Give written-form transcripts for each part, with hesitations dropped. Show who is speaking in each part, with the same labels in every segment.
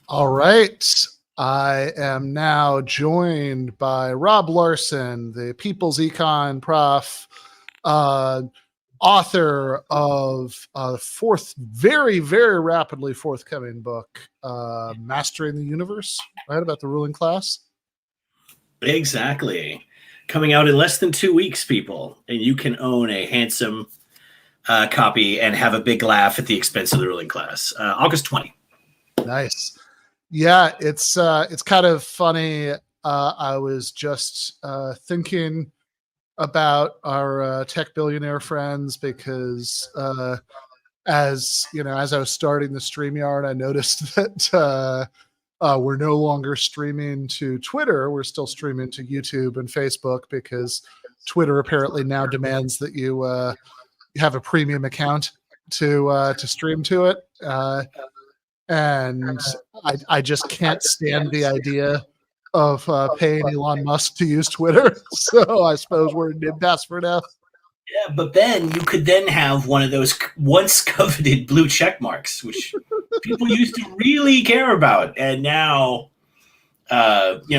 Speaker 1: All right. I am now joined by Rob Larson, the People's Econ prof, author of the very, very rapidly forthcoming book, Mastering the Universe, right, about the ruling class.
Speaker 2: Exactly. Coming out in less than 2 weeks, people. And you can own a handsome copy and have a big laugh at the expense of the ruling class. August 20.
Speaker 1: Nice. Yeah, it's kind of funny. I was just thinking about our tech billionaire friends because as I was starting the StreamYard, I noticed that we're no longer streaming to Twitter. We're still streaming to YouTube and Facebook because Twitter apparently now demands that you have a premium account to stream to it. And I just can't stand the idea of paying Elon Musk to use Twitter. So I suppose we're in impasse for now.
Speaker 2: Yeah, but Ben, you could then have one of those once coveted blue check marks, which people used to really care about. And now,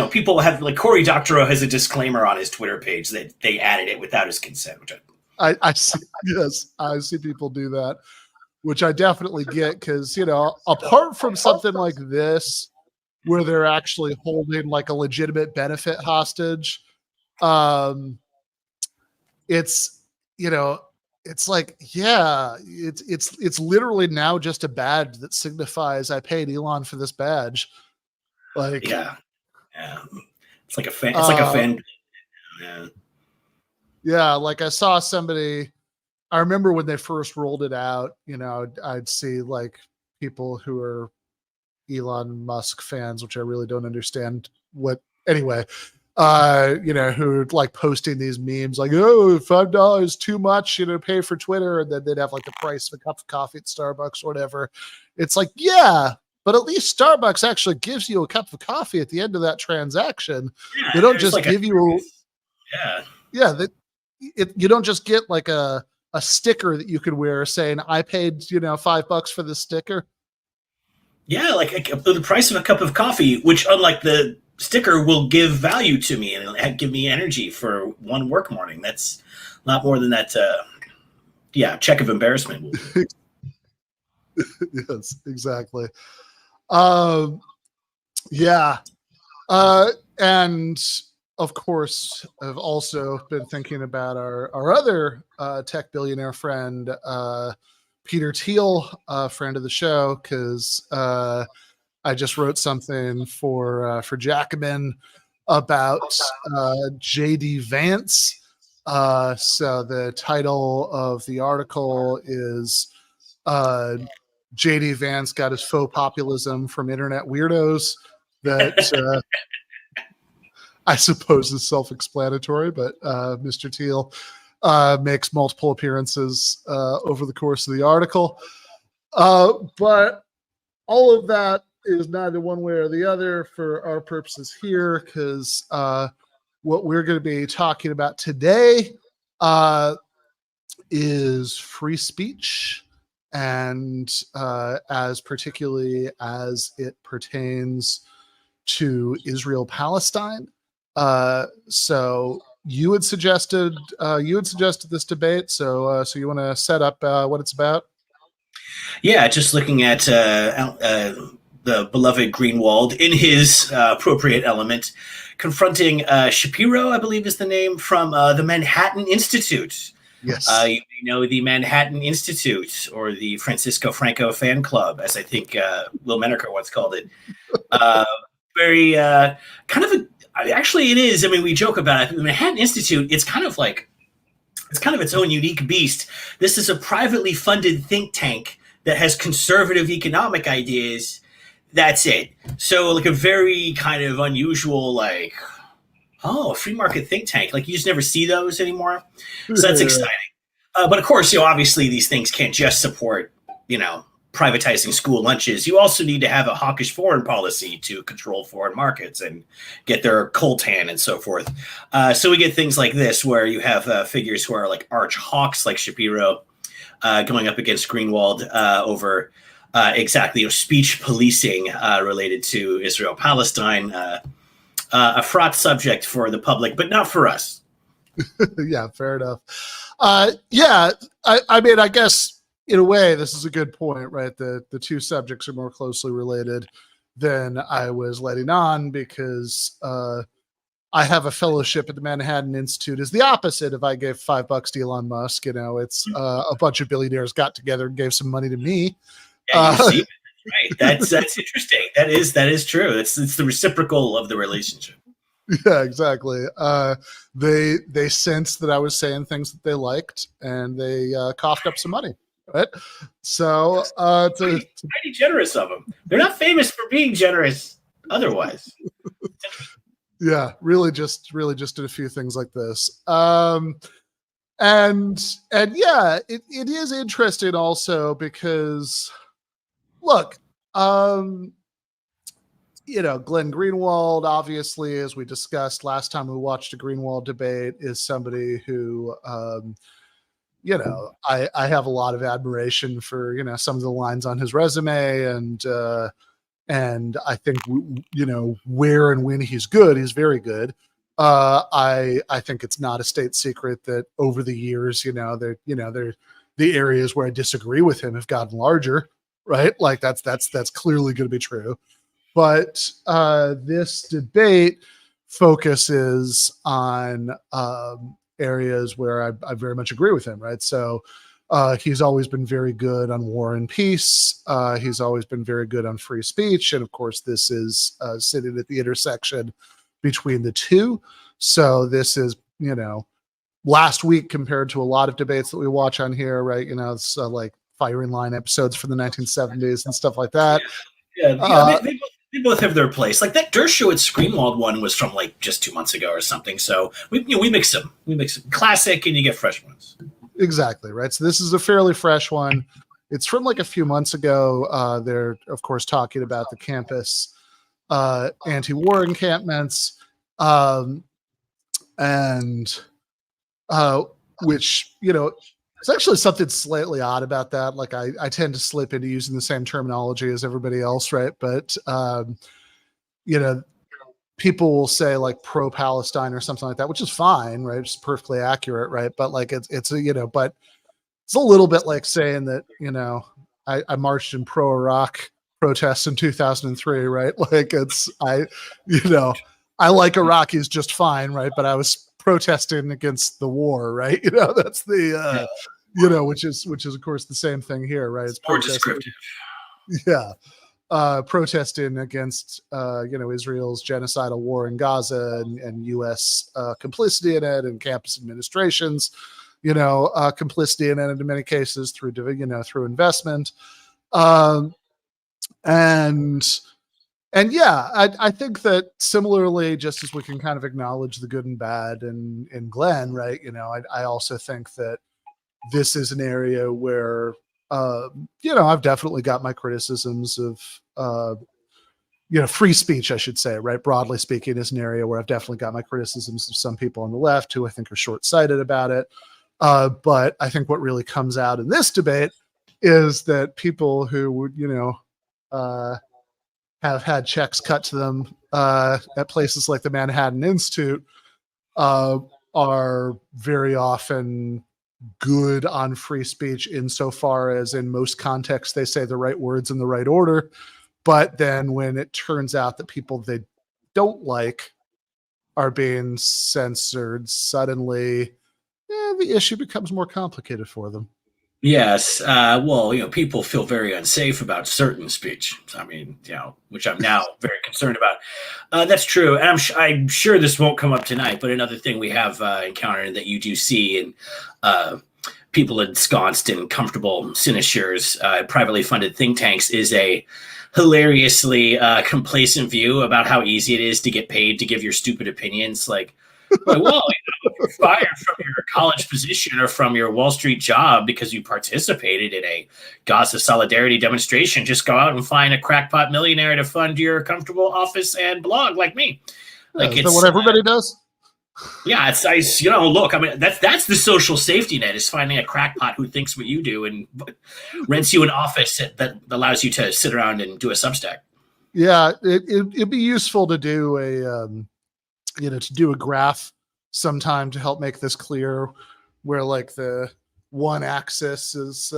Speaker 2: people have, like, Cory Doctorow has a disclaimer on his Twitter page that they added it without his consent. Which
Speaker 1: I see, yes, I see people do that, which I definitely get because, apart from something like this, where they're actually holding like a legitimate benefit hostage, it's like, yeah, it's literally now just a badge that signifies I paid Elon for this badge. Like,
Speaker 2: yeah, it's like a fan. It's like a fan.
Speaker 1: Yeah, like I saw somebody. I remember when they first rolled it out. I'd see like people who are Elon Musk fans, which I really don't understand what. Anyway, who like posting these memes like, oh, $5 too much, pay for Twitter, and then they'd have like the price of a cup of coffee at Starbucks or whatever. It's like, yeah, but at least Starbucks actually gives you a cup of coffee at the end of that transaction.
Speaker 2: Yeah,
Speaker 1: they don't just
Speaker 2: like
Speaker 1: give you.
Speaker 2: Yeah.
Speaker 1: You don't just get like a sticker that you could wear saying I paid $5 for this sticker.
Speaker 2: Yeah, like the price of a cup of coffee, which, unlike the sticker, will give value to me and give me energy for one work morning. That's a lot more than that. Check of embarrassment.
Speaker 1: Yes, exactly. And of course, I've also been thinking about our other tech billionaire friend, Peter Thiel, friend of the show, because I just wrote something for Jacobin about J.D. Vance. So the title of the article is J.D. Vance got his faux populism from internet weirdos. That I suppose is self-explanatory, but Mr. Thiel makes multiple appearances over the course of the article. But all of that is neither one way or the other for our purposes here, because what we're going to be talking about today is free speech, and as particularly as it pertains to Israel-Palestine. So you had suggested this debate. So you want to set up what it's about?
Speaker 2: Yeah, just looking at the beloved Greenwald in his appropriate element, confronting Shapiro, I believe is the name, from the Manhattan Institute.
Speaker 1: Yes.
Speaker 2: You know, the Manhattan Institute, or the Francisco Franco fan club, as I think Will Menaker once called it. Very kind of a. Actually, it is. I mean, we joke about it. The Manhattan Institute, it's kind of its own unique beast. This is a privately funded think tank that has conservative economic ideas. That's it. So, like, a very kind of unusual, like, a free market think tank. Like, you just never see those anymore. So that's exciting. But of course, obviously these things can't just support, privatizing school lunches. You also need to have a hawkish foreign policy to control foreign markets and get their coltan and so forth. So we get things like this, where you have figures who are like arch hawks, like Shapiro, going up against Greenwald over exactly, speech policing related to Israel-Palestine, a fraught subject for the public, but not for us.
Speaker 1: Yeah, fair enough. Yeah, I mean, I guess in a way, this is a good point, right? The two subjects are more closely related than I was letting on, because I have a fellowship at the Manhattan Institute is the opposite. If I gave $5 to Elon Musk, it's a bunch of billionaires got together and gave some money to me.
Speaker 2: Yeah, you see, right? That's interesting. That is true. It's the reciprocal of the relationship.
Speaker 1: Yeah, exactly. They sensed that I was saying things that they liked, and they coughed up some money. Right. So
Speaker 2: it's pretty generous of them. They're not famous for being generous otherwise.
Speaker 1: Yeah, really just did a few things like this. And yeah, it is interesting also because, look, Glenn Greenwald, obviously, as we discussed last time we watched a Greenwald debate, is somebody who, I have a lot of admiration for, some of the lines on his resume, and I think, where and when he's good, he's very good. I think it's not a state secret that over the years, they're the areas where I disagree with him have gotten larger, right? Like that's clearly going to be true. But this debate focuses on areas where I very much agree with him, right? So he's always been very good on war and peace. He's always been very good on free speech. And of course, this is sitting at the intersection between the two. So this is, last week compared to a lot of debates that we watch on here, right? It's like firing line episodes from the 1970s and stuff like that.
Speaker 2: Yeah, they both have their place. Like that Dershowitz Greenwald one was from like just 2 months ago or something. So we mix them. We mix them. Classic, and you get fresh ones.
Speaker 1: Exactly, right. So this is a fairly fresh one. It's from like a few months ago. They're of course talking about the campus anti-war encampments, and which it's actually something slightly odd about that. Like I tend to slip into using the same terminology as everybody else, right? But people will say like pro-Palestine or something like that, which is fine, right? It's perfectly accurate, right? But like but it's a little bit like saying that I marched in pro-Iraq protests in 2003, right? Like I like Iraqis just fine, right? But I was protesting against the war, right? That's the which is of course the same thing here, right? It's
Speaker 2: more descriptive.
Speaker 1: Yeah. Protesting against Israel's genocidal war in Gaza and U.S. Complicity in it, and campus administrations, complicity in it in many cases through investment, and yeah, I think that similarly, just as we can kind of acknowledge the good and bad in Glenn, right? I also think that this is an area where I've definitely got my criticisms of, free speech, I should say, right? Broadly speaking, is an area where I've definitely got my criticisms of some people on the left who I think are short-sighted about it. But I think what really comes out in this debate is that people who would, have had checks cut to them at places like the Manhattan Institute are very often good on free speech insofar as in most contexts they say the right words in the right order, but then when it turns out that people they don't like are being censored, suddenly the issue becomes more complicated for them.
Speaker 2: Yes. Well, people feel very unsafe about certain speech. I mean, which I'm now very concerned about. That's true. And I'm sure this won't come up tonight, but another thing we have encountered that you do see in people ensconced in comfortable sinecures, privately funded think tanks, is a hilariously complacent view about how easy it is to get paid to give your stupid opinions. Like, well, if you're fired from your college position or from your Wall Street job because you participated in a Gaza solidarity demonstration, just go out and find a crackpot millionaire to fund your comfortable office and blog like me.
Speaker 1: Like, is that what everybody does?
Speaker 2: Yeah, it's look, I mean, that's the social safety net, is finding a crackpot who thinks what you do and rents you an office that allows you to sit around and do a Substack.
Speaker 1: Yeah, it'd be useful to do a graph sometime to help make this clear, where like the one axis is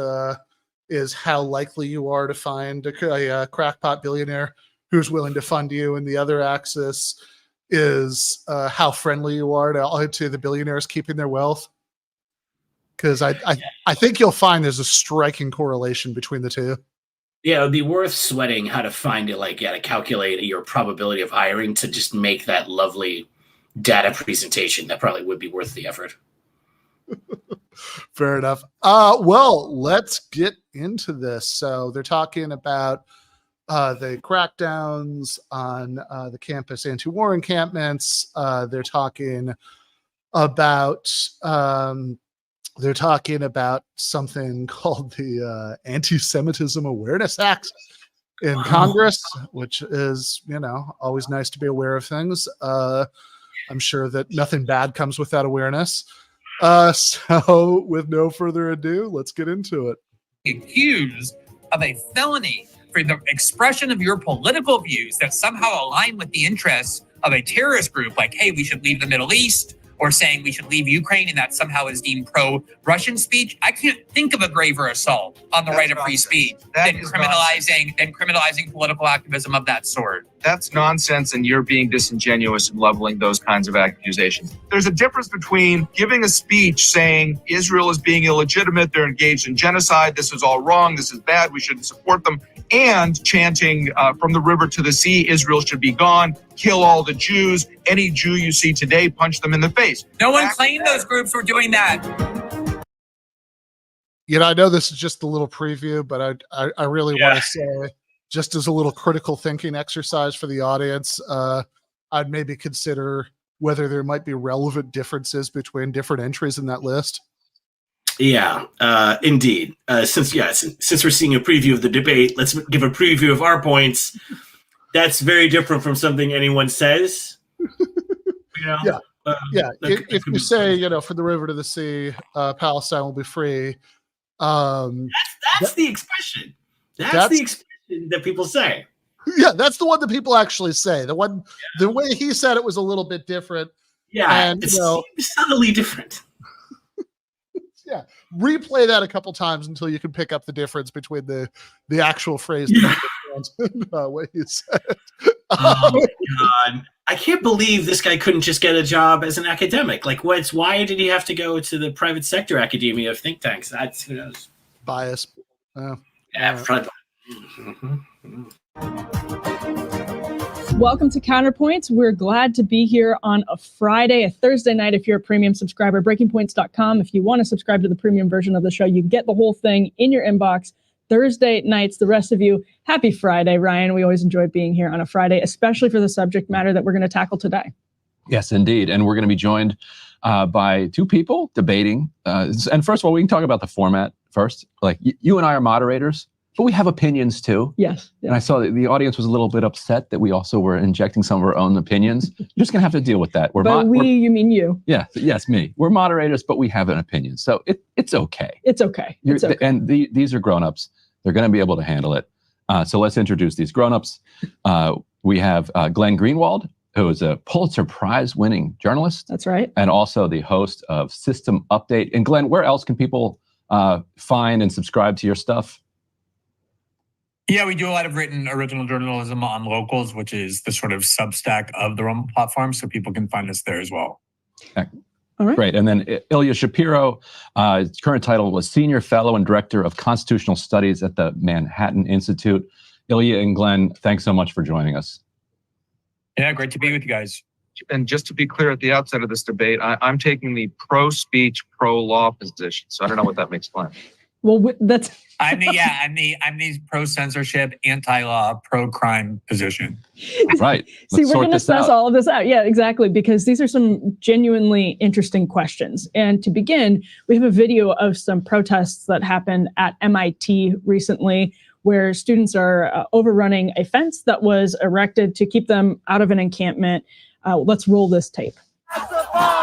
Speaker 1: how likely you are to find a crackpot billionaire who's willing to fund you, and the other axis is how friendly you are to the billionaires keeping their wealth. Because I think you'll find there's a striking correlation between the two.
Speaker 2: Yeah, it would be worth sweating how to find it, to calculate your probability of hiring to just make that lovely data presentation. That probably would be worth the effort.
Speaker 1: Fair enough. Well, let's get into this. So they're talking about the crackdowns on the campus anti-war encampments. They're talking about something called the Antisemitism Awareness Act in Congress, which is, always nice to be aware of things. I'm sure that nothing bad comes with that awareness. So with no further ado, let's get into it.
Speaker 3: Accused of a felony for the expression of your political views that somehow align with the interests of a terrorist group, like, hey, we should leave the Middle East, or saying we should leave Ukraine, and that somehow is deemed pro-Russian speech. I can't think of a graver assault on the right of free speech than criminalizing political activism of that sort.
Speaker 4: That's nonsense, and you're being disingenuous in leveling those kinds of accusations. There's a difference between giving a speech saying Israel is being illegitimate, they're engaged in genocide, this is all wrong, this is bad, we shouldn't support them, and chanting from the river to the sea, Israel should be gone, kill all the Jews, any Jew you see today, punch them in the face.
Speaker 3: No one claimed those groups were doing that.
Speaker 1: I know this is just a little preview, but I really want to say, just as a little critical thinking exercise for the audience, I'd maybe consider whether there might be relevant differences between different entries in that list.
Speaker 2: Yeah, indeed. Since we're seeing a preview of the debate, let's give a preview of our points. That's very different from something anyone says.
Speaker 1: Yeah. If you say, from the river to the sea, Palestine will be free.
Speaker 2: That's the expression. That's the expression that people say.
Speaker 1: Yeah, that's the one that people actually say. The way he said it was a little bit different.
Speaker 2: Yeah, and it's subtly different.
Speaker 1: Yeah, replay that a couple times until you can pick up the difference between the actual phrase and what you said.
Speaker 2: Oh my God. I can't believe this guy couldn't just get a job as an academic. Like, why did he have to go to the private sector academia of think tanks? That's, who knows.
Speaker 1: Bias.
Speaker 5: Welcome to Counterpoints. We're glad to be here on a Friday, a Thursday night. If you're a premium subscriber, breakingpoints.com. If you want to subscribe to the premium version of the show, you get the whole thing in your inbox Thursday nights. The rest of you, happy Friday, Ryan. We always enjoy being here on a Friday, especially for the subject matter that we're going to tackle today.
Speaker 6: Yes, indeed. And we're going to be joined by two people debating. And first of all, we can talk about the format first. Like, you and I are moderators, but we have opinions too.
Speaker 5: Yes.
Speaker 6: And I saw that the audience was a little bit upset that we also were injecting some of our own opinions. You're just going to have to deal with that.
Speaker 5: You mean you.
Speaker 6: Yeah. Yes, me. We're moderators, but we have an opinion. So it's okay.
Speaker 5: It's okay.
Speaker 6: And these are grown-ups. They're going to be able to handle it. So let's introduce these grown-ups. We have Glenn Greenwald, who is a Pulitzer Prize-winning journalist.
Speaker 5: That's right.
Speaker 6: And also the host of System Update. And Glenn, where else can people find and subscribe to your stuff?
Speaker 3: Yeah, we do a lot of written original journalism on Locals, which is the sort of Substack of the Rumble platform, so people can find us there as well.
Speaker 5: All right.
Speaker 6: Great. And then Ilya Shapiro, his current title was Senior Fellow and Director of Constitutional Studies at the Manhattan Institute. Ilya and Glenn, thanks so much for joining us.
Speaker 3: Yeah, great to be with you guys.
Speaker 4: And just to be clear at the outset of this debate, I'm taking the pro-speech, pro-law position. So I don't know what that makes Glenn.
Speaker 5: Well, that's
Speaker 3: I'm the pro-censorship, anti-law, pro-crime position.
Speaker 6: Right.
Speaker 5: See, we're going to suss all of this out. Yeah, exactly. Because these are some genuinely interesting questions. And to begin, we have a video of some protests that happened at MIT recently, where students are overrunning a fence that was erected to keep them out of an encampment. Let's roll this tape.
Speaker 7: Justify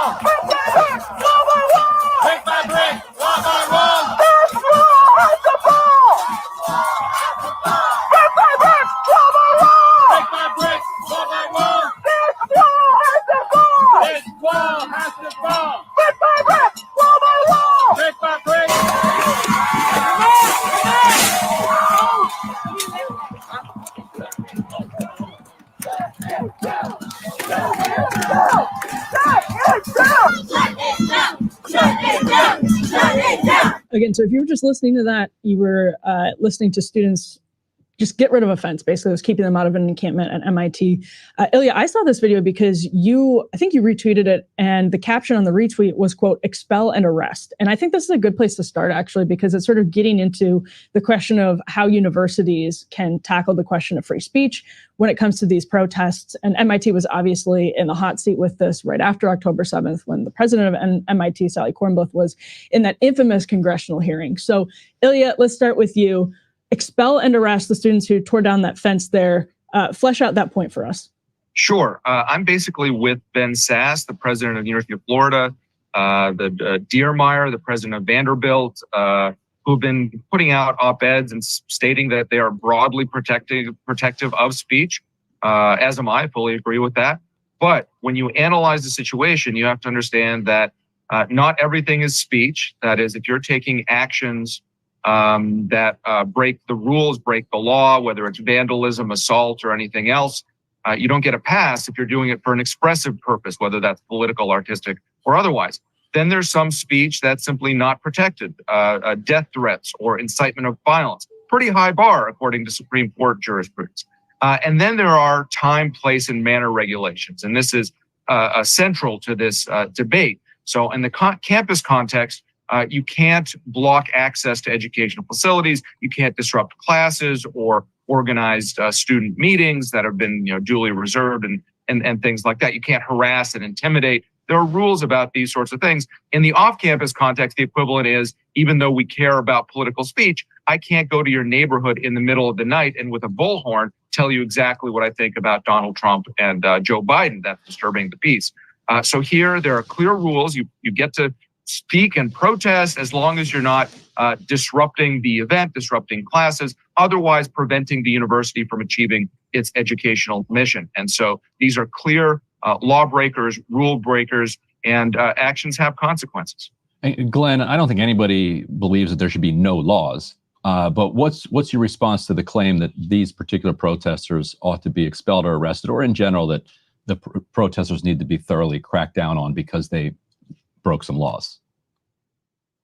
Speaker 5: Again, so if you were just listening to that, you were listening to students just get rid of a fence. Basically, it was keeping them out of an encampment at MIT. Ilya, I saw this video because I think you retweeted it, and the caption on the retweet was, quote, expel and arrest. And I think this is a good place to start, actually, because it's sort of getting into the question of how universities can tackle the question of free speech when it comes to these protests. And MIT was obviously in the hot seat with this right after October 7th, when the president of MIT, Sally Kornbluth, was in that infamous congressional hearing. So, Ilya, let's start with you. Expel and arrest the students who tore down that fence there. Flesh out that point for us.
Speaker 4: Sure. I'm basically with Ben Sass, the president of the University of Florida, the Diermeyer, the president of Vanderbilt, who've been putting out op-eds and stating that they are broadly protective of speech, as am I. Fully agree with that. But when you analyze the situation, you have to understand that not everything is speech. That is, if you're taking actions that break the rules, break the law, whether it's vandalism, assault, or anything else, you don't get a pass if you're doing it for an expressive purpose, whether that's political, artistic, or otherwise. Then there's some speech that's simply not protected, death threats or incitement of violence. Pretty high bar, according to Supreme Court jurisprudence. And then there are time, place, and manner regulations. And this is central to this debate. So in the campus context, you can't block access to educational facilities. You can't disrupt classes or organized student meetings that have been, duly reserved and things like that. You can't harass and intimidate. There are rules about these sorts of things. In the off-campus context, the equivalent is, even though we care about political speech, I can't go to your neighborhood in the middle of the night and with a bullhorn tell you exactly what I think about Donald Trump and Joe Biden. That's disturbing the peace. So here, there are clear rules. You get to speak and protest as long as you're not disrupting the event, disrupting classes, otherwise preventing the university from achieving its educational mission. And so these are clear lawbreakers, rule breakers, and actions have consequences.
Speaker 6: Glenn, I don't think anybody believes that there should be no laws. But what's your response to the claim that these particular protesters ought to be expelled or arrested, or in general that the protesters need to be thoroughly cracked down on because they broke some laws?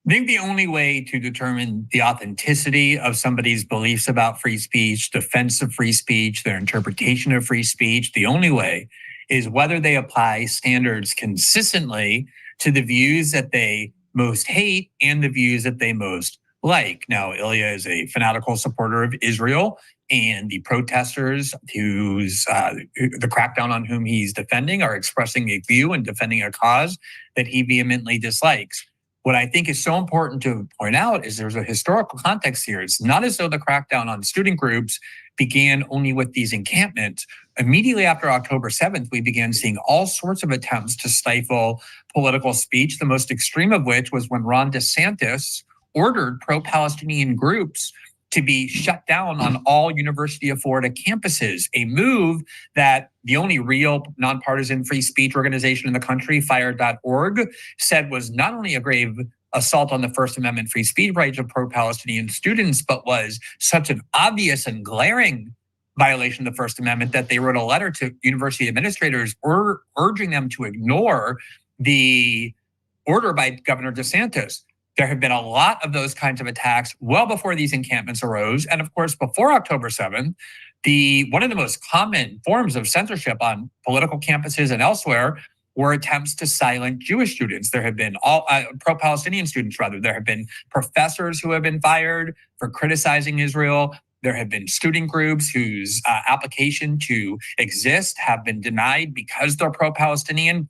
Speaker 3: I think the only way to determine the authenticity of somebody's beliefs about free speech, defense of free speech, their interpretation of free speech, the only way is whether they apply standards consistently to the views that they most hate and the views that they most like. Now, Ilya is a fanatical supporter of Israel, and the protesters the crackdown on whom he's defending are expressing a view and defending a cause that he vehemently dislikes. What I think is so important to point out is there's a historical context here. It's not as though the crackdown on student groups began only with these encampments. Immediately after October 7th, we began seeing all sorts of attempts to stifle political speech, the most extreme of which was when Ron DeSantis ordered pro-Palestinian groups to be shut down on all University of Florida campuses, a move that the only real nonpartisan free speech organization in the country, fire.org, said was not only a grave assault on the First Amendment free speech rights of pro-Palestinian students, but was such an obvious and glaring violation of the First Amendment that they wrote a letter to university administrators urging them to ignore the order by Governor DeSantis. There have been a lot of those kinds of attacks well before these encampments arose. And of course, before October 7th, one of the most common forms of censorship on political campuses and elsewhere were attempts to silence Jewish students. There have been pro-Palestinian students, rather. There have been professors who have been fired for criticizing Israel. There have been student groups whose application to exist have been denied because they're pro-Palestinian.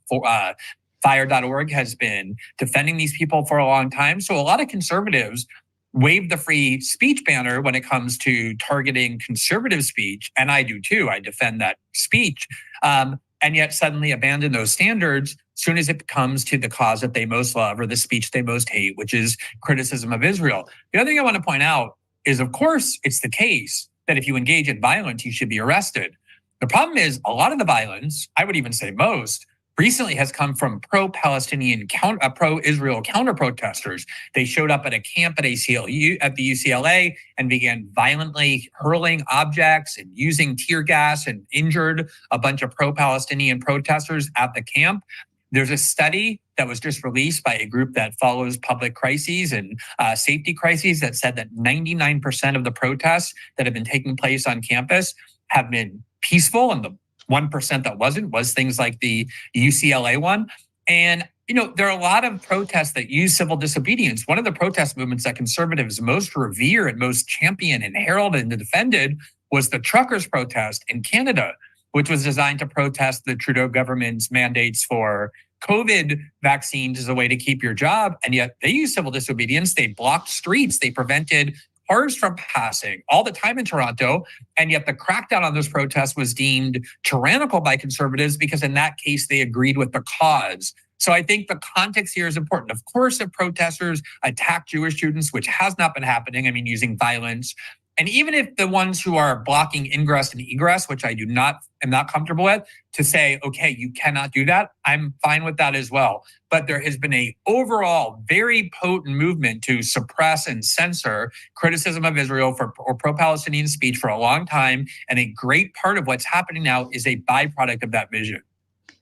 Speaker 3: Fire.org has been defending these people for a long time. So a lot of conservatives wave the free speech banner when it comes to targeting conservative speech. And I do too. I defend that speech. And yet suddenly abandon those standards soon as it comes to the cause that they most love or the speech they most hate, which is criticism of Israel. The other thing I want to point out is, of course, it's the case that if you engage in violence, you should be arrested. The problem is a lot of the violence, I would even say most, recently has come from pro-Palestinian, pro-Israel counter-protesters. They showed up at a camp at the UCLA and began violently hurling objects and using tear gas and injured a bunch of pro-Palestinian protesters at the camp. There's a study that was just released by a group that follows public crises and safety crises that said that 99% of the protests that have been taking place on campus have been peaceful, and the 1% that wasn't was things like the UCLA one. And, there are a lot of protests that use civil disobedience. One of the protest movements that conservatives most revere and most champion and heralded and defended was the truckers' protest in Canada, which was designed to protest the Trudeau government's mandates for COVID vaccines as a way to keep your job. And yet they used civil disobedience. They blocked streets. They prevented cars from passing all the time in Toronto. And yet the crackdown on those protests was deemed tyrannical by conservatives because in that case, they agreed with the cause. So I think the context here is important. Of course, if protesters attack Jewish students, which has not been happening, using violence, and even if the ones who are blocking ingress and egress, which I am not comfortable with, to say, okay, you cannot do that, I'm fine with that as well. But there has been a overall very potent movement to suppress and censor criticism of Israel or pro-Palestinian speech for a long time. And a great part of what's happening now is a byproduct of that vision.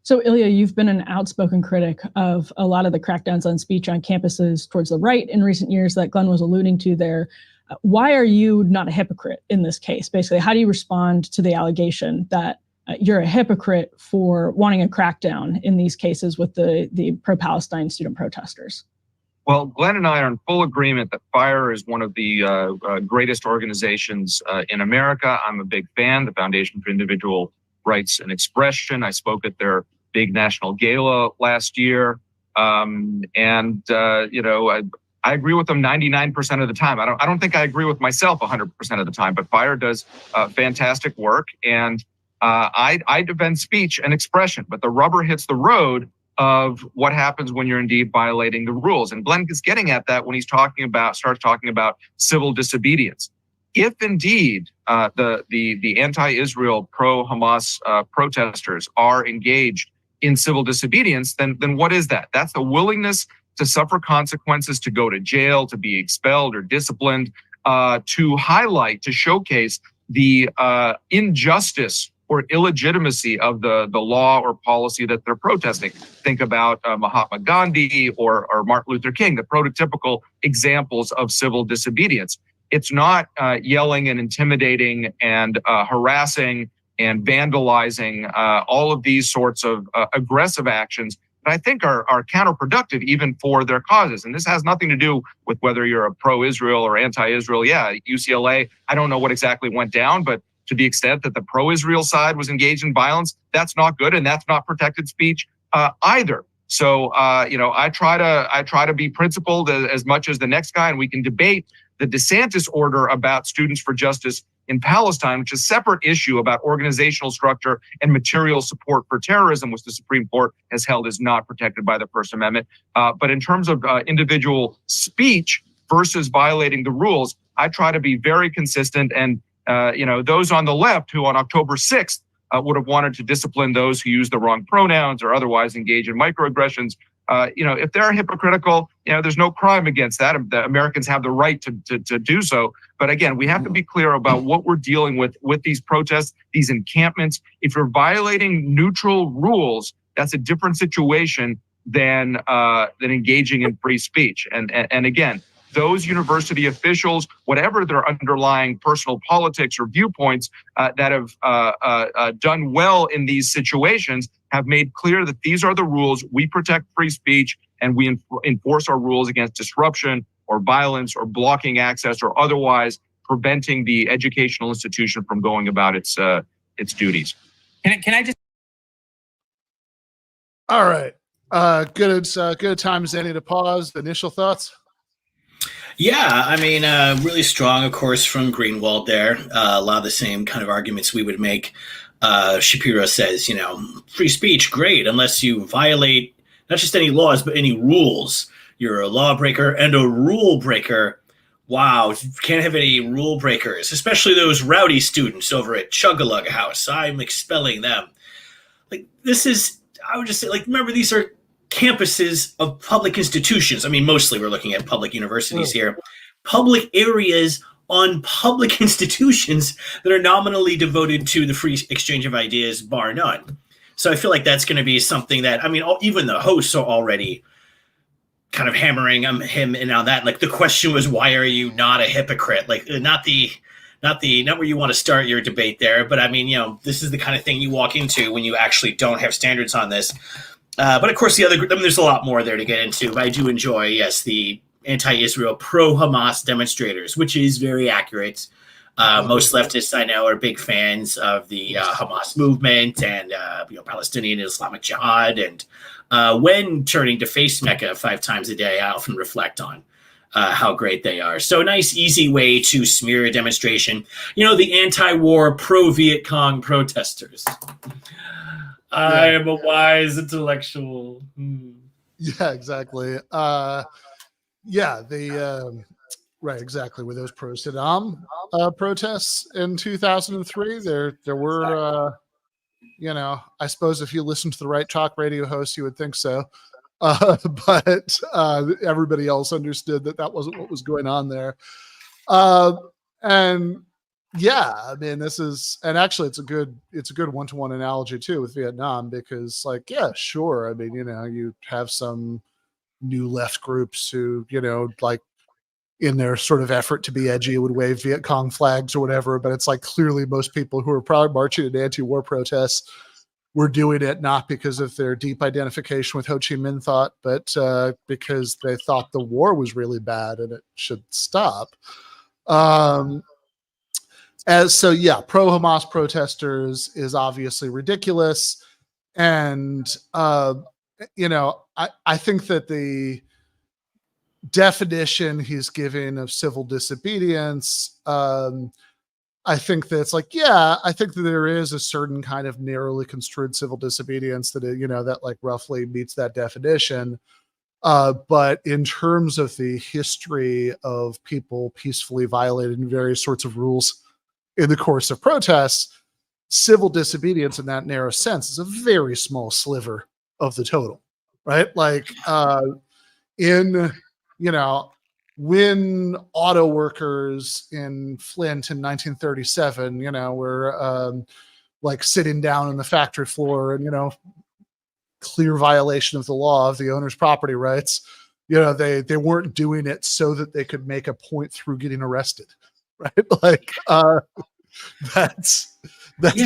Speaker 5: So, Ilya, you've been an outspoken critic of a lot of the crackdowns on speech on campuses towards the right in recent years that Glenn was alluding to there. Why are you not a hypocrite in this case? Basically, how do you respond to the allegation that you're a hypocrite for wanting a crackdown in these cases with the pro-Palestine student protesters?
Speaker 4: Well, Glenn and I are in full agreement that FIRE is one of the greatest organizations in America. I'm a big fan, the Foundation for Individual Rights and Expression. I spoke at their big national gala last year. I agree with them 99% of the time. I don't think I agree with myself 100% of the time, but FIRE does fantastic work. And I defend speech and expression, but the rubber hits the road of what happens when you're indeed violating the rules. And Glenn is getting at that when he's starts talking about civil disobedience. If indeed the anti-Israel, pro-Hamas protesters are engaged in civil disobedience, then what is that? That's the willingness to suffer consequences, to go to jail, to be expelled or disciplined, to highlight, to showcase the injustice or illegitimacy of the law or policy that they're protesting. Think about Mahatma Gandhi or Martin Luther King, the prototypical examples of civil disobedience. It's not yelling and intimidating and harassing and vandalizing, all of these sorts of aggressive actions that I think are counterproductive even for their causes. And this has nothing to do with whether you're a pro-Israel or anti-Israel. Yeah, UCLA, I don't know what exactly went down, but to the extent that the pro-Israel side was engaged in violence, that's not good, and that's not protected speech either. So, I try to be principled as much as the next guy, and we can debate the DeSantis order about Students for Justice in Palestine, which is a separate issue about organizational structure and material support for terrorism, which the Supreme Court has held is not protected by the First Amendment. But in terms of individual speech versus violating the rules, I try to be very consistent. And, those on the left who on October 6th would have wanted to discipline those who use the wrong pronouns or otherwise engage in microaggressions, if they're hypocritical, there's no crime against that. The Americans have the right to do so. But again, we have to be clear about what we're dealing with these protests, these encampments. If you're violating neutral rules, that's a different situation than engaging in free speech. And again, those university officials, whatever their underlying personal politics or viewpoints that have done well in these situations, have made clear that these are the rules. We protect free speech and we enforce our rules against disruption or violence or blocking access or otherwise preventing the educational institution from going about its duties.
Speaker 3: Can I just?
Speaker 1: All right. Good time as any to pause. Initial thoughts?
Speaker 2: Yeah, really strong, of course, from Greenwald there. A lot of the same kind of arguments we would make. Shapiro says, free speech, great, unless you violate not just any laws, but any rules. You're a lawbreaker and a rule breaker. Wow, can't have any rule breakers, especially those rowdy students over at Chug-a-Lug House. I'm expelling them. Like, this is, I would just say, like, remember, these are campuses of public institutions. I mean, mostly we're looking at public universities here. Public areas on public institutions that are nominally devoted to the free exchange of ideas, bar none. So I feel like that's going to be something that, I mean, even the hosts are already kind of hammering him in on that. Like, the question was, why are you not a hypocrite? Like, not where you want to start your debate there, but I mean, you know, this is the kind of thing you walk into when you actually don't have standards on this. But of course, there's a lot more there to get into. But I do enjoy, yes, the anti-Israel, pro-Hamas demonstrators, which is very accurate. Most leftists I know are big fans of the Hamas movement and Palestinian Islamic Jihad. And when turning to face Mecca 5 times a day, I often reflect on how great they are. So a nice, easy way to smear a demonstration. You know, the anti-war, pro-Viet Cong protesters. I am a wise intellectual.
Speaker 1: Yeah, exactly. Right, exactly. With those pro-Saddam protests in 2003, there were, I suppose if you listen to the right talk radio hosts, you would think so. But everybody else understood that wasn't what was going on there. And yeah, I mean, actually it's a good one-to-one analogy too with Vietnam, because, like, yeah, sure. I mean, you have some new left groups who, like, in their sort of effort to be edgy would wave Viet Cong flags or whatever, but it's like clearly most people who are probably marching in anti-war protests were doing it not because of their deep identification with Ho Chi Minh thought, but because they thought the war was really bad and it should stop. Pro-Hamas protesters is obviously ridiculous. And, I think that the definition he's giving of civil disobedience, I think that it's like, yeah, I think that there is a certain kind of narrowly construed civil disobedience that, that like roughly meets that definition. But in terms of the history of people peacefully violating various sorts of rules in the course of protests, civil disobedience in that narrow sense is a very small sliver of the total, right? Like, when auto workers in Flint in 1937, were like sitting down on the factory floor and, clear violation of the law of the owner's property rights, they weren't doing it so that they could make a point through getting arrested, right? Like, that's
Speaker 2: like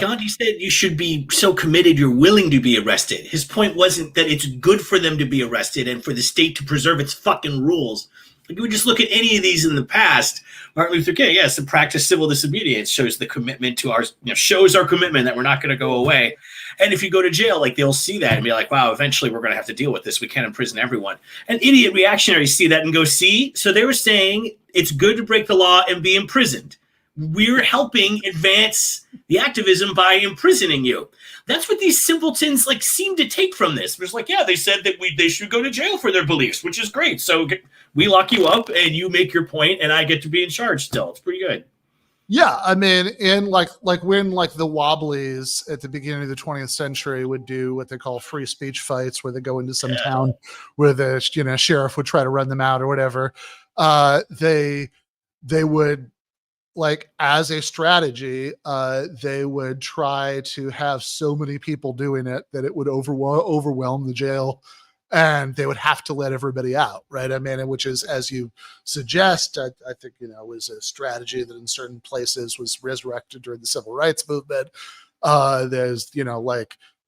Speaker 2: Gandhi said, you should be so committed you're willing to be arrested. His point wasn't that it's good for them to be arrested and for the state to preserve its fucking rules. Like, we just look at any of these in the past. Martin Luther King, yes, the practice civil disobedience shows the commitment to shows our commitment that we're not going to go away. And if you go to jail, like, they'll see that and be like, wow, eventually we're going to have to deal with this. We can't imprison everyone. And idiot reactionaries see that and go, see? So they were saying it's good to break the law and be imprisoned. We're helping advance the activism by imprisoning you. That's what these simpletons seem to take from this. It's like, yeah, they said that they should go to jail for their beliefs, which is great. So we lock you up and you make your point and I get to be in charge still. It's pretty good.
Speaker 1: Yeah, I mean, in like when the Wobblies at the beginning of the 20th century would do what they call free speech fights, where they go into some town where the sheriff would try to run them out or whatever. They would, like, as a strategy, they would try to have so many people doing it that it would overwhelm the jail, and they would have to let everybody out, right? I mean, which is, as you suggest, I think, was a strategy that in certain places was resurrected during the civil rights movement. There's,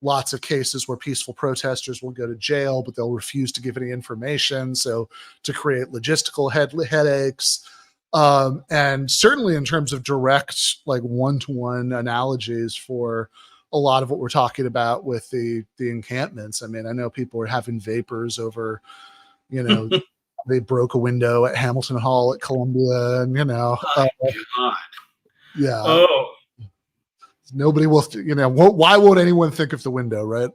Speaker 1: lots of cases where peaceful protesters will go to jail, but they'll refuse to give any information. So to create logistical headaches. And certainly in terms of direct, one-to-one analogies for a lot of what we're talking about with the encampments. I mean, I know people are having vapors over, they broke a window at Hamilton Hall at Columbia, and
Speaker 2: God.
Speaker 1: Yeah.
Speaker 2: Oh,
Speaker 1: nobody will. Why won't anyone think of the window, right?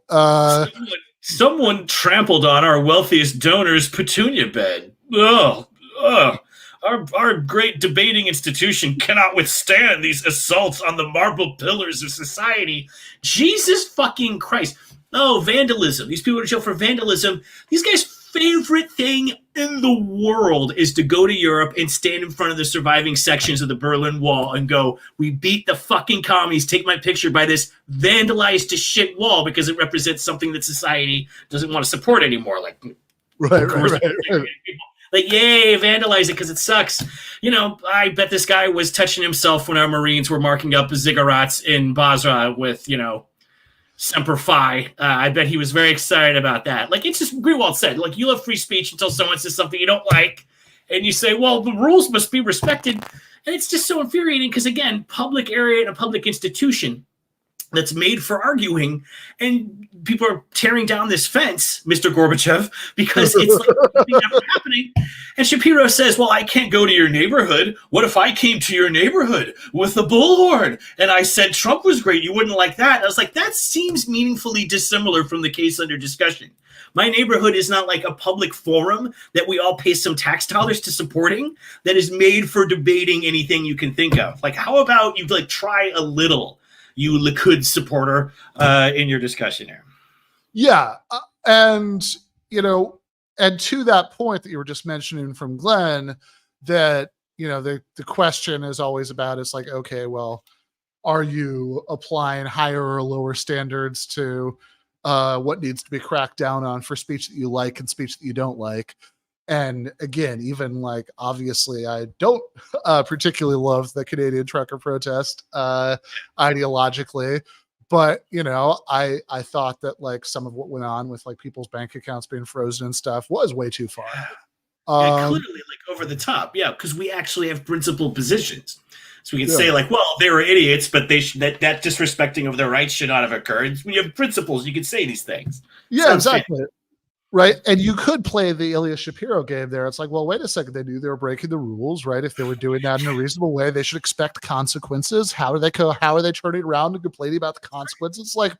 Speaker 2: Someone trampled on our wealthiest donor's petunia bed. Ugh. Ugh. Our great debating institution cannot withstand these assaults on the marble pillars of society. Jesus fucking Christ. Oh, vandalism. These people are in jail for vandalism. These guys' favorite thing in the world is to go to Europe and stand in front of the surviving sections of the Berlin Wall and go, we beat the fucking commies, take my picture by this vandalized to shit wall because it represents something that society doesn't want to support anymore. Like,
Speaker 1: Right.
Speaker 2: like, yay, vandalize it because it sucks. You know, I bet this guy was touching himself when our Marines were marking up ziggurats in Basra with, you know, Semper Fi. I bet he was very excited about that. Like, it's just Greenwald said, like, you have free speech until someone says something you don't like, and you say, well, the rules must be respected. And it's just so infuriating because, again, public area and a public institution that's made for arguing, and people are tearing down this fence, Mr. Gorbachev, because it's like nothing ever happening. And Shapiro says, well, I can't go to your neighborhood. What if I came to your neighborhood with a bullhorn and I said Trump was great? You wouldn't like that. And I was like, that seems meaningfully dissimilar from the case under discussion. My neighborhood is not like a public forum that we all pay some tax dollars to supporting that is made for debating anything you can think of. Like, how about you like try a little, you Likud supporter, in your discussion here?
Speaker 1: Yeah. And, you know, and to that point that you were just mentioning from Glenn, that, you know, the question is always about, it's like, okay, well, are you applying higher or lower standards to what needs to be cracked down on for speech that you like and speech that you don't like? And again, even like, obviously, I don't particularly love the Canadian trucker protest ideologically, but, you know, I thought that like some of what went on with like people's bank accounts being frozen and stuff was way too far.
Speaker 2: Yeah, clearly like over the top. Yeah, because we actually have principled positions. So we can say like, well, they were idiots, but they that disrespecting of their rights should not have occurred. When you have principles, you can say these things.
Speaker 1: Yeah, so exactly. Right. And you could play the Ilya Shapiro game there. It's like, well, wait a second. They knew they were breaking the rules, right? If they were doing that in a reasonable way, they should expect consequences. How are they turning around and complaining about the consequences? It's like,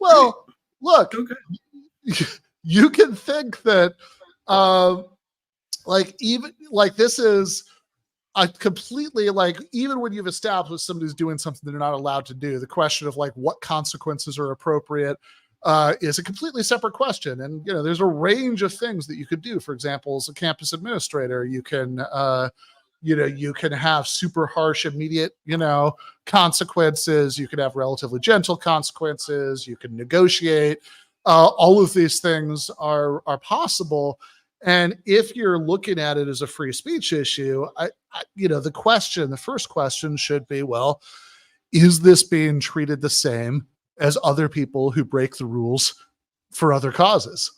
Speaker 1: well, look, you can think that, like, even like this is a completely like, even when you've established somebody's doing something they're not allowed to do, the question of like what consequences are appropriate is a completely separate question. And, you know, there's a range of things that you could do. For example, as a campus administrator, you can, you can have super harsh, immediate, consequences. You could have relatively gentle consequences. You can negotiate. All of these things are possible. And if you're looking at it as a free speech issue, the first question should be, well, is this being treated the same as other people who break the rules for other causes,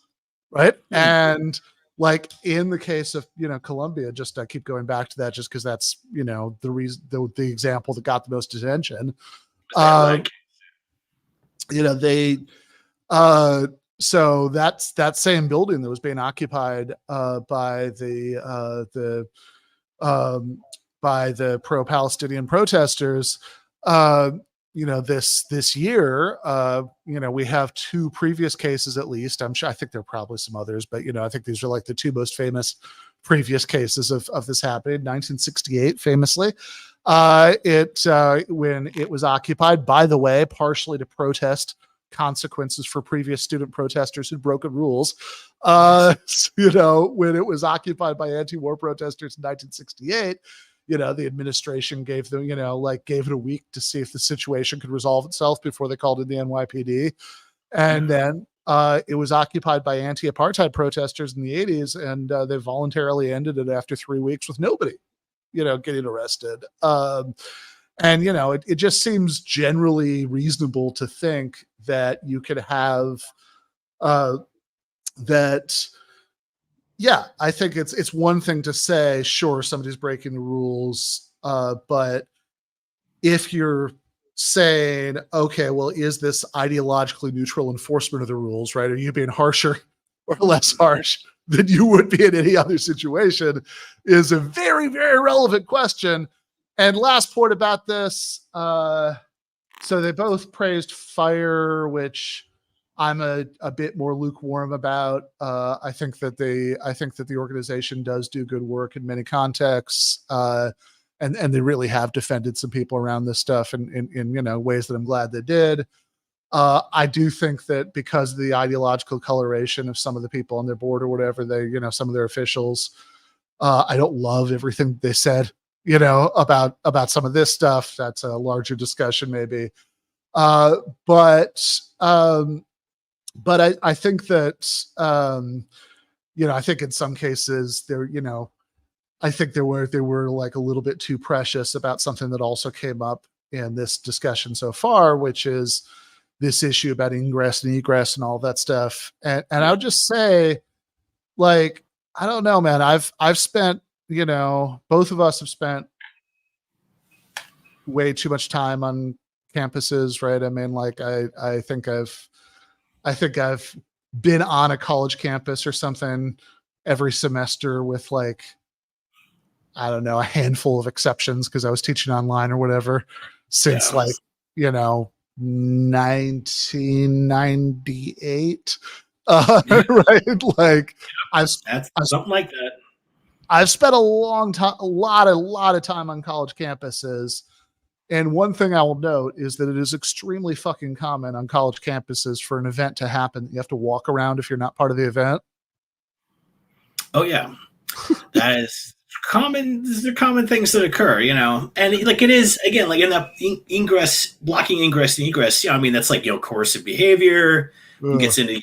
Speaker 1: right? Mm-hmm. And like in the case of, Colombia, just I keep going back to that just because that's, the reason, the example that got the most attention. So that's that same building that was being occupied by the pro-Palestinian protesters. This year, we have two previous cases at least. I think there are probably some others, but I think these are like the two most famous previous cases of this happening. 1968, famously, when it was occupied, by the way, partially to protest consequences for previous student protesters who'd broken rules. When it was occupied by anti-war protesters in 1968. The administration gave them, gave it a week to see if the situation could resolve itself before they called in the NYPD. And then it was occupied by anti-apartheid protesters in the 80s, and they voluntarily ended it after 3 weeks with nobody, getting arrested. It just seems generally reasonable to think that you could have that. Yeah, I think it's one thing to say, sure, somebody's breaking the rules, but if you're saying, okay, well, is this ideologically neutral enforcement of the rules, right? Are you being harsher or less harsh than you would be in any other situation is a very, very relevant question. And last point about this, so they both praised FIRE, which I'm a bit more lukewarm about. I think that the organization does do good work in many contexts, and they really have defended some people around this stuff in ways that I'm glad they did. I do think that because of the ideological coloration of some of the people on their board or whatever, some of their officials, I don't love everything they said, about some of this stuff. That's a larger discussion maybe. But I think that, I think in some cases I think they were like a little bit too precious about something that also came up in this discussion so far, which is this issue about ingress and egress and all that stuff. And I would just say, like, I don't know, man, I've spent, both of us have spent way too much time on campuses, right? I mean, like, I think I've been on a college campus or something every semester with, like, I don't know, a handful of exceptions because I was teaching online or whatever since 1998. Right? Like,
Speaker 2: that's something like that.
Speaker 1: I've spent a long time, a lot of time on college campuses. And one thing I will note is that it is extremely fucking common on college campuses for an event to happen. You have to walk around if you're not part of the event.
Speaker 2: Oh yeah, that is common. These are common things that occur, and like it is again, like in that blocking ingress and egress. I mean, that's like coercive behavior. It gets into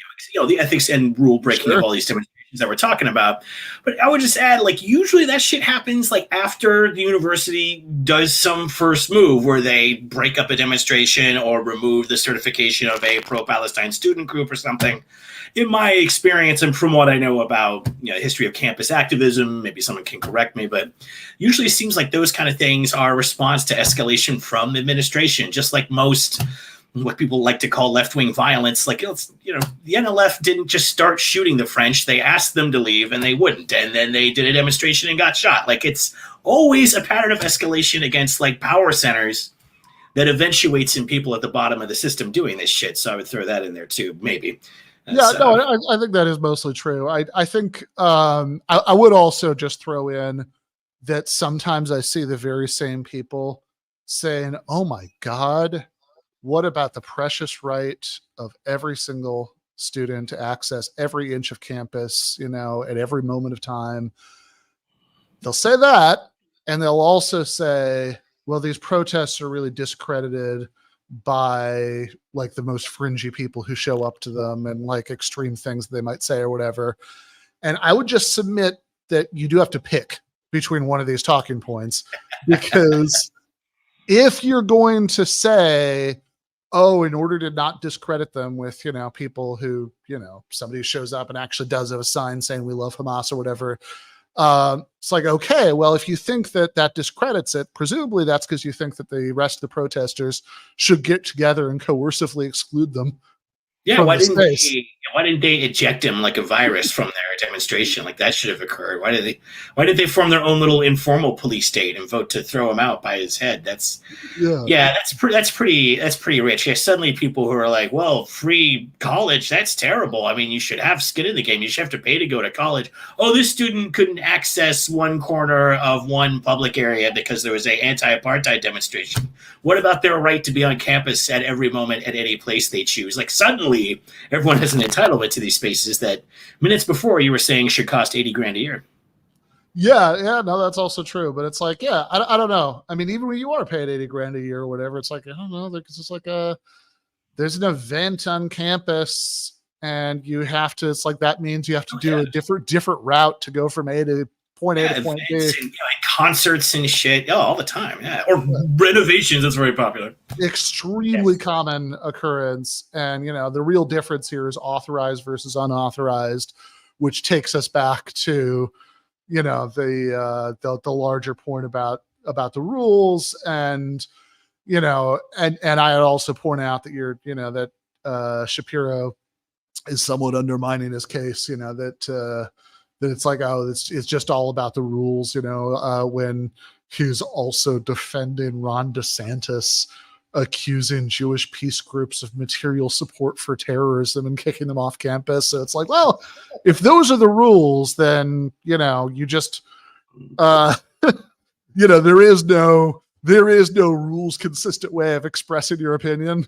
Speaker 2: the ethics and rule breaking of all these demonstrations that we're talking about. But I would just add, like, usually that shit happens like after the university does some first move where they break up a demonstration or remove the certification of a pro-Palestine student group or something. In my experience and from what I know about history of campus activism, maybe someone can correct me, but usually it seems like those kind of things are a response to escalation from administration, just like most what people like to call left-wing violence. Like, the NLF didn't just start shooting the French. They asked them to leave and they wouldn't. And then they did a demonstration and got shot. Like, it's always a pattern of escalation against like power centers that eventuates in people at the bottom of the system doing this shit. So I would throw that in there too, maybe.
Speaker 1: I think that is mostly true. I think I would also just throw in that sometimes I see the very same people saying, oh my God, what about the precious right of every single student to access every inch of campus, at every moment of time? They'll say that, and they'll also say, well, these protests are really discredited by like the most fringy people who show up to them and like extreme things they might say or whatever. And I would just submit that you do have to pick between one of these talking points, because if you're going to say, oh, in order to not discredit them with, people who, somebody who shows up and actually does have a sign saying we love Hamas or whatever. It's like, okay, well, if you think that discredits it, presumably that's because you think that the rest of the protesters should get together and coercively exclude them.
Speaker 2: Yeah, why didn't they eject him like a virus from their demonstration? Like, that should have occurred. Why did they form their own little informal police state and vote to throw him out by his head? That's pretty rich. Yeah, suddenly people who are like, well, free college, that's terrible. I mean, you should have skin in the game. You should have to pay to go to college. Oh, this student couldn't access one corner of one public area because there was an anti-apartheid demonstration. What about their right to be on campus at every moment at any place they choose? Like, suddenly everyone has an entitlement to these spaces that minutes before you were saying should cost $80,000 a year.
Speaker 1: Yeah, no, that's also true. But it's like, I don't know. I mean, even when you are paid $80,000 a year or whatever, it's like, I don't know. It's just like there's an event on campus and you have to, it's like, that means you have to do a different route to go from point A to point B.
Speaker 2: And, concerts and shit, all the time. Yeah, or renovations. That's very popular.
Speaker 1: Extremely common occurrence, and the real difference here is authorized versus unauthorized, which takes us back to the larger point about the rules, and and I also point out that that Shapiro is somewhat undermining his case. That it's like, oh, it's just all about the rules, when he's also defending Ron DeSantis accusing Jewish peace groups of material support for terrorism and kicking them off campus. So it's like, well, if those are the rules, then, you just, there is no rules consistent way of expressing your opinion.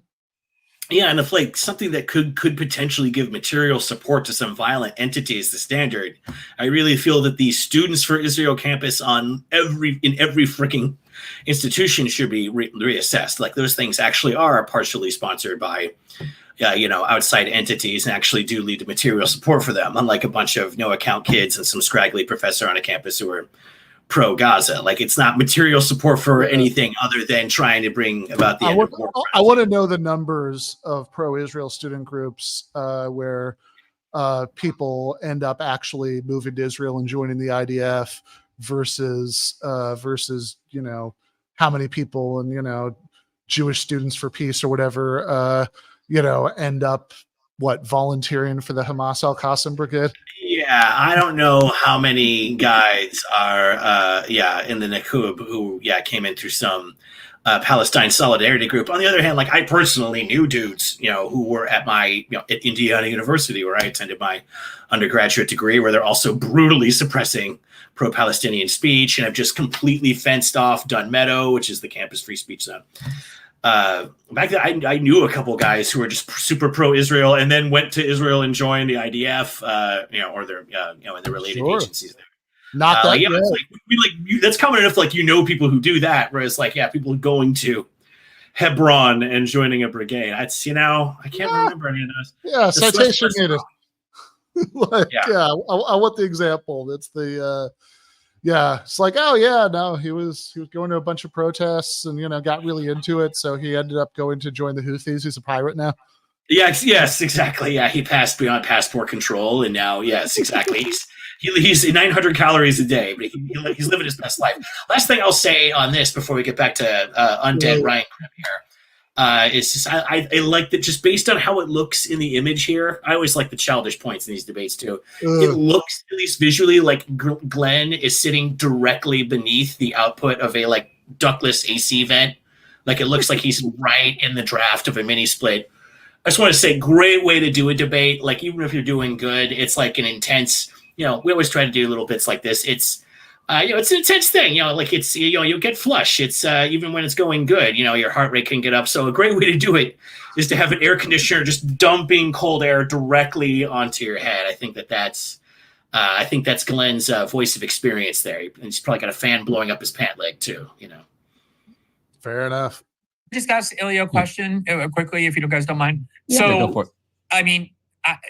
Speaker 2: Yeah, and if like something that could potentially give material support to some violent entity is the standard, I really feel that the Students for Israel campus in every freaking institution should be reassessed. Like those things actually are partially sponsored by, outside entities and actually do lead to material support for them, unlike a bunch of no account kids and some scraggly professor on a campus who are pro-Gaza. Like it's not material support for anything other than trying to bring about the end of war.
Speaker 1: I want to know the numbers of pro-Israel student groups where people end up actually moving to Israel and joining the IDF versus how many people and Jewish Students for Peace or whatever end up volunteering for the Hamas Al-Qassam Brigade.
Speaker 2: Yeah, I don't know how many guys are in the Nakub who came in through some Palestine solidarity group. On the other hand, like I personally knew dudes, who were at my at Indiana University where I attended my undergraduate degree, where they're also brutally suppressing pro-Palestinian speech and have just completely fenced off Dunn Meadow, which is the campus free speech zone. Back then, I knew a couple guys who were just super pro-Israel and then went to Israel and joined the IDF, or their, and the related agencies there.
Speaker 1: Not that
Speaker 2: that's common enough. Like people who do that, whereas people going to Hebron and joining a brigade. That's I can't remember any of those.
Speaker 1: Yeah, citation needed. I want the example. That's the. It's like, oh yeah, no, he was going to a bunch of protests and got really into it, so he ended up going to join the Houthis. He's a pirate now.
Speaker 2: Yes, exactly. Yeah, he passed beyond passport control, and now, yes, exactly. He's 900 calories a day, but he's living his best life. Last thing I'll say on this before we get back to Undead Ryan Krim here. It's just I like that just based on how it looks in the image here. I always like the childish points in these debates too. It looks, at least visually, like Glenn is sitting directly beneath the output of a ductless AC vent. Like it looks like he's right in the draft of a mini split. I just want to say, great way to do a debate. Like even if you're doing good, it's like an intense. We always try to do little bits like this. It's it's an intense thing, it's, you'll get flush. It's even when it's going good, your heart rate can get up. So a great way to do it is to have an air conditioner just dumping cold air directly onto your head. I think that's Glenn's voice of experience there. And he's probably got a fan blowing up his pant leg too,
Speaker 1: Fair enough.
Speaker 3: Just ask Ilya a question quickly, if you guys don't mind.
Speaker 5: Yeah.
Speaker 3: So,
Speaker 6: go for it.
Speaker 3: I mean,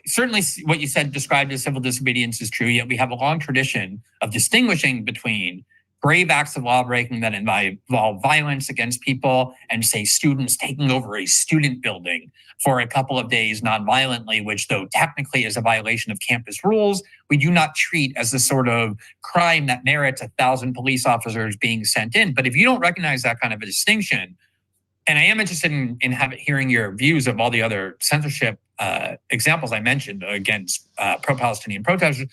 Speaker 3: certainly what you said described as civil disobedience is true, yet we have a long tradition of distinguishing between grave acts of lawbreaking that involve violence against people and, say, students taking over a student building for a couple of days non-violently, which, though technically is a violation of campus rules, we do not treat as the sort of crime that merits 1,000 police officers being sent in. But if you don't recognize that kind of a distinction, and I am interested in hearing your views of all the other censorship examples I mentioned against pro-Palestinian protesters.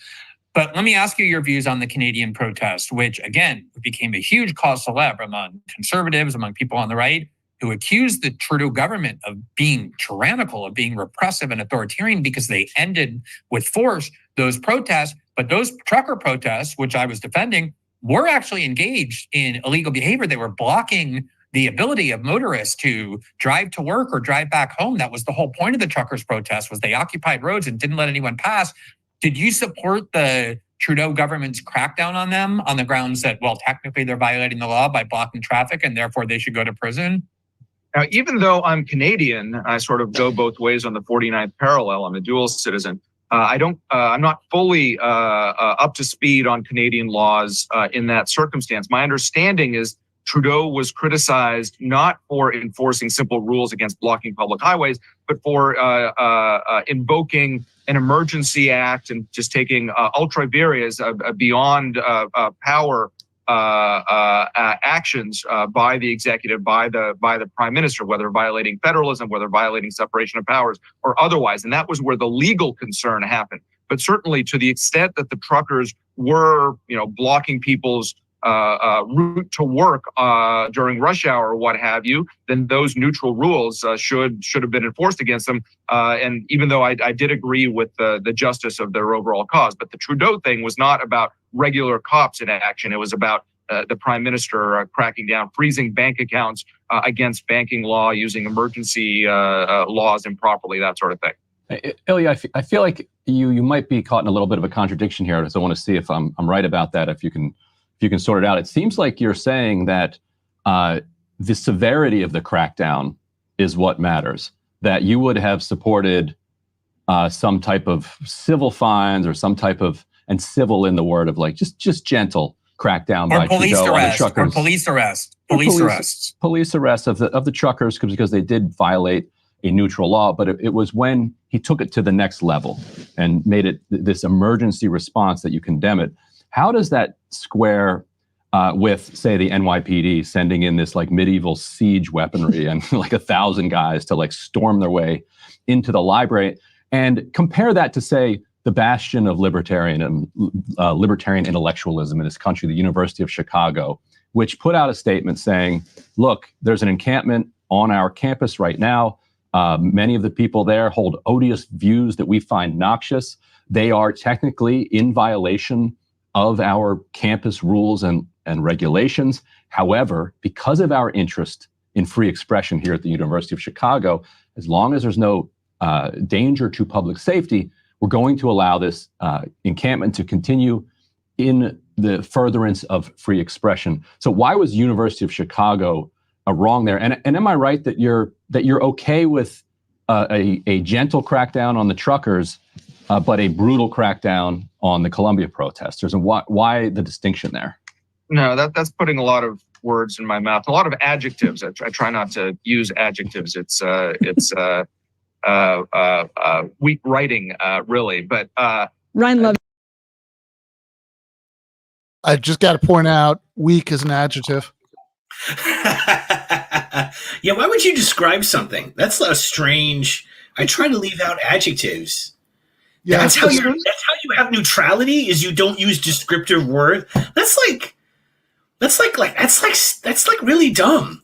Speaker 3: But let me ask you your views on the Canadian protest, which, again, became a huge cause célèbre among conservatives, among people on the right, who accused the Trudeau government of being tyrannical, of being repressive and authoritarian because they ended with force those protests. But those trucker protests, which I was defending, were actually engaged in illegal behavior. They were blocking the ability of motorists to drive to work or drive back home. That was the whole point of the truckers' protest, was they occupied roads and didn't let anyone pass. Did you support the Trudeau government's crackdown on them on the grounds that, well, technically they're violating the law by blocking traffic and therefore they should go to prison?
Speaker 4: Now, even though I'm Canadian, I sort of go both ways on the 49th parallel. I'm a dual citizen. I'm not fully up to speed on Canadian laws in that circumstance. My understanding is Trudeau was criticized not for enforcing simple rules against blocking public highways, but for invoking an emergency act and just taking ultra vires beyond power actions by the executive, by the prime minister, whether violating federalism, whether violating separation of powers, or otherwise. And that was where the legal concern happened. But certainly, to the extent that the truckers were, blocking people's route to work during rush hour or what have you, then those neutral rules should have been enforced against them. And even though I did agree with the justice of their overall cause, but the Trudeau thing was not about regular cops in action. It was about the prime minister cracking down, freezing bank accounts against banking law, using emergency laws improperly, that sort of thing.
Speaker 6: Ilya, I feel like you might be caught in a little bit of a contradiction here. So I want to see if I'm right about that. If you can sort it out. It seems like you're saying that the severity of the crackdown is what matters. That you would have supported some type of civil fines or some type of, and civil in the word of like just gentle crackdown by Trudeau on the truckers.
Speaker 3: Or police arrests
Speaker 6: of the truckers because they did violate a neutral law, but it was when he took it to the next level and made it this emergency response that you condemn it. How does that square with, say, the NYPD sending in this like medieval siege weaponry and like 1,000 guys to like storm their way into the library? And compare that to, say, the bastion of libertarian intellectualism in this country, the University of Chicago, which put out a statement saying, look, there's an encampment on our campus right now. Many of the people there hold odious views that we find noxious. They are technically in violation of our campus rules and regulations. However, because of our interest in free expression here at the University of Chicago, as long as there's no danger to public safety, we're going to allow this encampment to continue in the furtherance of free expression. So why was University of Chicago wrong there? And am I right that you're okay with a gentle crackdown on the truckers, but a brutal crackdown on the Columbia protesters? And why the distinction there?
Speaker 4: No, that's putting a lot of words in my mouth, a lot of adjectives. I try not to use adjectives. It's weak writing, really. But
Speaker 5: Ryan Love.
Speaker 1: I just got to point out, weak is an adjective.
Speaker 2: Yeah, why would you describe something? That's a strange. I try to leave out adjectives. Yeah, that's how you have neutrality. Is you don't use descriptive word. That's like really dumb.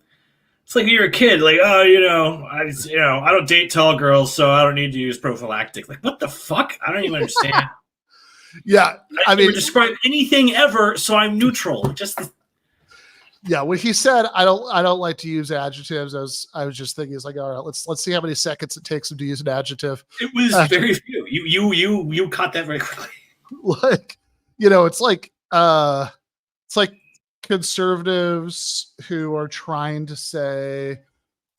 Speaker 2: It's like you're a kid, like, oh, I don't date tall girls, so I don't need to use prophylactic. Like, what the fuck? I don't even understand.
Speaker 1: Yeah,
Speaker 2: I mean, describe anything ever, so I'm neutral.
Speaker 1: Yeah, when he said I don't like to use adjectives, I was just thinking, it's like, all right, let's see how many seconds it takes him to use an adjective.
Speaker 2: It was very few. You caught that very quickly.
Speaker 1: Like, it's like conservatives who are trying to say,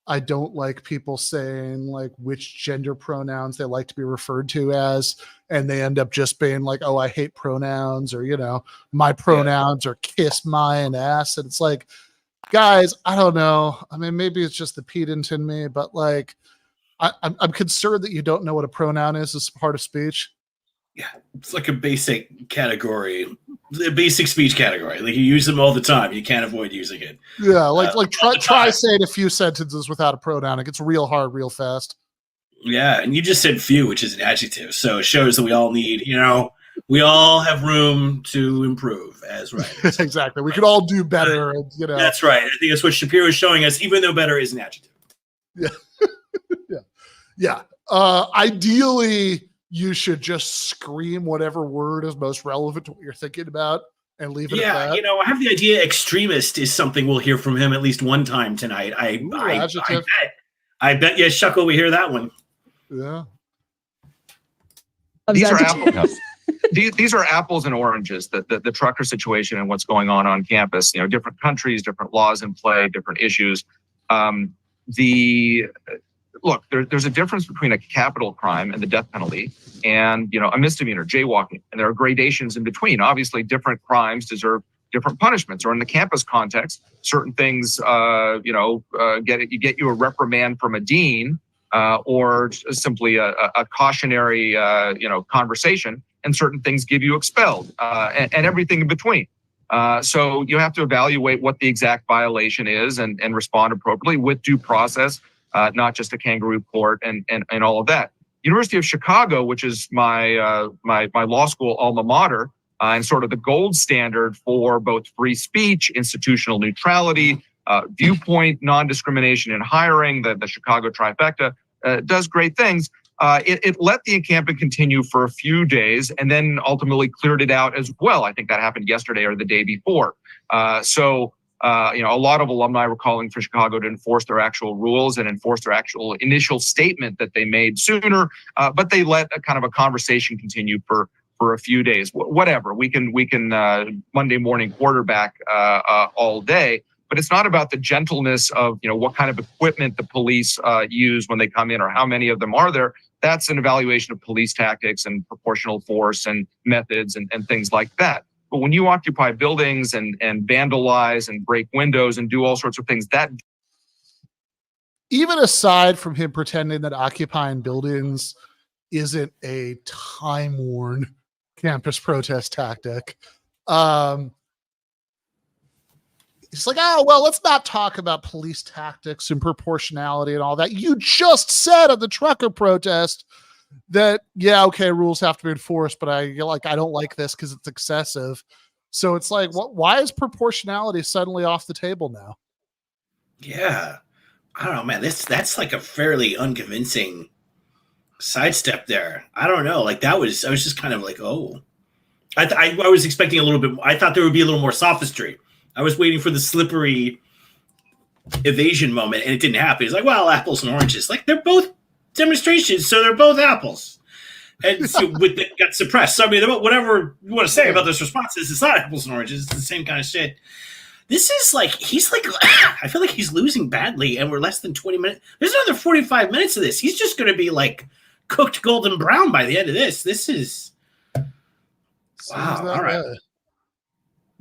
Speaker 1: I don't like people saying like which gender pronouns they like to be referred to as, and they end up just being like, oh, I hate pronouns, or my pronouns are kiss, my, and ass. And it's like, guys, I don't know. I mean, maybe it's just the pedant in me, but like, I'm concerned that you don't know what a pronoun is as part of speech.
Speaker 2: Yeah, it's like a basic category, a basic speech category. Like you use them all the time. You can't avoid using it.
Speaker 1: Yeah, try saying a few sentences without a pronoun. It gets real hard, real fast.
Speaker 2: Yeah, and you just said few, which is an adjective. So it shows that we all need, we all have room to improve as writers.
Speaker 1: Exactly. We could all do better. And,
Speaker 2: That's right. I think that's what Shapiro is showing us, even though better is an adjective.
Speaker 1: Yeah. Yeah. Ideally, you should just scream whatever word is most relevant to what you're thinking about and leave it at that.
Speaker 2: Yeah, I have the idea extremist is something we'll hear from him at least one time tonight. I bet. Yeah, Shuckle, we hear that one.
Speaker 1: Yeah.
Speaker 4: These are apples and oranges, the trucker situation and what's going on campus. Different countries, different laws in play, different issues. Look, there's a difference between a capital crime and the death penalty and, a misdemeanor, jaywalking. And there are gradations in between. Obviously, different crimes deserve different punishments. Or in the campus context, certain things, get you a reprimand from a dean or simply a cautionary, conversation. And certain things give you expelled and everything in between. So you have to evaluate what the exact violation is and respond appropriately with due process. Not just a kangaroo court and all of that. University of Chicago, which is my law school alma mater, and sort of the gold standard for both free speech, institutional neutrality, viewpoint non-discrimination in hiring, the Chicago trifecta, does great things. It let the encampment continue for a few days and then ultimately cleared it out as well. I think that happened yesterday or the day before. So a lot of alumni were calling for Chicago to enforce their actual rules and enforce their actual initial statement that they made sooner, but they let a kind of a conversation continue for a few days. Whatever, we can Monday morning quarterback all day. But it's not about the gentleness of, what kind of equipment the police use when they come in or how many of them are there. That's an evaluation of police tactics and proportional force and methods and things like that. But when you occupy buildings and vandalize and break windows and do all sorts of things, that...
Speaker 1: Even aside from him pretending that occupying buildings isn't a time-worn campus protest tactic, it's like, oh, well, let's not talk about police tactics and proportionality and all that. You just said at the trucker protest that, yeah, okay, rules have to be enforced, but I don't like this because it's excessive. So it's like, why is proportionality suddenly off the table now?
Speaker 2: Yeah. I don't know, man. That's like a fairly unconvincing sidestep there. I don't know. Like I was just kind of like, oh, I was expecting a little bit. I thought there would be a little more sophistry. I was waiting for the slippery evasion moment, and it didn't happen. It's like, well, apples and oranges. Like, they're both demonstrations, so they're both apples. And so got suppressed. So, I mean, whatever you want to say about those responses, it's not apples and oranges. It's the same kind of shit. This is like, I feel like he's losing badly, and we're less than 20 minutes. There's another 45 minutes of this. He's just going to be, like, cooked golden brown by the end of this. This is... Wow. All right.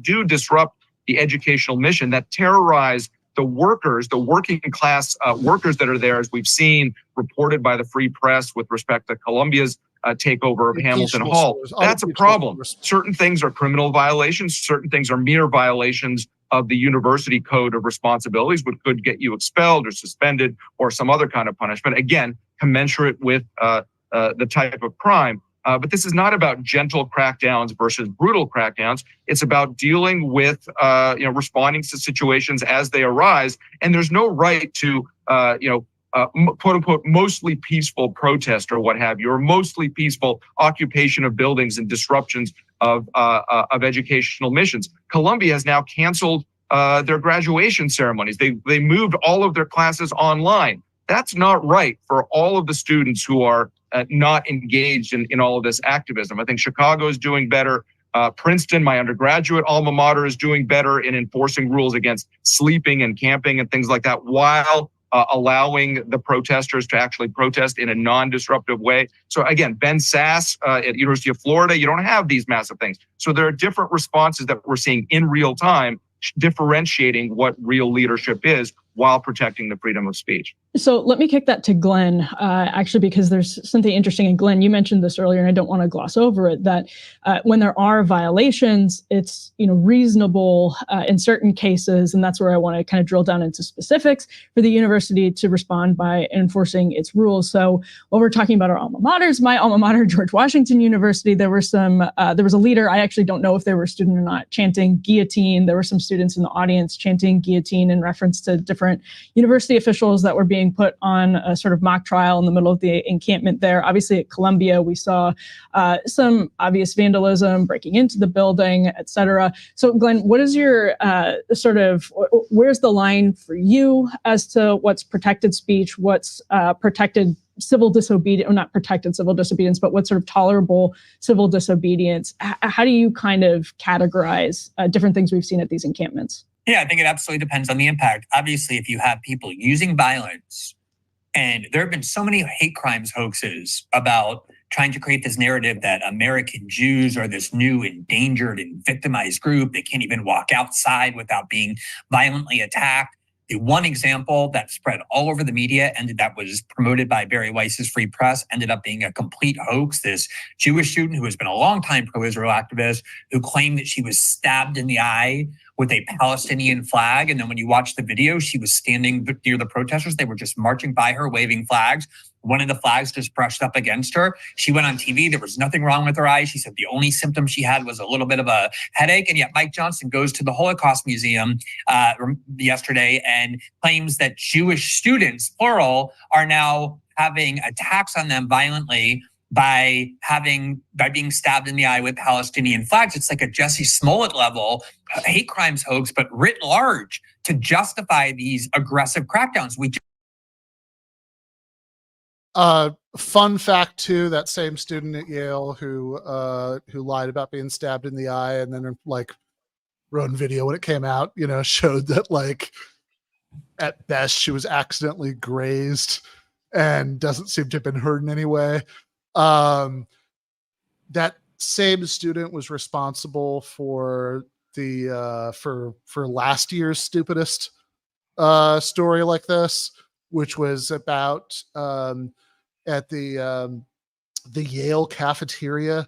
Speaker 4: Do disrupt the educational mission that terrorize the workers, the working class workers that are there, as we've seen reported by the Free Press with respect to Columbia's takeover of Hamilton Hall. That's a problem. Certain things are criminal violations. Certain things are mere violations of the university code of responsibilities, which could get you expelled or suspended or some other kind of punishment. Again, commensurate with the type of crime. But this is not about gentle crackdowns versus brutal crackdowns. It's about dealing with, responding to situations as they arise. And there's no right to, quote unquote, mostly peaceful protest or what have you, or mostly peaceful occupation of buildings and disruptions of educational missions. Columbia has now canceled their graduation ceremonies. They moved all of their classes online. That's not right for all of the students who are not engaged in all of this activism. I think Chicago is doing better. Princeton, my undergraduate alma mater, is doing better in enforcing rules against sleeping and camping and things like that, while allowing the protesters to actually protest in a non-disruptive way. So again, Ben Sass at University of Florida, you don't have these massive things. So there are different responses that we're seeing in real time, differentiating what real leadership is while protecting the freedom of speech.
Speaker 5: So let me kick that to Glenn, actually, because there's something interesting. And Glenn, you mentioned this earlier, and I don't want to gloss over it, that when there are violations, it's reasonable in certain cases, and that's where I want to kind of drill down into specifics, for the university to respond by enforcing its rules. So while we're talking about our alma maters, my alma mater, George Washington University, there was a leader, I actually don't know if they were a student or not, chanting guillotine. There were some students in the audience chanting guillotine in reference to different university officials that were being put on a sort of mock trial in the middle of the encampment there. Obviously at Columbia, we saw some obvious vandalism, breaking into the building, et cetera. So Glenn, what is your where's the line for you as to what's protected speech, what's protected civil disobedience, or not protected civil disobedience, but what's sort of tolerable civil disobedience? How do you kind of categorize different things we've seen at these encampments?
Speaker 3: Yeah, I think it absolutely depends on the impact. Obviously, if you have people using violence, and there have been so many hate crimes hoaxes about trying to create this narrative that American Jews are this new endangered and victimized group. They can't even walk outside without being violently attacked. The one example that spread all over the media that was promoted by Barry Weiss's Free Press ended up being a complete hoax. This Jewish student who has been a longtime pro-Israel activist who claimed that she was stabbed in the eye with a Palestinian flag. And then when you watch the video, she was standing near the protesters. They were just marching by her, waving flags. one of the flags just brushed up against her. She went on TV. There was nothing wrong with her eyes. She said the only symptom she had was a little bit of a headache. And yet Mike Johnson goes to the Holocaust Museum yesterday and claims that Jewish students, plural, are now having attacks on them violently by being stabbed in the eye with Palestinian flags. It's like a Jussie Smollett level hate crimes hoax, but writ large to justify these aggressive crackdowns.
Speaker 1: Fun fact too, that same student at Yale who lied about being stabbed in the eye and then like wrote a video when it came out, showed that like at best she was accidentally grazed and doesn't seem to have been hurt in any way. That same student was responsible for the for last year's stupidest story like this, which was about at the Yale cafeteria.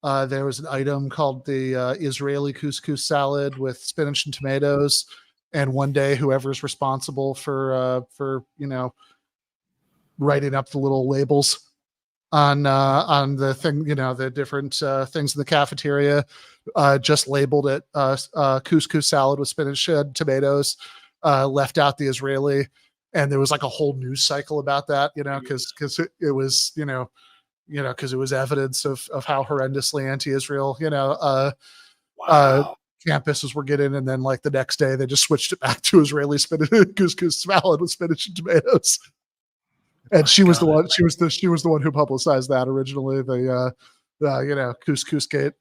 Speaker 1: There was an item called the Israeli couscous salad with spinach and tomatoes, and one day whoever's responsible for writing up the little labels on the thing, the different things in the cafeteria, just labeled it couscous salad with spinach and tomatoes, left out the Israeli. And there was like a whole news cycle about that, because it was, because it was evidence of how horrendously anti-Israel, campuses were getting. And then like the next day, they just switched it back to Israeli spinach couscous salad with spinach and tomatoes. And she was the one. She was the one who publicized that originally. The couscous gate.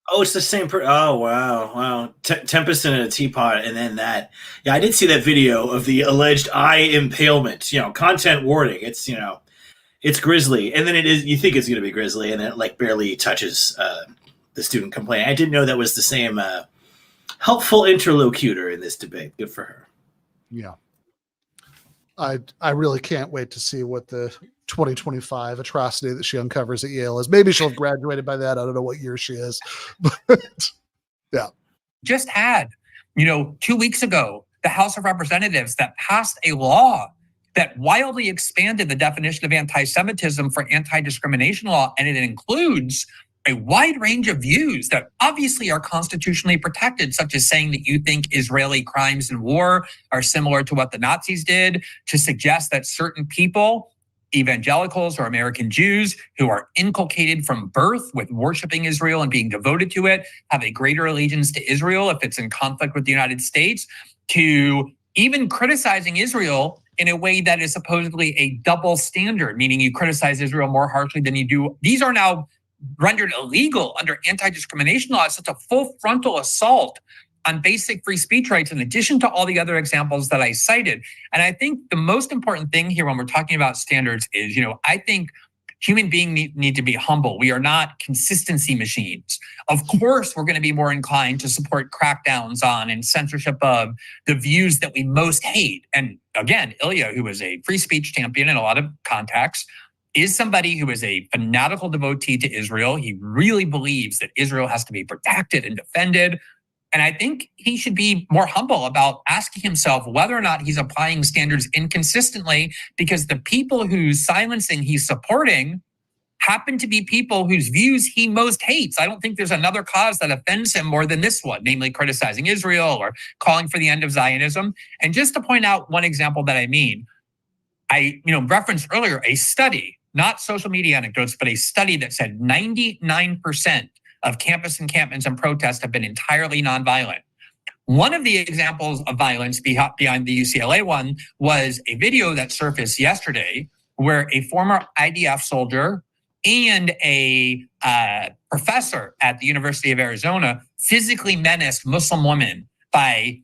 Speaker 2: Oh, it's the same. Oh, wow. Tempest in a teapot, and then that. Yeah, I did see that video of the alleged eye impalement. Content warning. It's it's grisly, and then it is. You think it's going to be grisly, and then it like barely touches the student complaining. I didn't know that was the same helpful interlocutor in this debate. Good for her.
Speaker 1: Yeah. I really can't wait to see what the 2025 atrocity that she uncovers at Yale is. Maybe she'll have graduated by that. I don't know what year she is, but yeah.
Speaker 3: Just had, 2 weeks ago, the House of Representatives that passed a law that wildly expanded the definition of anti-Semitism for anti-discrimination law, and it includes a wide range of views that obviously are constitutionally protected, such as saying that you think Israeli crimes in war are similar to what the Nazis did, to suggest that certain people, evangelicals or American Jews, who are inculcated from birth with worshiping Israel and being devoted to it, have a greater allegiance to Israel if it's in conflict with the United States, to even criticizing Israel in a way that is supposedly a double standard, meaning you criticize Israel more harshly than you do. These are now rendered illegal under anti-discrimination law. It's such a full frontal assault on basic free speech rights, in addition to all the other examples that I cited. And I think the most important thing here when we're talking about standards is, I think human beings need to be humble. We are not consistency machines. Of course, we're going to be more inclined to support crackdowns on and censorship of the views that we most hate. And again, Ilya, who is a free speech champion in a lot of contexts, is somebody who is a fanatical devotee to Israel. He really believes that Israel has to be protected and defended. And I think he should be more humble about asking himself whether or not he's applying standards inconsistently, because the people whose silencing he's supporting happen to be people whose views he most hates. I don't think there's another cause that offends him more than this one, namely criticizing Israel or calling for the end of Zionism. And just to point out one example that I mean, I referenced earlier a study, not social media anecdotes, but a study that said 99% of campus encampments and protests have been entirely nonviolent. One of the examples of violence behind the UCLA one was a video that surfaced yesterday where a former IDF soldier and a professor at the University of Arizona physically menaced Muslim women by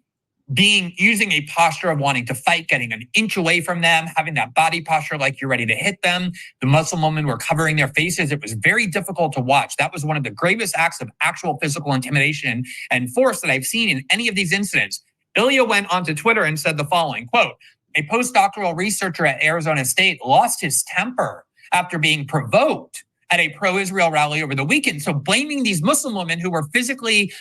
Speaker 3: using a posture of wanting to fight, getting an inch away from them, having that body posture like you're ready to hit them. The Muslim women were covering their faces. It was very difficult to watch. That was one of the gravest acts of actual physical intimidation and force that I've seen in any of these incidents. Ilya went onto Twitter and said the following, quote, "A postdoctoral researcher at Arizona State lost his temper after being provoked at a pro-Israel rally over the weekend. So blaming these Muslim women who were physically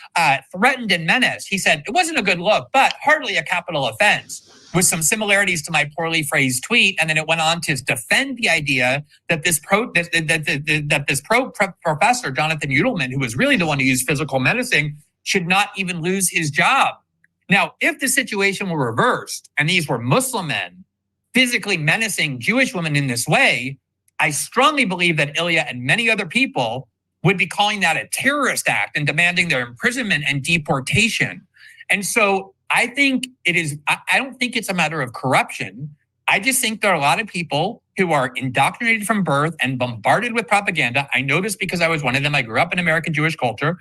Speaker 3: threatened and menaced, he said it wasn't a good look, but hardly a capital offense, with some similarities to my poorly phrased tweet. And then it went on to defend the idea that this professor, Jonathan Udelman, who was really the one who used physical menacing, should not even lose his job. Now, if the situation were reversed and these were Muslim men physically menacing Jewish women in this way, I strongly believe that Ilya and many other people would be calling that a terrorist act and demanding their imprisonment and deportation. And so I think it is, I don't think it's a matter of corruption. I just think there are a lot of people who are indoctrinated from birth and bombarded with propaganda. I know this because I was one of them. I grew up in American Jewish culture,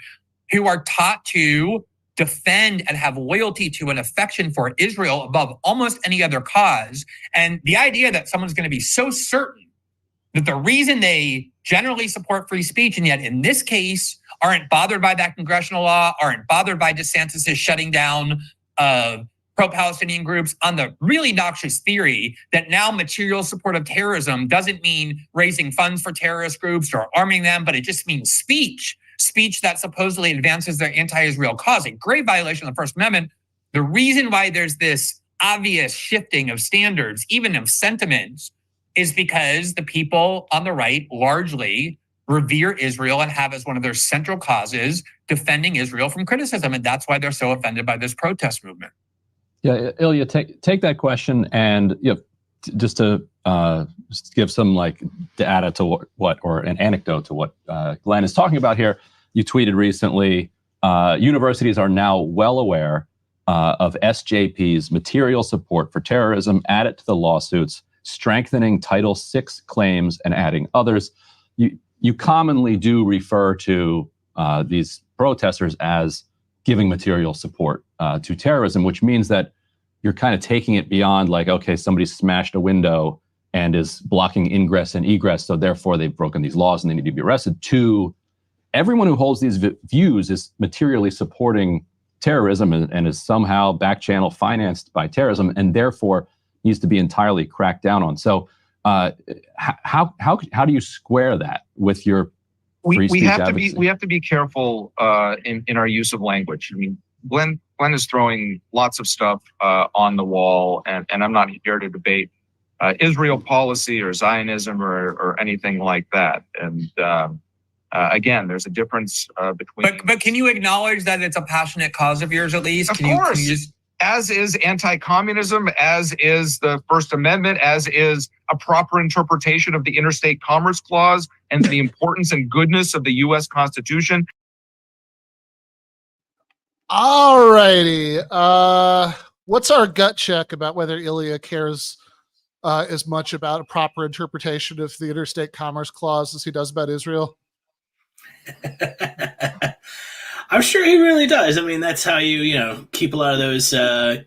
Speaker 3: who are taught to defend and have loyalty to an affection for Israel above almost any other cause. And the idea that someone's going to be so certain that the reason they generally support free speech, and yet in this case aren't bothered by that congressional law, aren't bothered by DeSantis' shutting down pro-Palestinian groups on the really noxious theory that now material support of terrorism doesn't mean raising funds for terrorist groups or arming them, but it just means speech that supposedly advances their anti-Israel cause, a grave violation of the First Amendment. The reason why there's this obvious shifting of standards, even of sentiments, is because the people on the right largely revere Israel and have as one of their central causes defending Israel from criticism. And that's why they're so offended by this protest movement.
Speaker 6: Yeah, Ilya, take that question and just to give some like data to what or an anecdote to what Glenn is talking about here. You tweeted recently, universities are now well aware of SJP's material support for terrorism added to the lawsuits, strengthening Title VI claims and adding others. You commonly do refer to these protesters as giving material support to terrorism, which means that you're kind of taking it beyond like, okay, somebody smashed a window and is blocking ingress and egress, so therefore they've broken these laws and they need to be arrested, to everyone who holds these views is materially supporting terrorism and is somehow back channel financed by terrorism and therefore needs to be entirely cracked down on. So how do you square that with your free speech advocacy?
Speaker 4: We have to be careful in our use of language. I mean, Glenn is throwing lots of stuff on the wall, and I'm not here to debate Israel policy or Zionism or anything like that. And again, there's a difference between.
Speaker 3: But can you acknowledge that it's a passionate cause of yours, at least?
Speaker 4: Of course. Can you just... As is anti-communism, as is the First Amendment, as is a proper interpretation of the Interstate Commerce Clause and the importance and goodness of the U.S. Constitution.
Speaker 1: All righty. What's our gut check about whether Ilya cares as much about a proper interpretation of the Interstate Commerce Clause as he does about Israel?
Speaker 2: I'm sure he really does. I mean, that's how you keep a lot of those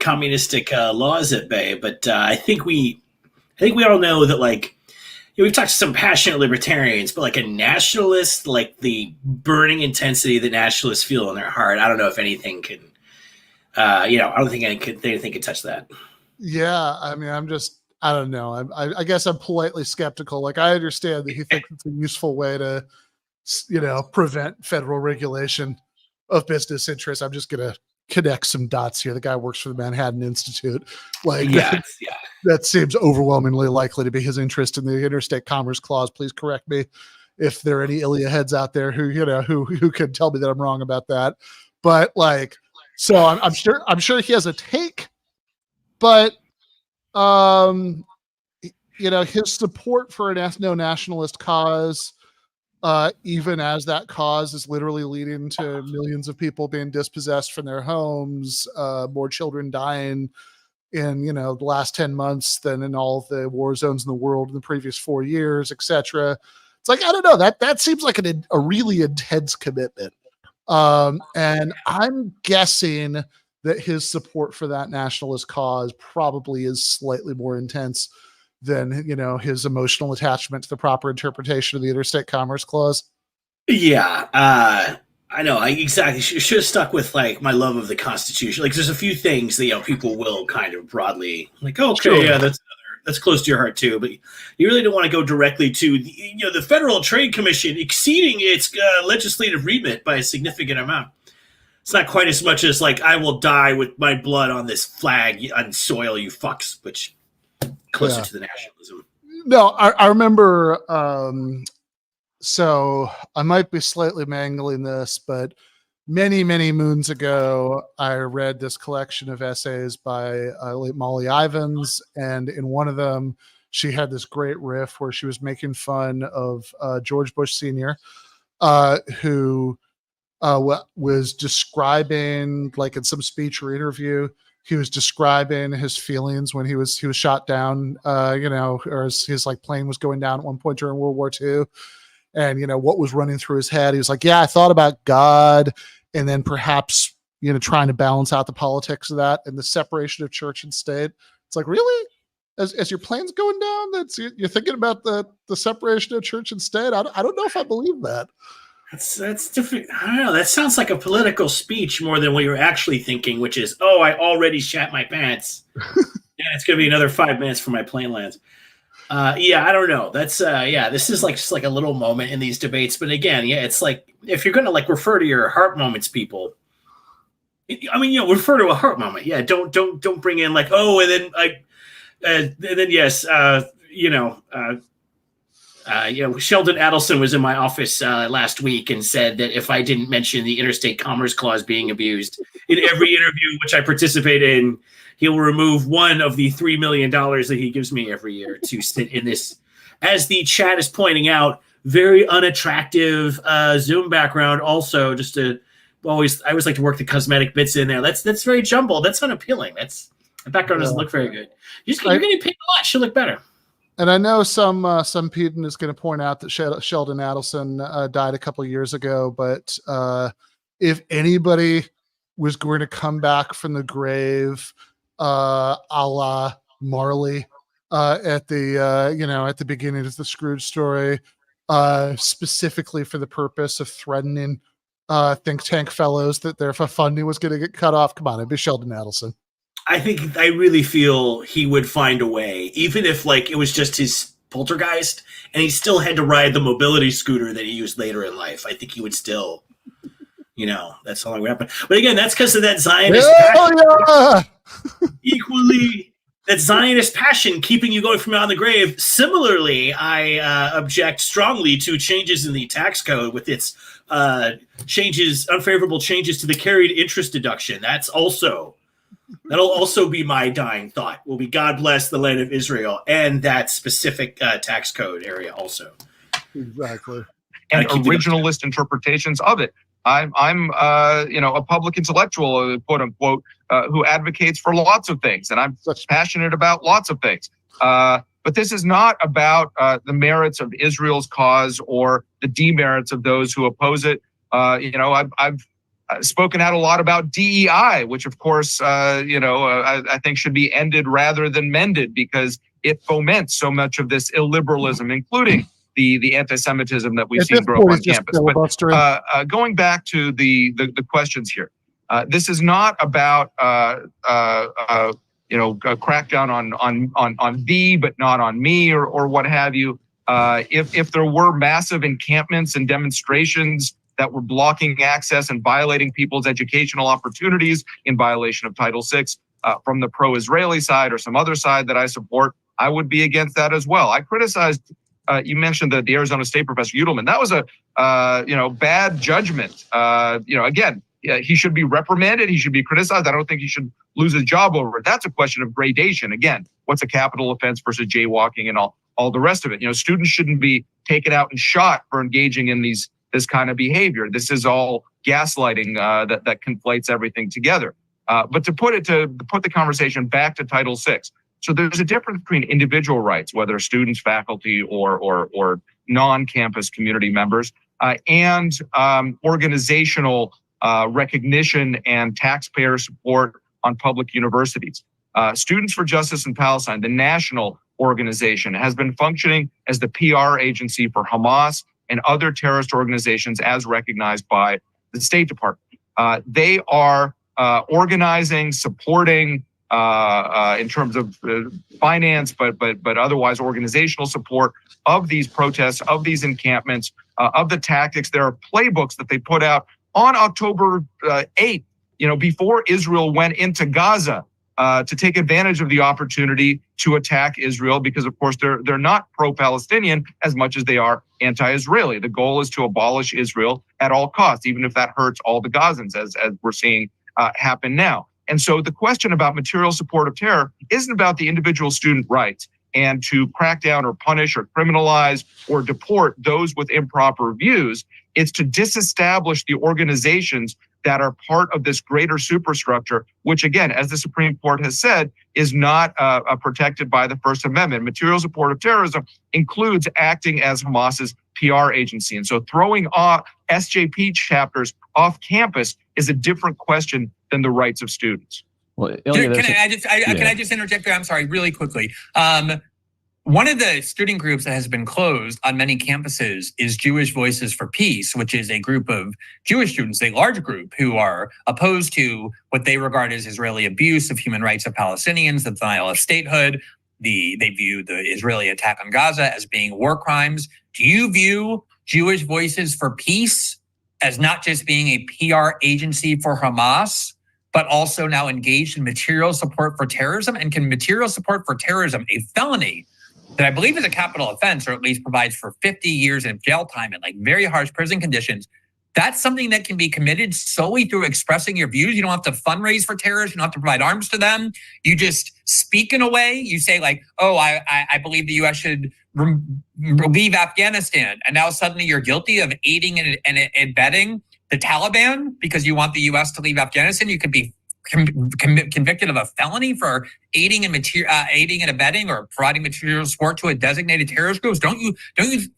Speaker 2: communistic laws at bay. But I think we all know that, like, we've talked to some passionate libertarians, but like a nationalist, like the burning intensity that nationalists feel in their heart, I don't know if anything can, I don't think anything can touch that.
Speaker 1: Yeah, I mean, I don't know. I guess I'm politely skeptical. Like, I understand that he thinks it's a useful way to, prevent federal regulation of business interests. I'm just going to connect some dots here. The guy works for the Manhattan Institute. Like, that seems overwhelmingly likely to be his interest in the Interstate Commerce Clause. Please correct me if there are any Ilya heads out there who can tell me that I'm wrong about that. But like, so I'm sure he has a take, but his support for a nationalist cause, even as that cause is literally leading to millions of people being dispossessed from their homes, more children dying in the last 10 months than in all the war zones in the world in the previous 4 years, etc. It's like, I don't know, that seems like a really intense commitment, and I'm guessing that his support for that nationalist cause probably is slightly more intense than his emotional attachment to the proper interpretation of the Interstate Commerce Clause.
Speaker 2: Yeah, I know. I exactly should have stuck with like my love of the Constitution. Like, there's a few things that people will kind of broadly like, okay, sure. Yeah, that's that's close to your heart too. But you really don't want to go directly to the Federal Trade Commission exceeding its legislative remit by a significant amount. It's not quite as much as like, I will die with my blood on this flag on soil, you fucks, which closer to the nationalism.
Speaker 1: No, I remember. So I might be slightly mangling this, but many, many moons ago, I read this collection of essays by Molly Ivins, and in one of them, she had this great riff where she was making fun of George Bush Sr., who was describing, like in some speech or interview, he was describing his feelings when he was shot down, or his like plane was going down at one point during World War II. And, what was running through his head. He was like, yeah, I thought about God, and then perhaps, trying to balance out the politics of that and the separation of church and state. It's like, really? As your plane's going down, you're thinking about the separation of church and state? I don't know if I believe that.
Speaker 2: That's different. I don't know. That sounds like a political speech more than what you're actually thinking, which is, oh, I already shat my pants. Yeah, it's going to be another 5 minutes for my plane lands. I don't know. That's this is like just like a little moment in these debates. But again, it's like, if you're going to like refer to your heart moments, people, I mean, refer to a heart moment. Yeah. Don't bring in like, oh, and then yes, Sheldon Adelson was in my office last week and said that if I didn't mention the Interstate Commerce Clause being abused in every interview which I participate in, he will remove one of the $3 million that he gives me every year to sit in this, as the chat is pointing out, very unattractive Zoom background. Also, I always like to work the cosmetic bits in there. That's very jumbled. That's unappealing. The background doesn't look very good. You're getting paid a lot. Should look better.
Speaker 1: And I know some Peden is going to point out that Sheldon Adelson died a couple of years ago, but if anybody was going to come back from the grave, a la Marley, at the beginning of the Scrooge story, specifically for the purpose of threatening think tank fellows that their funding was going to get cut off, come on, it'd be Sheldon Adelson.
Speaker 2: I really feel he would find a way, even if like it was just his poltergeist and he still had to ride the mobility scooter that he used later in life. I think he would still, that's all would happen. But again, that's because of that Zionist passion. Equally, that Zionist passion keeping you going from out in the grave. Similarly, I object strongly to changes in the tax code with its unfavorable changes to the carried interest deduction. That'll also be my dying thought. Will be God bless the land of Israel and that specific tax code area also.
Speaker 1: Exactly.
Speaker 4: And originalist interpretations of it. I'm a public intellectual, quote unquote, who advocates for lots of things, and I'm passionate about lots of things. But this is not about the merits of Israel's cause or the demerits of those who oppose it. I've spoken out a lot about DEI, which of course, I think should be ended rather than mended because it foments so much of this illiberalism, including the anti-Semitism that we've seen grow up on campus. But going back to the questions here, this is not about a crackdown on thee, but not on me, or what have you. If there were massive encampments and demonstrations that were blocking access and violating people's educational opportunities in violation of Title VI from the pro-Israeli side or some other side that I support, I would be against that as well. I criticized, you mentioned the Arizona State professor Udelman. That was a bad judgment. Again, he should be reprimanded. He should be criticized. I don't think he should lose his job over it. That's a question of gradation. Again, what's a capital offense versus jaywalking and all the rest of it? Students shouldn't be taken out and shot for engaging in this kind of behavior. This is all gaslighting that conflates everything together. But to put the conversation back to Title VI, so there's a difference between individual rights, whether students, faculty, or non-campus community members, and organizational recognition and taxpayer support on public universities. Students for Justice in Palestine, the national organization, has been functioning as the PR agency for Hamas and other terrorist organizations as recognized by the State Department. They are organizing, supporting, in terms of finance, but otherwise organizational support of these protests, of these encampments, of the tactics. There are playbooks that they put out on October 8th, before Israel went into Gaza, to take advantage of the opportunity to attack Israel, because of course they're not pro-Palestinian as much as they are anti-Israeli. The goal is to abolish Israel at all costs, even if that hurts all the Gazans, as we're seeing happen now. And so the question about material support of terror isn't about the individual student rights and to crack down or punish or criminalize or deport those with improper views. It's to disestablish the organizations that are part of this greater superstructure, which, again, as the Supreme Court has said, is not protected by the First Amendment. Material support of terrorism includes acting as Hamas's PR agency. And so throwing off SJP chapters off campus is a different question than the rights of students.
Speaker 6: Well, Ilya,
Speaker 3: can I just interject there? I'm sorry, really quickly. One of the student groups that has been closed on many campuses is Jewish Voices for Peace, which is a group of Jewish students, a large group, who are opposed to what they regard as Israeli abuse of human rights of Palestinians, the denial of statehood. They view the Israeli attack on Gaza as being war crimes. Do you view Jewish Voices for Peace as not just being a PR agency for Hamas, but also now engaged in material support for terrorism? And can material support for terrorism, a felony that I believe is a capital offense, or at least provides for 50 years in jail time and like very harsh prison conditions, that's something that can be committed solely through expressing your views? You don't have to fundraise for terrorists. You don't have to provide arms to them. You just speak in a way. You say like, oh, I believe the U.S. should leave Afghanistan. And now suddenly you're guilty of aiding and abetting the Taliban because you want the U.S. to leave Afghanistan. You could be convicted of a felony for aiding and abetting or providing material support to a designated terrorist group. Don't you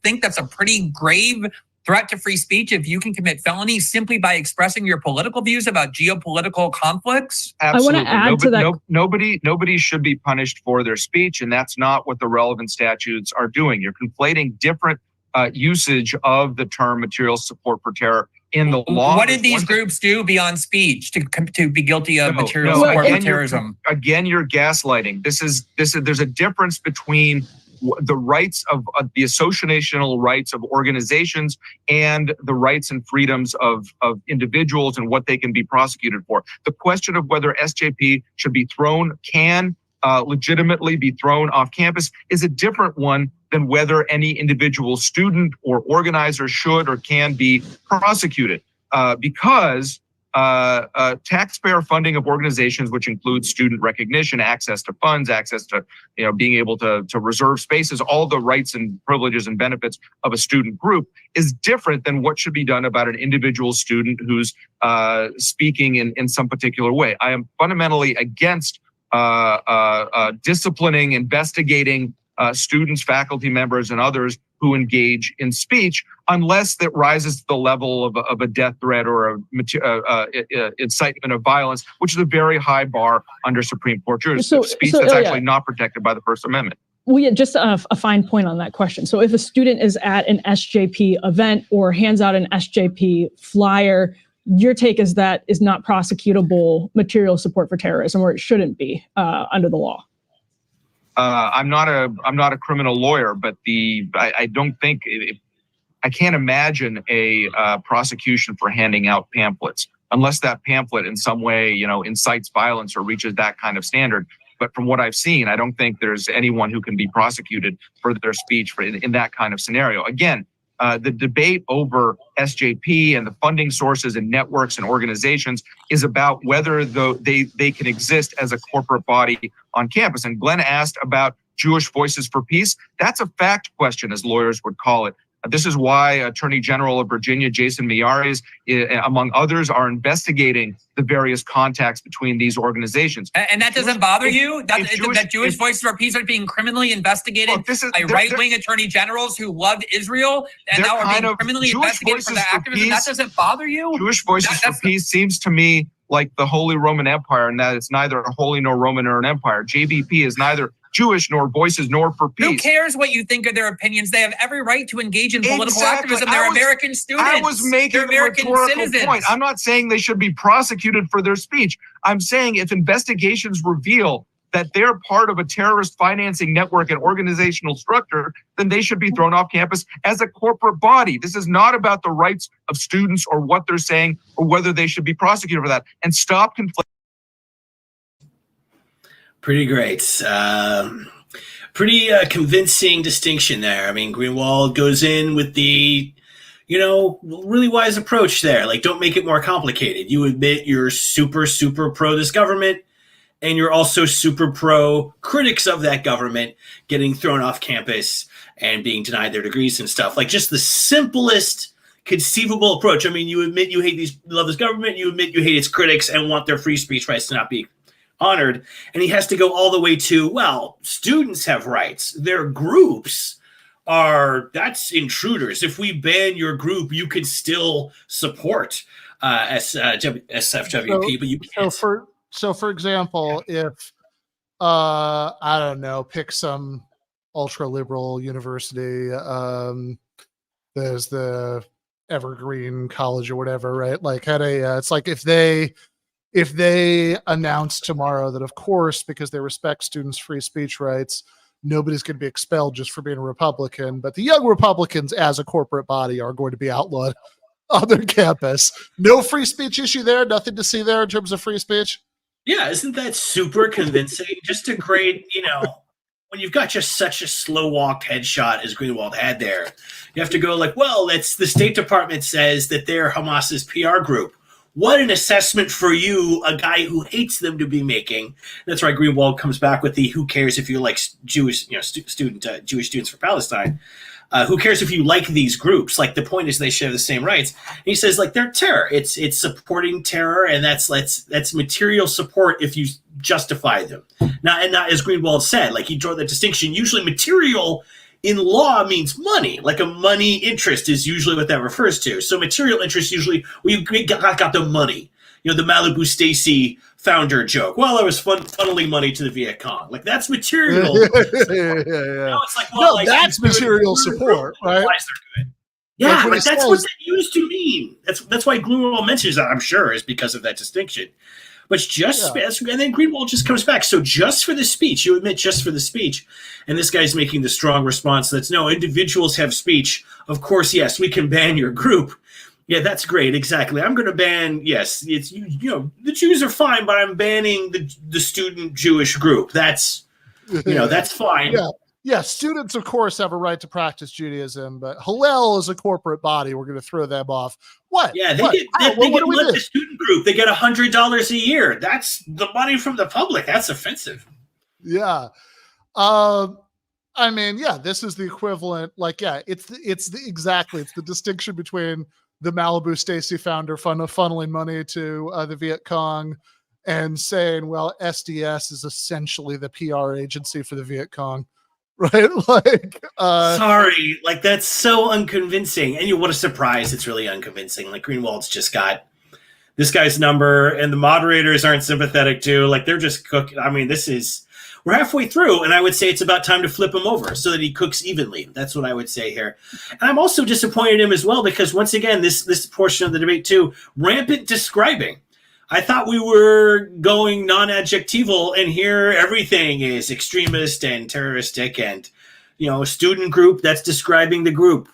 Speaker 3: think that's a pretty grave threat to free speech if you can commit felonies simply by expressing your political views about geopolitical conflicts?
Speaker 4: Absolutely.
Speaker 5: I want to add to that.
Speaker 4: Nobody should be punished for their speech, and that's not what the relevant statutes are doing. You're conflating different usage of the term material support for terror in the law.
Speaker 3: What did these groups do beyond speech to be guilty of material support for terrorism?
Speaker 4: Again, you're gaslighting. There's a difference between the rights of the associational rights of organizations and the rights and freedoms of individuals and what they can be prosecuted for. The question of whether SJP should be can legitimately be thrown off campus is a different one than whether any individual student or organizer should or can be prosecuted, because taxpayer funding of organizations, which includes student recognition, access to funds, access to being able to reserve spaces, all the rights and privileges and benefits of a student group, is different than what should be done about an individual student who's speaking in some particular way. I am fundamentally against disciplining, investigating students, faculty members, and others who engage in speech, unless that rises to the level of a death threat or a incitement of violence, which is a very high bar under Supreme Court jurisprudence. Speech that's actually not protected by the First Amendment.
Speaker 5: Well, yeah, just a fine point on that question. So if a student is at an SJP event or hands out an SJP flyer, your take is that is not prosecutable material support for terrorism, or it shouldn't be under the law.
Speaker 4: I'm not a criminal lawyer, but I don't think I can't imagine a prosecution for handing out pamphlets unless that pamphlet in some way incites violence or reaches that kind of standard. But from what I've seen, I don't think there's anyone who can be prosecuted for their speech in that kind of scenario. Again, the debate over SJP and the funding sources and networks and organizations is about whether they can exist as a corporate body on campus. And Glenn asked about Jewish Voices for Peace. That's a fact question, as lawyers would call it. This is why Attorney General of Virginia, Jason Miyares, among others, are investigating the various contacts between these organizations.
Speaker 3: And that doesn't bother you? That Jewish Voices for Peace are being criminally investigated by right-wing attorney generals who loved Israel and now are being criminally investigated for their activism? That doesn't bother you?
Speaker 4: Jewish Voices for Peace seems to me like the Holy Roman Empire, and that it's neither holy nor Roman nor an empire. JVP is neither Jewish, nor voices, nor for peace.
Speaker 3: Who cares what you think of their opinions? They have every right to engage in political activism. They're American students.
Speaker 4: I was making
Speaker 3: They're
Speaker 4: a rhetorical point. I'm not saying they should be prosecuted for their speech. I'm saying if investigations reveal that they're part of a terrorist financing network and organizational structure, then they should be thrown off campus as a corporate body. This is not about the rights of students or what they're saying or whether they should be prosecuted for that. And stop conflating.
Speaker 2: Pretty great. Pretty convincing distinction there. I mean, Greenwald goes in with the, really wise approach there. Like, don't make it more complicated. You admit you're super, super pro this government, and you're also super pro critics of that government getting thrown off campus and being denied their degrees and stuff. Like, just the simplest conceivable approach. I mean, you admit you love this government, you admit you hate its critics and want their free speech rights to not be honored. And he has to go all the way to, well, students have rights. Their groups that's intruders. If we ban your group, you can still support SFWP, but you can't.
Speaker 1: So for example, if I don't know, pick some ultra liberal university, there's the Evergreen College or whatever, right? Like it's like if they announce tomorrow that, of course, because they respect students' free speech rights, nobody's going to be expelled just for being a Republican, but the young Republicans as a corporate body are going to be outlawed on their campus. No free speech issue there, nothing to see there in terms of free speech.
Speaker 2: Yeah, isn't that super convincing? Just a great, when you've got just such a slow-walked headshot as Greenwald had there, you have to go like, well, that's the State Department says that they're Hamas's PR group. What an assessment for you, a guy who hates them, to be making. That's why Greenwald comes back with the who cares if you like Jewish, Jewish students for Palestine. Who cares if you like these groups? Like, the point is they share the same rights. And he says, like, they're terror. It's supporting terror, and that's material support if you justify them. Not as Greenwald said, like, he drew that distinction. Usually material in law means money. Like, a money interest is usually what that refers to. So material interest usually, we got the money. The Malibu Stacy founder joke. Well, I was funneling money to the Viet Cong. Like, that's material. It's like, well,
Speaker 1: that's material support, right?
Speaker 2: They're good. Yeah, like that's what that used to mean. That's why Greenwald mentions that, I'm sure, is because of that distinction. But and then Greenwald just comes back. So just for the speech, you admit just for the speech, and this guy's making the strong response that's, no, individuals have speech. Of course, yes, we can ban your group. Yeah, that's great. Exactly. I'm going to ban. Yes, it's the Jews are fine, but I'm banning the student Jewish group. That's that's fine.
Speaker 1: Yeah. Students, of course, have a right to practice Judaism, but Hillel is a corporate body. We're going to throw them off. What?
Speaker 2: Yeah, they get the student group. They get $100 a year. That's the money from the public. That's offensive.
Speaker 1: Yeah. I mean, this is the equivalent. Like, it's the distinction between the Malibu Stacy founder funneling money to the Viet Cong and saying, well, SDS is essentially the PR agency for the Viet Cong, right? Like,
Speaker 2: sorry, like, that's so unconvincing. And what a surprise. It's really unconvincing. Like, Greenwald's just got this guy's number, and the moderators aren't sympathetic to, like, they're just cooking. I mean, we're halfway through, and I would say it's about time to flip him over so that he cooks evenly. That's what I would say here. And I'm also disappointed in him as well, because once again, this portion of the debate too, rampant describing. I thought we were going non-adjectival, and here everything is extremist and terroristic, and a student group that's describing the group.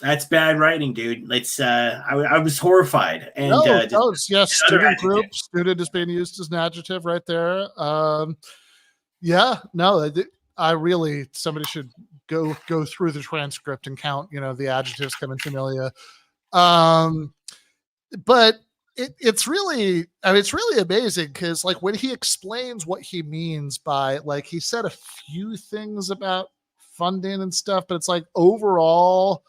Speaker 2: That's bad writing, dude. It's I was horrified. And
Speaker 1: student group, student is being used as an adjective right there. Somebody should go through the transcript and count, the adjectives coming from Ilya. But it's really amazing, because, like, when he explains what he means by, like, he said a few things about funding and stuff, but it's like overall,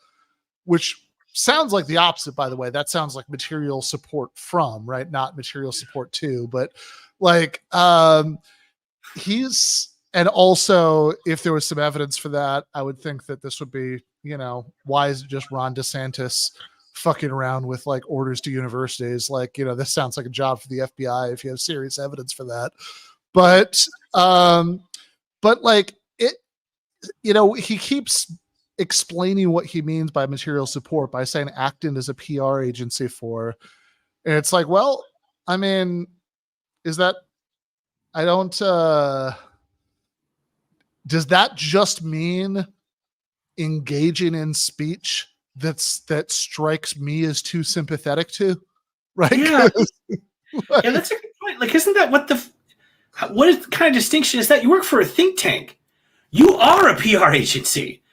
Speaker 1: which sounds like the opposite, by the way. That sounds like material support from, right? Not material support to, but like, and also, if there was some evidence for that, I would think that this would be, why is it just Ron DeSantis fucking around with, like, orders to universities? Like, this sounds like a job for the FBI if you have serious evidence for that. But but like it, you know, he keeps explaining what he means by material support by saying acting as a PR agency for, and it's like, well, I mean, is that, I don't, does that just mean engaging in speech that strikes me as too sympathetic to? Right?
Speaker 2: Yeah.
Speaker 1: Like,
Speaker 2: yeah, that's a good point. Like, isn't that what kind of distinction is that? You work for a think tank. You are a PR agency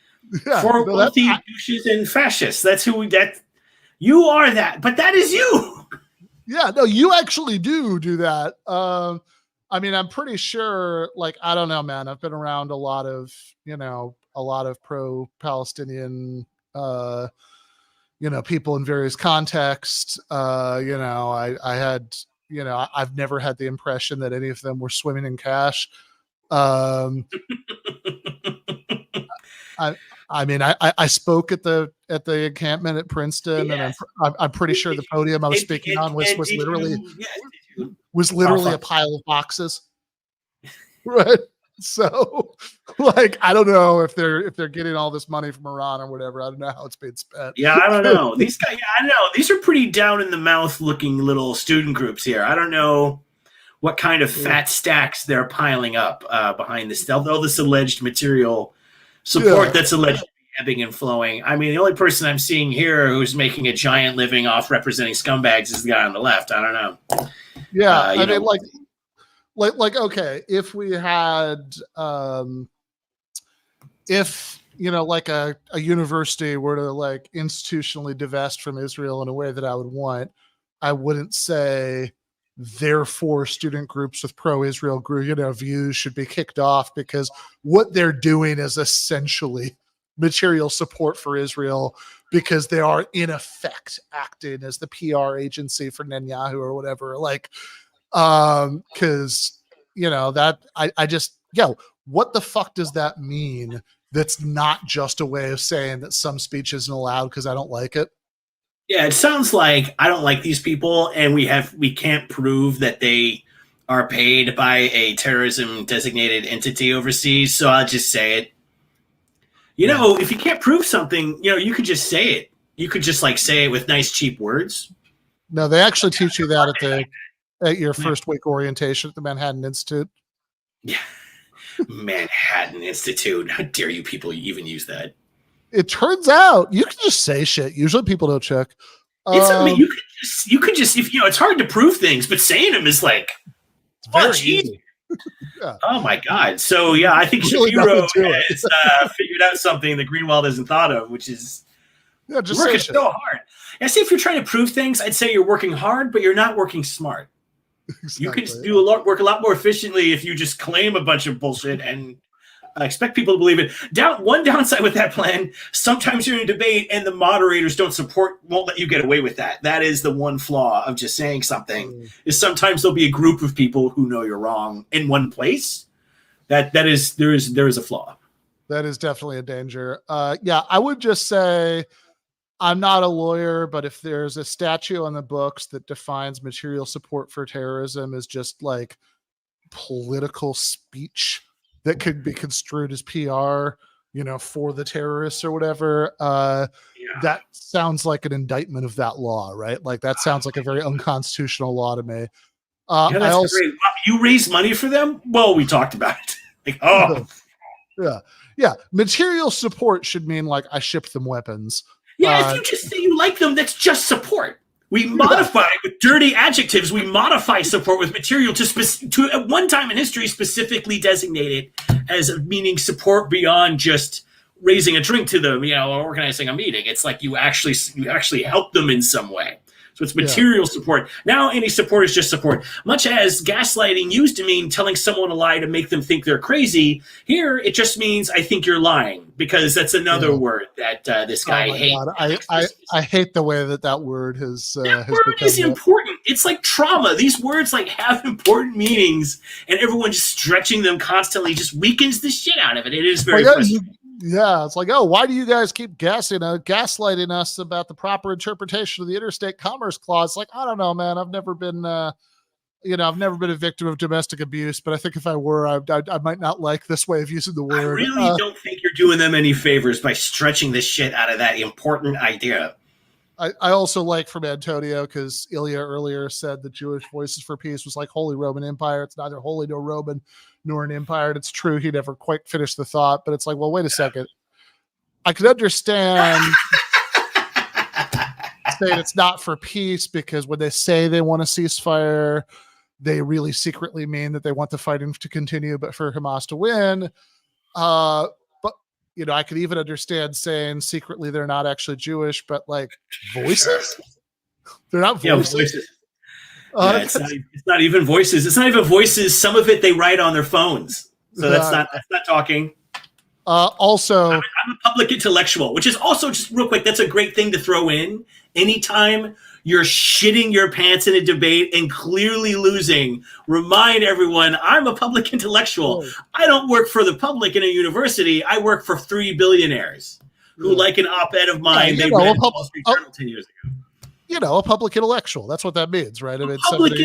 Speaker 2: for wealthy douches and fascists. That's you are that, but that is you.
Speaker 1: Yeah, no, you actually do that. I mean, I'm pretty sure, like, I don't know, man. I've been around a lot of pro-Palestinian, people in various contexts. I had, I've never had the impression that any of them were swimming in cash. I mean, I spoke at the encampment at Princeton,
Speaker 2: yes.
Speaker 1: and I'm pretty sure the podium I was speaking on was literally a pile of boxes, right? So, like, I don't know if they're getting all this money from Iran or whatever. I don't know how it's being spent.
Speaker 2: Yeah, I don't know. These guys, I know these are pretty down in the mouth looking little student groups here. I don't know what kind of fat stacks they're piling up behind this. All this alleged material support that's alleged to be ebbing and flowing. I mean, the only person I'm seeing here who's making a giant living off representing scumbags is the guy on the left. I don't know.
Speaker 1: Yeah, I mean, like, okay, if we had, if, like a university were to like institutionally divest from Israel in a way that I would want, I wouldn't say therefore student groups with pro-Israel views should be kicked off, because what they're doing is essentially material support for Israel, because they are in effect acting as the PR agency for Netanyahu or whatever. Like, because that I just, what the fuck does that mean? That's not just a way of saying that some speech isn't allowed because I don't like it.
Speaker 2: Yeah, it sounds like I don't like these people, and we can't prove that they are paid by a terrorism designated entity overseas. So I'll just say it. If you can't prove something, you could just say it. You could just like say it with nice, cheap words.
Speaker 1: No, they actually teach you that at your first week orientation at the Manhattan Institute.
Speaker 2: Yeah. Manhattan Institute. How dare you people even use that?
Speaker 1: It turns out you can just say shit. Usually people don't check.
Speaker 2: You could just if it's hard to prove things, but saying them is like
Speaker 1: very easy.
Speaker 2: Yeah. Oh my God. So yeah, I think really Shapiro has figured out something that Greenwald hasn't thought of, which is
Speaker 1: just
Speaker 2: working so hard. I see if you're trying to prove things, I'd say you're working hard, but you're not working smart. Exactly, you can work a lot more efficiently if you just claim a bunch of bullshit and expect people to believe it. One downside with that plan, sometimes you're in a debate and the moderators won't let you get away with that. That is the one flaw of just saying something, is sometimes there'll be a group of people who know you're wrong in one place. There is a flaw.
Speaker 1: That is definitely a danger. I would just say, I'm not a lawyer, but if there's a statute on the books that defines material support for terrorism as just like political speech that could be construed as PR, for the terrorists or whatever, that sounds like an indictment of that law, right? Like that sounds like a very unconstitutional law to me.
Speaker 2: That's great. You raise money for them? Well, we talked about it.
Speaker 1: Yeah. Material support should mean like I ship them weapons.
Speaker 2: Yeah, if you just say you like them, that's just support. We modify with dirty adjectives. We modify support with material to at one time in history specifically designated as meaning support beyond just raising a drink to them, or organizing a meeting. It's like you actually help them in some way. So it's material support. Now any support is just support. Much as gaslighting used to mean telling someone a lie to make them think they're crazy, here it just means I think you're lying, because that's another word that this guy hates.
Speaker 1: I hate the way that word has
Speaker 2: that word is important. It's like trauma. These words like have important meanings, and everyone just stretching them constantly just weakens the shit out of it. It is very frustrating.
Speaker 1: Yeah, it's like, why do you guys keep gaslighting us about the proper interpretation of the Interstate Commerce Clause? Like, I don't know, man. I've never been I've never been a victim of domestic abuse, but I think if I were, I might not like this way of using the word.
Speaker 2: I really don't think you're doing them any favors by stretching the shit out of that important idea.
Speaker 1: I also like from Antonio, because Ilya earlier said that Jewish Voices for Peace was like Holy Roman Empire. It's neither holy nor Roman nor an empire. And it's true. He never quite finished the thought, but it's like, well, wait a second. I could understand saying it's not for peace, because when they say they want a ceasefire, they really secretly mean that they want the fighting to continue, but for Hamas to win. I could even understand saying secretly they're not actually Jewish, but like voices? They're not voices.
Speaker 2: Yeah, voices. It's not even voices. It's not even voices. Some of it they write on their phones. So that's not talking.
Speaker 1: Also,
Speaker 2: I'm a public intellectual, which is also, just real quick, that's a great thing to throw in. Anytime you're shitting your pants in a debate and clearly losing, remind everyone, I'm a public intellectual.
Speaker 1: Right.
Speaker 2: I don't work for the public in a university. I work for 3 billionaires who like an op-ed of mine. They read Wall Street Journal 10 years ago.
Speaker 1: A public intellectual. That's what that means, right? I mean,
Speaker 2: public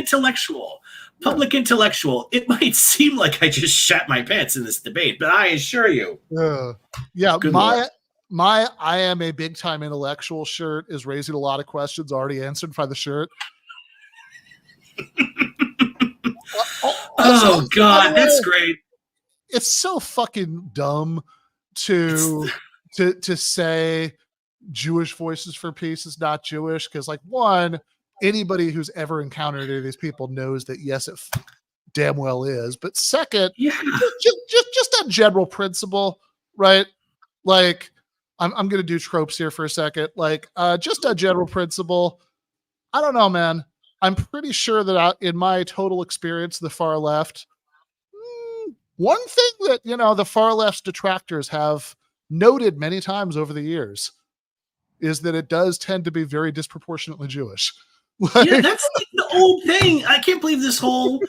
Speaker 2: intellectual. It might seem like I just shat my pants in this debate, but I assure you.
Speaker 1: My I am a big time intellectual shirt is raising a lot of questions already answered by the shirt.
Speaker 2: Oh God, that's great.
Speaker 1: It's so fucking dumb to say Jewish Voices for Peace is not Jewish, because like, one, anybody who's ever encountered any of these people knows that yes, it damn well is. But second, just a general principle, right? Like, I'm going to do tropes here for a second. Like, just a general principle. I don't know, man. I'm pretty sure that in my total experience, the far left, one thing that, the far left's detractors have noted many times over the years is that it does tend to be very disproportionately Jewish.
Speaker 2: Yeah, that's like the old thing. I can't believe this whole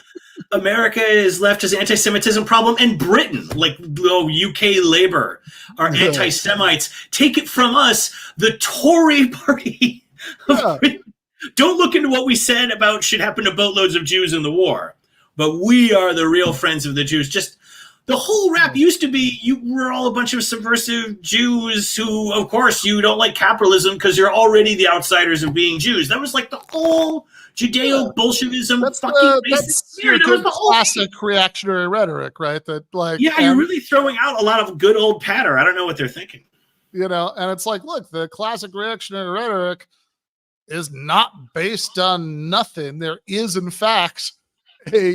Speaker 2: America is left as anti-Semitism problem, and Britain, like UK Labour, are anti-Semites. Take it from us, the Tory party of Britain. Don't look into what we said about should happen to boatloads of Jews in the war, but we are the real friends of the Jews. Just the whole rap used to be you were all a bunch of subversive Jews who, of course, you don't like capitalism because you're already the outsiders of being Jews. That was like the whole Judeo-Bolshevism fucking
Speaker 1: that's your good classic reactionary rhetoric, right? That like,
Speaker 2: you're really throwing out a lot of good old patter. I don't know what they're thinking.
Speaker 1: And it's like, look, the classic reactionary rhetoric is not based on nothing. There is, in fact, there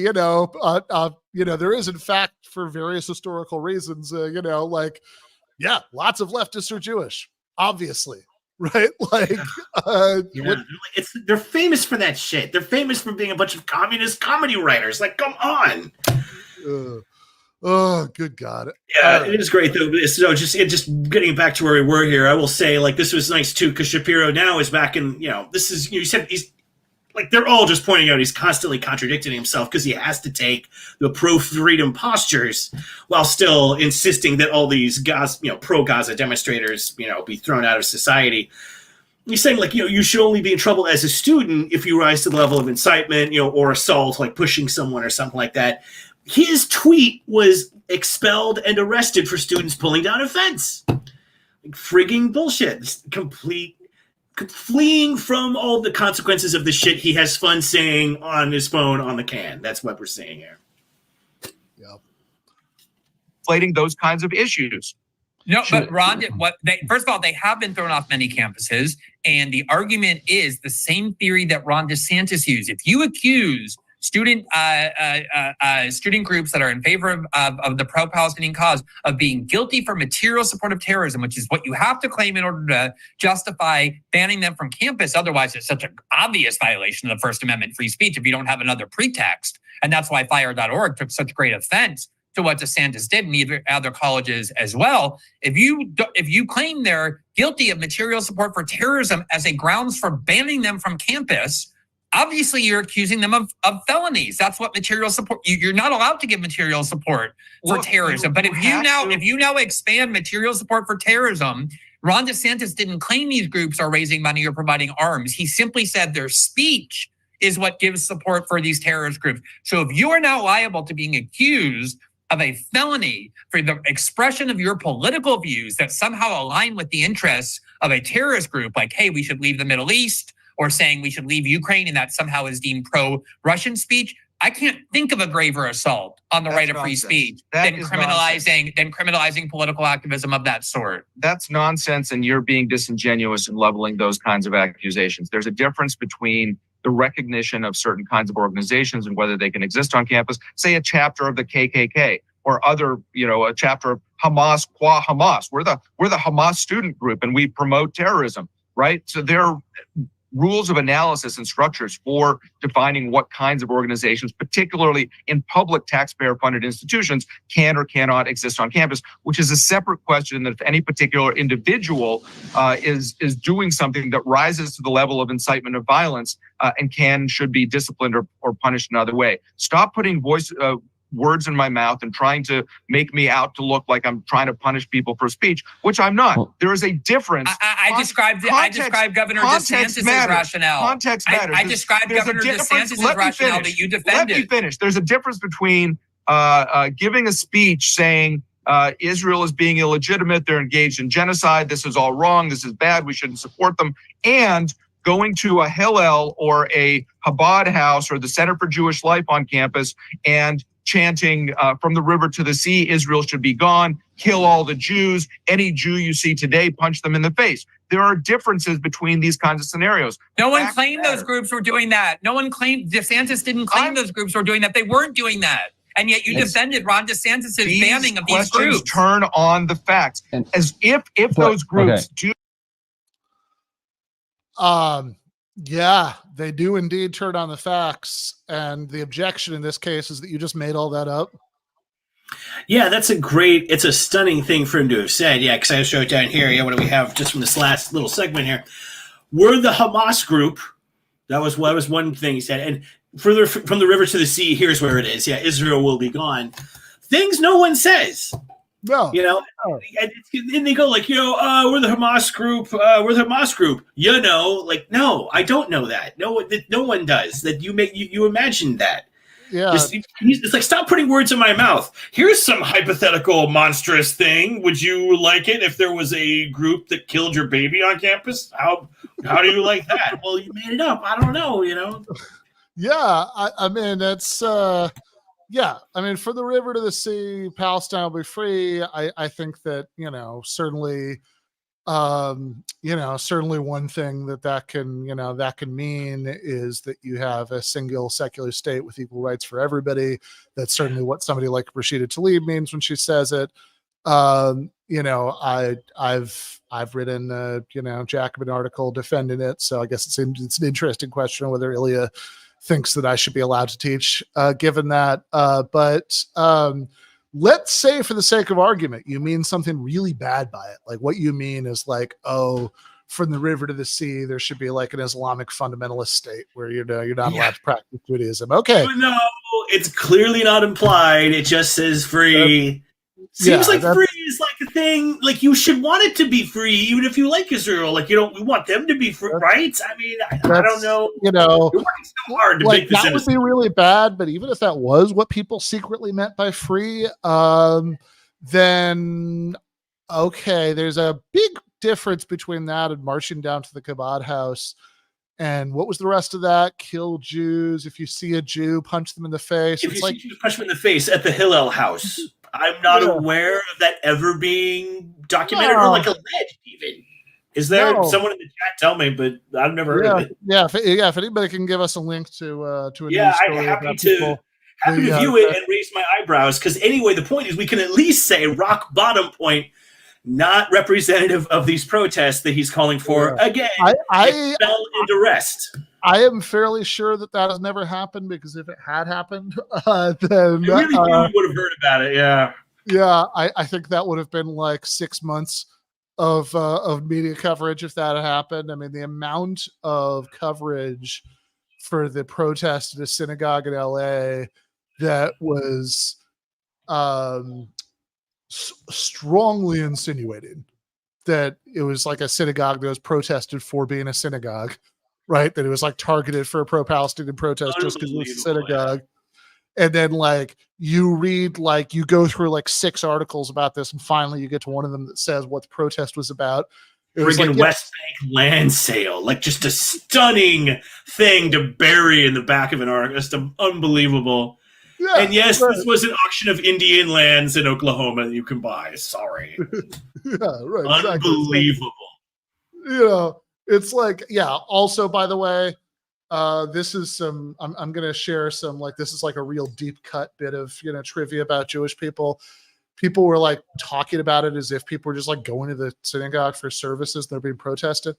Speaker 1: is, in fact, for various historical reasons, lots of leftists are Jewish, obviously, right? Like,
Speaker 2: they're famous for that shit. They're famous for being a bunch of communist comedy writers. Like, come on.
Speaker 1: Oh, good God.
Speaker 2: Yeah, it is great though. So just getting back to where we were here, I will say, like, this was nice too, because Shapiro now is back in, this is, you said he's like, they're all just pointing out he's constantly contradicting himself because he has to take the pro-freedom postures while still insisting that all these pro-Gaza demonstrators, be thrown out of society. He's saying, like, you should only be in trouble as a student if you rise to the level of incitement, or assault, like pushing someone or something like that. His tweet was expelled and arrested for students pulling down a fence. Like, frigging bullshit. Just complete fleeing from all the consequences of the shit he has fun saying on his phone on the can. That's what we're seeing here.
Speaker 1: Yeah.
Speaker 4: Inflating those kinds of issues.
Speaker 3: No, but Ron, first of all, they have been thrown off many campuses, and the argument is the same theory that Ron DeSantis used. If you accuse student groups that are in favor of the pro-Palestinian cause of being guilty for material support of terrorism, which is what you have to claim in order to justify banning them from campus. Otherwise, it's such an obvious violation of the First Amendment free speech if you don't have another pretext. And that's why fire.org took such great offense to what DeSantis did, and other colleges as well. If you claim they're guilty of material support for terrorism as a grounds for banning them from campus, obviously you're accusing them of felonies. That's what material support. You're not allowed to give material support for terrorism. But if you now expand material support for terrorism, Ron DeSantis didn't claim these groups are raising money or providing arms. He simply said their speech is what gives support for these terrorist groups. So if you are now liable to being accused of a felony for the expression of your political views that somehow align with the interests of a terrorist group, like, hey, we should leave the Middle East, or saying we should leave Ukraine, and that somehow is deemed pro-Russian speech, I can't think of a graver assault on the right of free speech than criminalizing political activism of that sort.
Speaker 4: That's nonsense, and you're being disingenuous in leveling those kinds of accusations. There's a difference between the recognition of certain kinds of organizations and whether they can exist on campus, say a chapter of the KKK or other, a chapter of Hamas, qua Hamas. We're the Hamas student group and we promote terrorism, right? So there are rules of analysis and structures for defining what kinds of organizations, particularly in public taxpayer-funded institutions, can or cannot exist on campus, which is a separate question that if any particular individual is doing something that rises to the level of incitement of violence and should be disciplined or punished another way. Stop putting words in my mouth and trying to make me out to look like I'm trying to punish people for speech, which I'm not. Well, there is a difference.
Speaker 3: I described Governor DeSantis' rationale.
Speaker 4: Context matters.
Speaker 3: I described Governor DeSantis' rationale that you defended.
Speaker 4: Let me finish. There's a difference between giving a speech saying Israel is being illegitimate, they're engaged in genocide, this is all wrong, this is bad, we shouldn't support them, and going to a Hillel or a Chabad house or the Center for Jewish Life on campus and chanting from the river to the sea, Israel should be gone, kill all the Jews, any Jew you see today, punch them in the face. There are differences between these kinds of scenarios.
Speaker 3: No one claimed those groups were doing that. No one claimed, DeSantis didn't claim those groups were doing that. They weren't doing that. And yet you defended Ron DeSantis' banning of these groups.
Speaker 4: Turn on the facts. As if those groups do.
Speaker 1: Yeah, they do indeed turn on the facts. And the objection in this case is that you just made all that up.
Speaker 2: Yeah, it's a stunning thing for him to have said. Yeah, because I just wrote down here, what do we have just from this last little segment here? We're the Hamas group. That was one thing he said. And further from the river to the sea, here's where it is. Yeah, Israel will be gone. Things no one says.
Speaker 1: No.
Speaker 2: And they go like, we're the Hamas group. We're the Hamas group. No, I don't know that. No one does. That you imagined that.
Speaker 1: Yeah.
Speaker 2: It's like, stop putting words in my mouth. Here's some hypothetical monstrous thing. Would you like it if there was a group that killed your baby on campus? How do you like that? Well, you made it up. I don't know,
Speaker 1: Yeah, I mean, it's yeah, I mean, for the river to the sea, Palestine will be free. I think that, certainly, certainly one thing that can mean is that you have a single secular state with equal rights for everybody. That's certainly what somebody like Rashida Tlaib means when she says it. I've written a, Jacobin article defending it. So I guess it's an interesting question whether Ilya thinks that I should be allowed to teach, given that. But let's say, for the sake of argument, you mean something really bad by it. Like, what you mean is like, from the river to the sea, there should be like an Islamic fundamentalist state where you're not allowed to practice Judaism. Okay.
Speaker 2: No, it's clearly not implied. It just says free. Seems like free is like a thing. Like, you should want it to be free, even if you like Israel. Like, we want them to be free, right? I mean, I don't know.
Speaker 1: You're working
Speaker 2: so hard to make this.
Speaker 1: That would be really bad. But even if that was what people secretly meant by free, then okay, there's a big difference between that and marching down to the Chabad house. And what was the rest of that? Kill Jews. If you see a Jew, punch them in the face.
Speaker 2: If you see Jews, punch them in the face at the Hillel house. I'm not aware of that ever being documented or like alleged even. Is there someone in the chat? Tell me, but I've never heard of it.
Speaker 1: Yeah, if anybody can give us a link to a news story,
Speaker 2: I'm happy to view it and raise my eyebrows. Because anyway, the point is we can at least say rock bottom point, not representative of these protests that he's calling for. Again, I fell into rest.
Speaker 1: I am fairly sure that has never happened, because if it had happened, then
Speaker 2: you really would have heard about it. Yeah.
Speaker 1: Yeah, I think that would have been like 6 months of media coverage if that had happened. I mean, the amount of coverage for the protest at a synagogue in LA that was strongly insinuating that it was like a synagogue that was protested for being a synagogue. right? That it was like targeted for a pro-Palestinian protest just because it was a synagogue. And then like you read, like you go through like 6 articles about this, and finally you get to one of them that says what the protest was about. It was
Speaker 2: friggin'
Speaker 1: like,
Speaker 2: West Bank land sale, like just a stunning thing to bury in the back of an article. Just unbelievable.
Speaker 1: Yeah,
Speaker 2: and yes,
Speaker 1: right.
Speaker 2: This was an auction of Indian lands in Oklahoma that you can buy. Sorry.
Speaker 1: Yeah, right.
Speaker 2: Unbelievable.
Speaker 1: Exactly. You know, it's like, yeah. Also, by the way, this is some. I'm going to share some. Like, this is like a real deep cut bit of trivia about Jewish people. People were like talking about it as if people were just like going to the synagogue for services. They're being protested.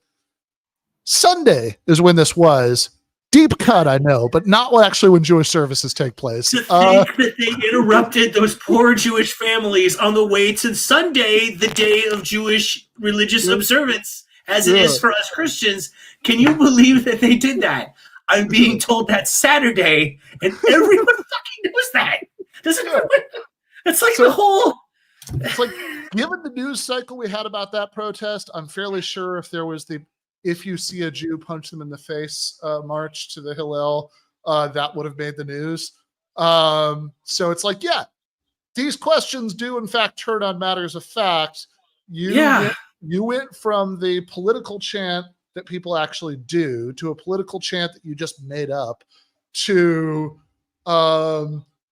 Speaker 1: Sunday is when this was. Deep cut, I know, but not actually when Jewish services take place.
Speaker 2: To think that they interrupted those poor Jewish families on the way to Sunday, the day of Jewish religious observance, as it is for us Christians. Can you believe that they did that? I'm being told that's Saturday, and everyone fucking knows that. It's like the whole...
Speaker 1: It's like, given the news cycle we had about that protest, I'm fairly sure if there was the "if you see a Jew, punch them in the face" march to the Hillel, that would have made the news. So it's like, yeah, these questions do in fact turn on matters of fact. You went from the political chant that people actually do to a political chant that you just made up to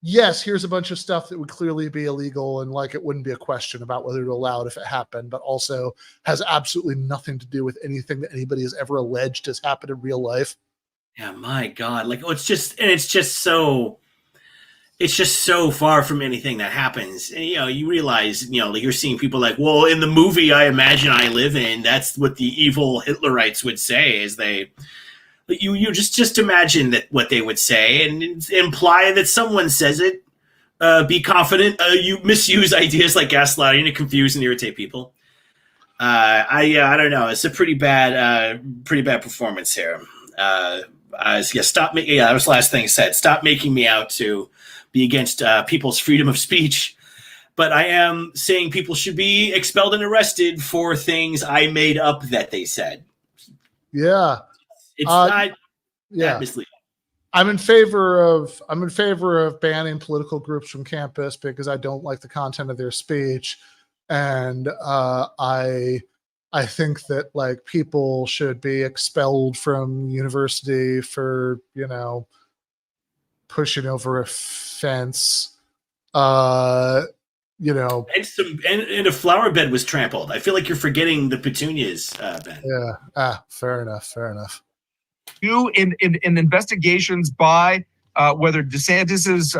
Speaker 1: yes, here's a bunch of stuff that would clearly be illegal, and like it wouldn't be a question about whether to allow it if it happened, but also has absolutely nothing to do with anything that anybody has ever alleged has happened in real life.
Speaker 2: Yeah, my God. Like, it's just so far from anything that happens. And, you realize, like you're seeing people like, well, in the movie I Imagine I Live In, that's what the evil Hitlerites would say is you just imagine that what they would say and imply that someone says it. Be confident. You misuse ideas like gaslighting to confuse and irritate people. I don't know. It's a pretty bad performance here. Stop making. Yeah, that was the last thing I said. Stop making me out to be against people's freedom of speech. But I am saying people should be expelled and arrested for things I made up that they said.
Speaker 1: Yeah.
Speaker 2: It's not misleading.
Speaker 1: I'm in favor of banning political groups from campus because I don't like the content of their speech, and I think that like people should be expelled from university for pushing over a fence. And a flower bed was trampled. I feel like you're forgetting the petunias, Ben. Yeah. Fair enough.
Speaker 4: In investigations by whether DeSantis's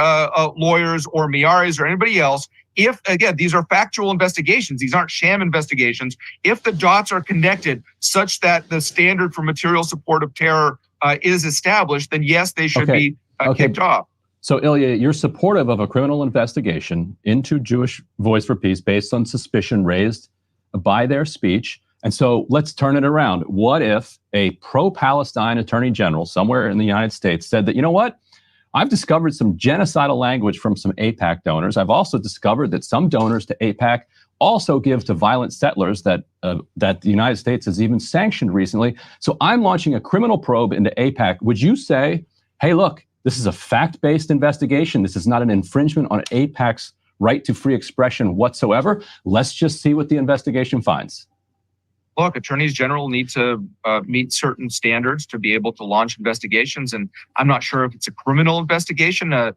Speaker 4: lawyers or Miari's or anybody else, if, again, these are factual investigations, these aren't sham investigations, if the dots are connected such that the standard for material support of terror is established, then yes, they should be kicked off.
Speaker 6: So, Ilya, you're supportive of a criminal investigation into Jewish Voice for Peace based on suspicion raised by their speech. And so let's turn it around. What if a pro-Palestine attorney general somewhere in the United States said that, you know what? I've discovered some genocidal language from some AIPAC donors. I've also discovered that some donors to AIPAC also give to violent settlers that the United States has even sanctioned recently. So I'm launching a criminal probe into AIPAC. Would you say, hey, look, this is a fact-based investigation. This is not an infringement on AIPAC's right to free expression whatsoever. Let's just see what the investigation finds.
Speaker 4: Look, attorneys general need to meet certain standards to be able to launch investigations. And I'm not sure if it's a criminal investigation. To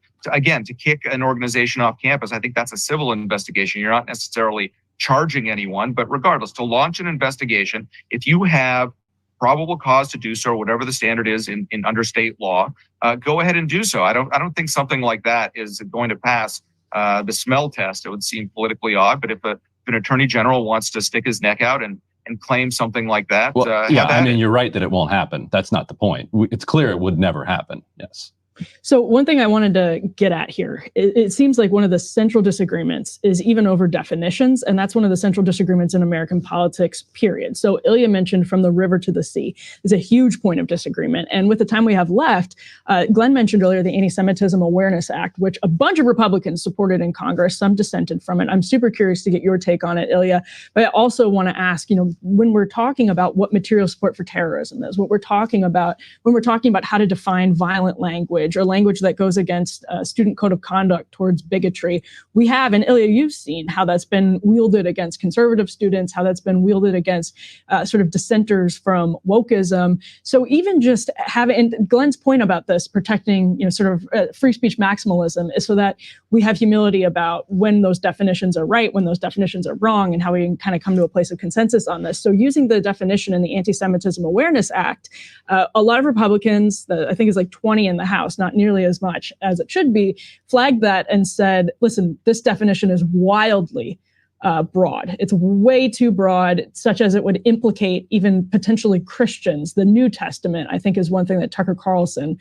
Speaker 4: kick an organization off campus, I think that's a civil investigation. You're not necessarily charging anyone. But regardless, to launch an investigation, if you have probable cause to do so, whatever the standard is in under state law, go ahead and do so. I don't think something like that is going to pass the smell test. It would seem politically odd. But if an attorney general wants to stick his neck out and claim something like that.
Speaker 6: Well, I mean, you're right that it won't happen. That's not the point. It's clear it would never happen. Yes.
Speaker 5: So one thing I wanted to get at here, it seems like one of the central disagreements is even over definitions, and that's one of the central disagreements in American politics, period. So Ilya mentioned from the river to the sea is a huge point of disagreement. And with the time we have left, Glenn mentioned earlier the Antisemitism Awareness Act, which a bunch of Republicans supported in Congress, some dissented from it. I'm super curious to get your take on it, Ilya. But I also want to ask, when we're talking about what material support for terrorism is, what we're talking about when we're talking about how to define violent language or language that goes against student code of conduct towards bigotry. We have, and Ilya, you've seen how that's been wielded against conservative students, how that's been wielded against sort of dissenters from wokeism. So even just having, and Glenn's point about this, protecting, sort of free speech maximalism is so that we have humility about when those definitions are right, when those definitions are wrong, and how we can kind of come to a place of consensus on this. So using the definition in the Antisemitism Awareness Act, a lot of Republicans, I think it's like 20 in the House, not nearly as much as it should be, flagged that and said, listen, this definition is wildly broad. It's way too broad, such as it would implicate even potentially Christians. The New Testament, I think, is one thing that Tucker Carlson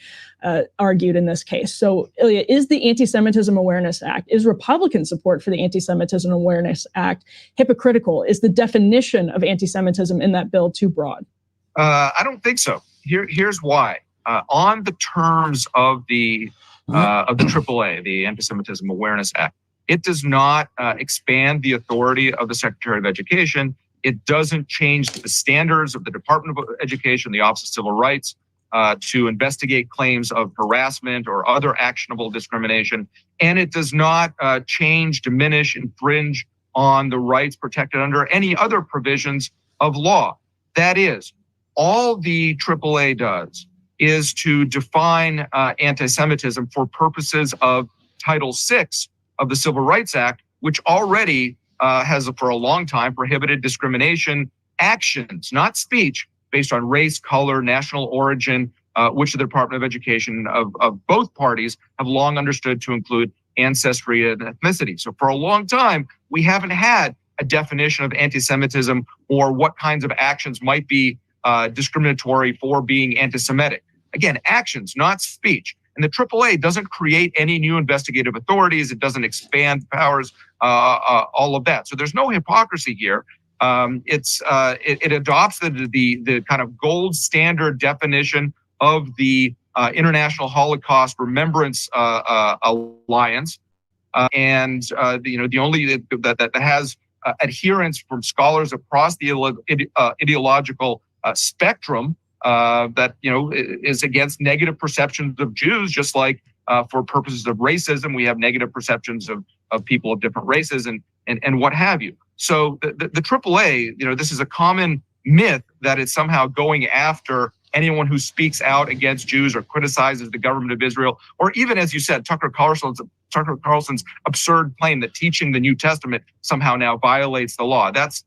Speaker 5: argued in this case. So, Ilya, is the Anti-Semitism Awareness Act, is Republican support for the Anti-Semitism Awareness Act hypocritical? Is the definition of anti-Semitism in that bill too broad?
Speaker 4: I don't think so. Here's why. On the terms of the AAA, the Anti-Semitism Awareness Act, it does not expand the authority of the Secretary of Education. It doesn't change the standards of the Department of Education, the Office of Civil Rights, to investigate claims of harassment or other actionable discrimination. And it does not change, diminish, infringe on the rights protected under any other provisions of law. That is, all the AAA does is to define anti-Semitism for purposes of Title VI of the Civil Rights Act, which already has for a long time prohibited discrimination actions, not speech, based on race, color, national origin, which the Department of Education of both parties have long understood to include ancestry and ethnicity. So for a long time, we haven't had a definition of anti-Semitism or what kinds of actions might be discriminatory for being anti-Semitic. Again, actions, not speech. And the AAA doesn't create any new investigative authorities. It doesn't expand powers, all of that. So there's no hypocrisy here. It adopts the kind of gold standard definition of the International Holocaust Remembrance Alliance, and the only that has adherence from scholars across the ideological spectrum. That is against negative perceptions of Jews, just like for purposes of racism, we have negative perceptions of people of different races and what have you. So the AAA, this is a common myth that it's somehow going after anyone who speaks out against Jews or criticizes the government of Israel, or even, as you said, Tucker Carlson's absurd claim that teaching the New Testament somehow now violates the law. That's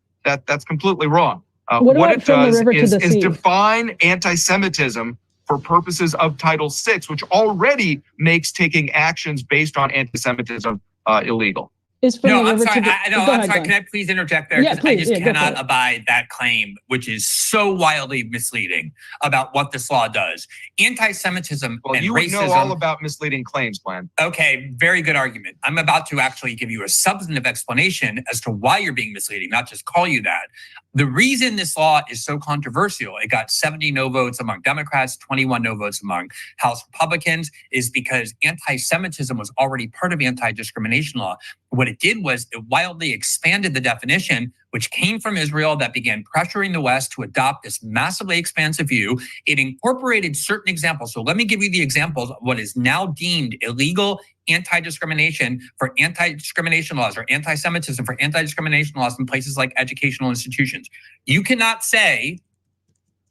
Speaker 4: completely wrong. What it does is define anti-Semitism for purposes of Title VI, which already makes taking actions based on anti-Semitism illegal.
Speaker 3: I'm sorry. Can I please interject there? Because I just cannot abide that claim, which is so wildly misleading about what this law does. Anti-Semitism and racism.
Speaker 4: You know all about misleading claims, Glenn.
Speaker 3: Okay, very good argument. I'm about to actually give you a substantive explanation as to why you're being misleading, not just call you that. The reason this law is so controversial, it got 70 no votes among Democrats, 21 no votes among House Republicans, is because anti-Semitism was already part of anti-discrimination law. What it did was it wildly expanded the definition, which came from Israel, that began pressuring the West to adopt this massively expansive view. It incorporated certain examples. So let me give you the examples of what is now deemed illegal anti-discrimination for anti-discrimination laws, or anti-Semitism for anti-discrimination laws in places like educational institutions. You cannot say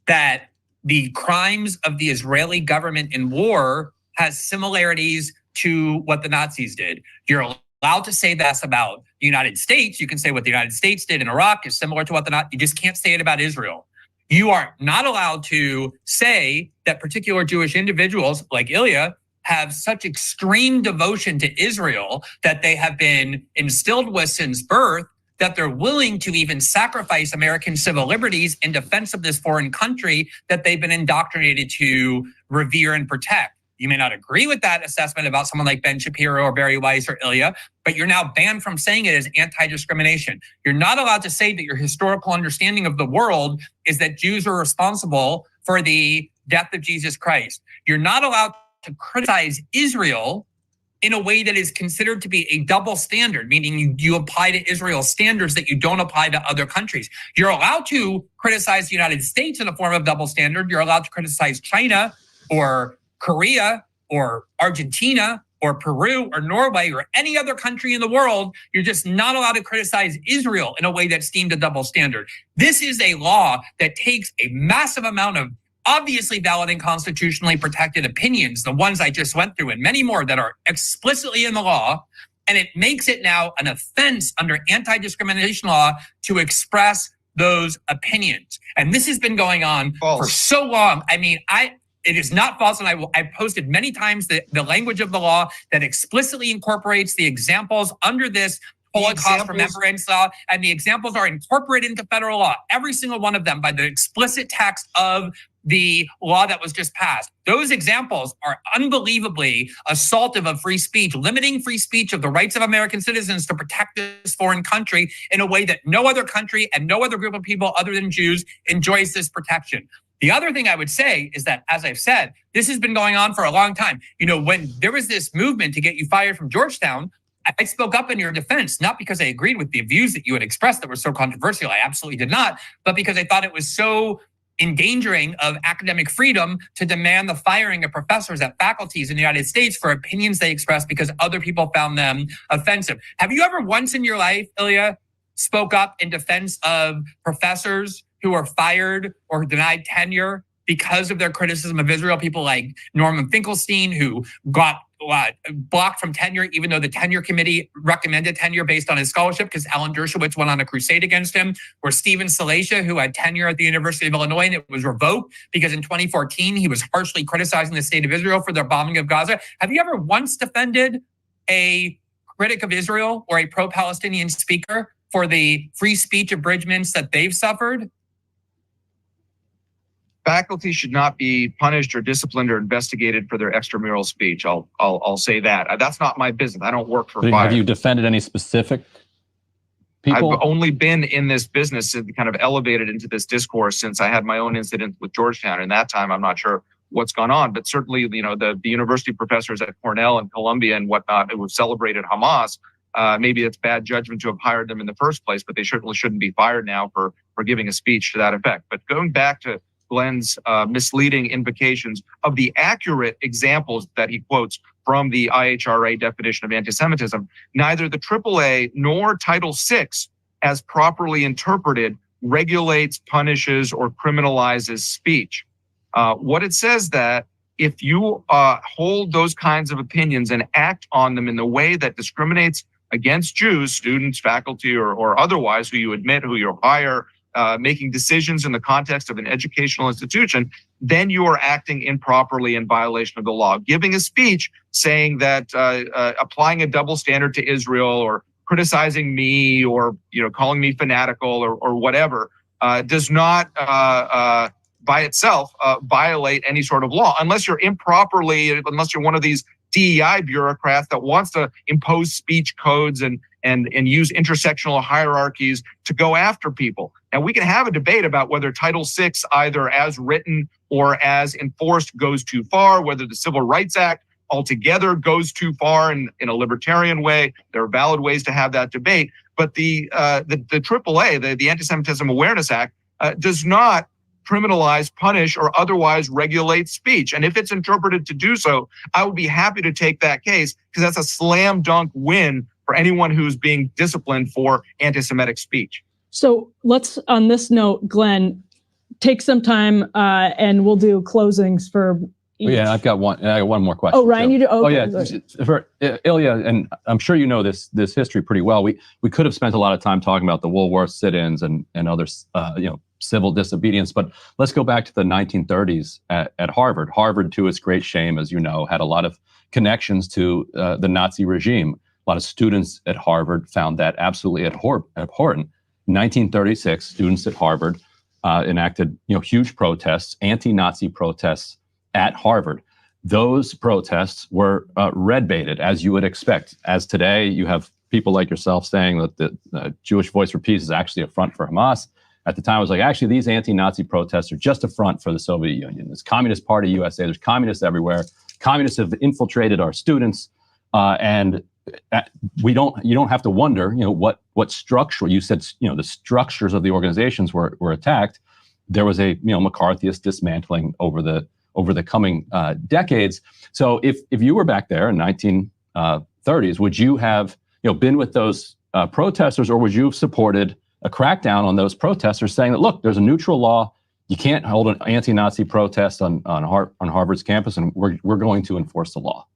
Speaker 3: that the crimes of the Israeli government in war has similarities to what the Nazis did. You're allowed to say that's about the United States. You can say what the United States did in Iraq is similar to what the Nazis. You just can't say it about Israel. You are not allowed to say that particular Jewish individuals like Ilya have such extreme devotion to Israel that they have been instilled with since birth, that they're willing to even sacrifice American civil liberties in defense of this foreign country that they've been indoctrinated to revere and protect. You may not agree with that assessment about someone like Ben Shapiro or Barry Weiss or Ilya, but you're now banned from saying it as anti-discrimination. You're not allowed to say that your historical understanding of the world is that Jews are responsible for the death of Jesus Christ. You're not allowed to criticize Israel in a way that is considered to be a double standard, meaning you apply to Israel standards that you don't apply to other countries. You're allowed to criticize the United States in a form of double standard. You're allowed to criticize China or Korea or Argentina or Peru or Norway or any other country in the world. You're just not allowed to criticize Israel in a way that's deemed a double standard. This is a law that takes a massive amount of obviously valid and constitutionally protected opinions, the ones I just went through, and many more that are explicitly in the law, and it makes it now an offense under anti-discrimination law to express those opinions. And this has been going on for so long. I mean, it is not false, and I posted many times the language of the law that explicitly incorporates the examples under this Holocaust Remembrance Law, and the examples are incorporated into federal law, every single one of them by the explicit text of the law that was just passed. Those examples are unbelievably assaultive of free speech, limiting free speech of the rights of American citizens to protect this foreign country in a way that no other country and no other group of people other than Jews enjoys this protection. The other thing I would say is that, as I've said, this has been going on for a long time. You know, when there was this movement to get you fired from Georgetown, I spoke up in your defense, not because I agreed with the views that you had expressed that were so controversial. I absolutely did not, but because I thought it was so endangering of academic freedom to demand the firing of professors at faculties in the United States for opinions they expressed because other people found them offensive. Have you ever once in your life, Ilya, spoke up in defense of professors who were fired or denied tenure because of their criticism of Israel? People like Norman Finkelstein, who got blocked from tenure, even though the tenure committee recommended tenure based on his scholarship because Alan Dershowitz went on a crusade against him, or Stephen Salacia, who had tenure at the University of Illinois and it was revoked because in 2014, he was harshly criticizing the state of Israel for their bombing of Gaza. Have you ever once defended a critic of Israel or a pro-Palestinian speaker for the free speech abridgments that they've suffered?
Speaker 4: Faculty should not be punished or disciplined or investigated for their extramural speech. I'll say that. That's not my business. I don't work for fire.
Speaker 6: Have you defended any specific people?
Speaker 4: I've only been in this business and kind of elevated into this discourse since I had my own incident with Georgetown. In that time, I'm not sure what's gone on, but certainly, you know, the university professors at Cornell and Columbia and whatnot who have celebrated Hamas, maybe it's bad judgment to have hired them in the first place, but they certainly shouldn't be fired now for giving a speech to that effect. But going back to Glenn's misleading invocations of the accurate examples that he quotes from the IHRA definition of anti-Semitism, neither the AAA nor Title VI, as properly interpreted, regulates, punishes, or criminalizes speech. What it says that if you hold those kinds of opinions and act on them in the way that discriminates against Jews, students, faculty, or otherwise, who you admit, who you hire, making decisions in the context of an educational institution, then you are acting improperly in violation of the law. Giving a speech saying that applying a double standard to Israel or criticizing me or calling me fanatical or whatever does not by itself violate any sort of law, unless you're one of these DEI bureaucrats that wants to impose speech codes and use intersectional hierarchies to go after people. And we can have a debate about whether Title VI, either as written or as enforced, goes too far, whether the Civil Rights Act altogether goes too far in a libertarian way. There are valid ways to have that debate. But the AAA, the Antisemitism Awareness Act, does not criminalize, punish, or otherwise regulate speech. And if it's interpreted to do so, I would be happy to take that case because that's a slam dunk win for anyone who's being disciplined for anti-Semitic speech.
Speaker 5: So let's, on this note, Glenn, take some time and we'll do closings for each.
Speaker 6: Yeah, I've got one more question.
Speaker 5: Oh, Ryan, you do?
Speaker 6: Oh, yeah. For Ilya, and I'm sure you know this history pretty well. We could have spent a lot of time talking about the Woolworth sit-ins and other civil disobedience, but let's go back to the 1930s at Harvard. Harvard, to its great shame, as you know, had a lot of connections to the Nazi regime. A lot of students at Harvard found that absolutely abhorrent. In 1936, students at Harvard enacted huge protests, anti-Nazi protests at Harvard. those protests were red baited, as you would expect. As today, you have people like yourself saying that the Jewish Voice for Peace is actually a front for Hamas. At the time, it was like, actually, these anti-Nazi protests are just a front for the Soviet Union. There's Communist Party USA. There's communists everywhere. Communists have infiltrated our students, and you don't have to wonder, what structure. You said, the structures of the organizations were attacked. There was a McCarthyist dismantling over the coming decades. So if you were back there in 1930s, would you have been with those protesters, or would you have supported a crackdown on those protesters, saying that, look, there's a neutral law. You can't hold an anti-Nazi protest on Harvard's campus, and we're going to enforce the law?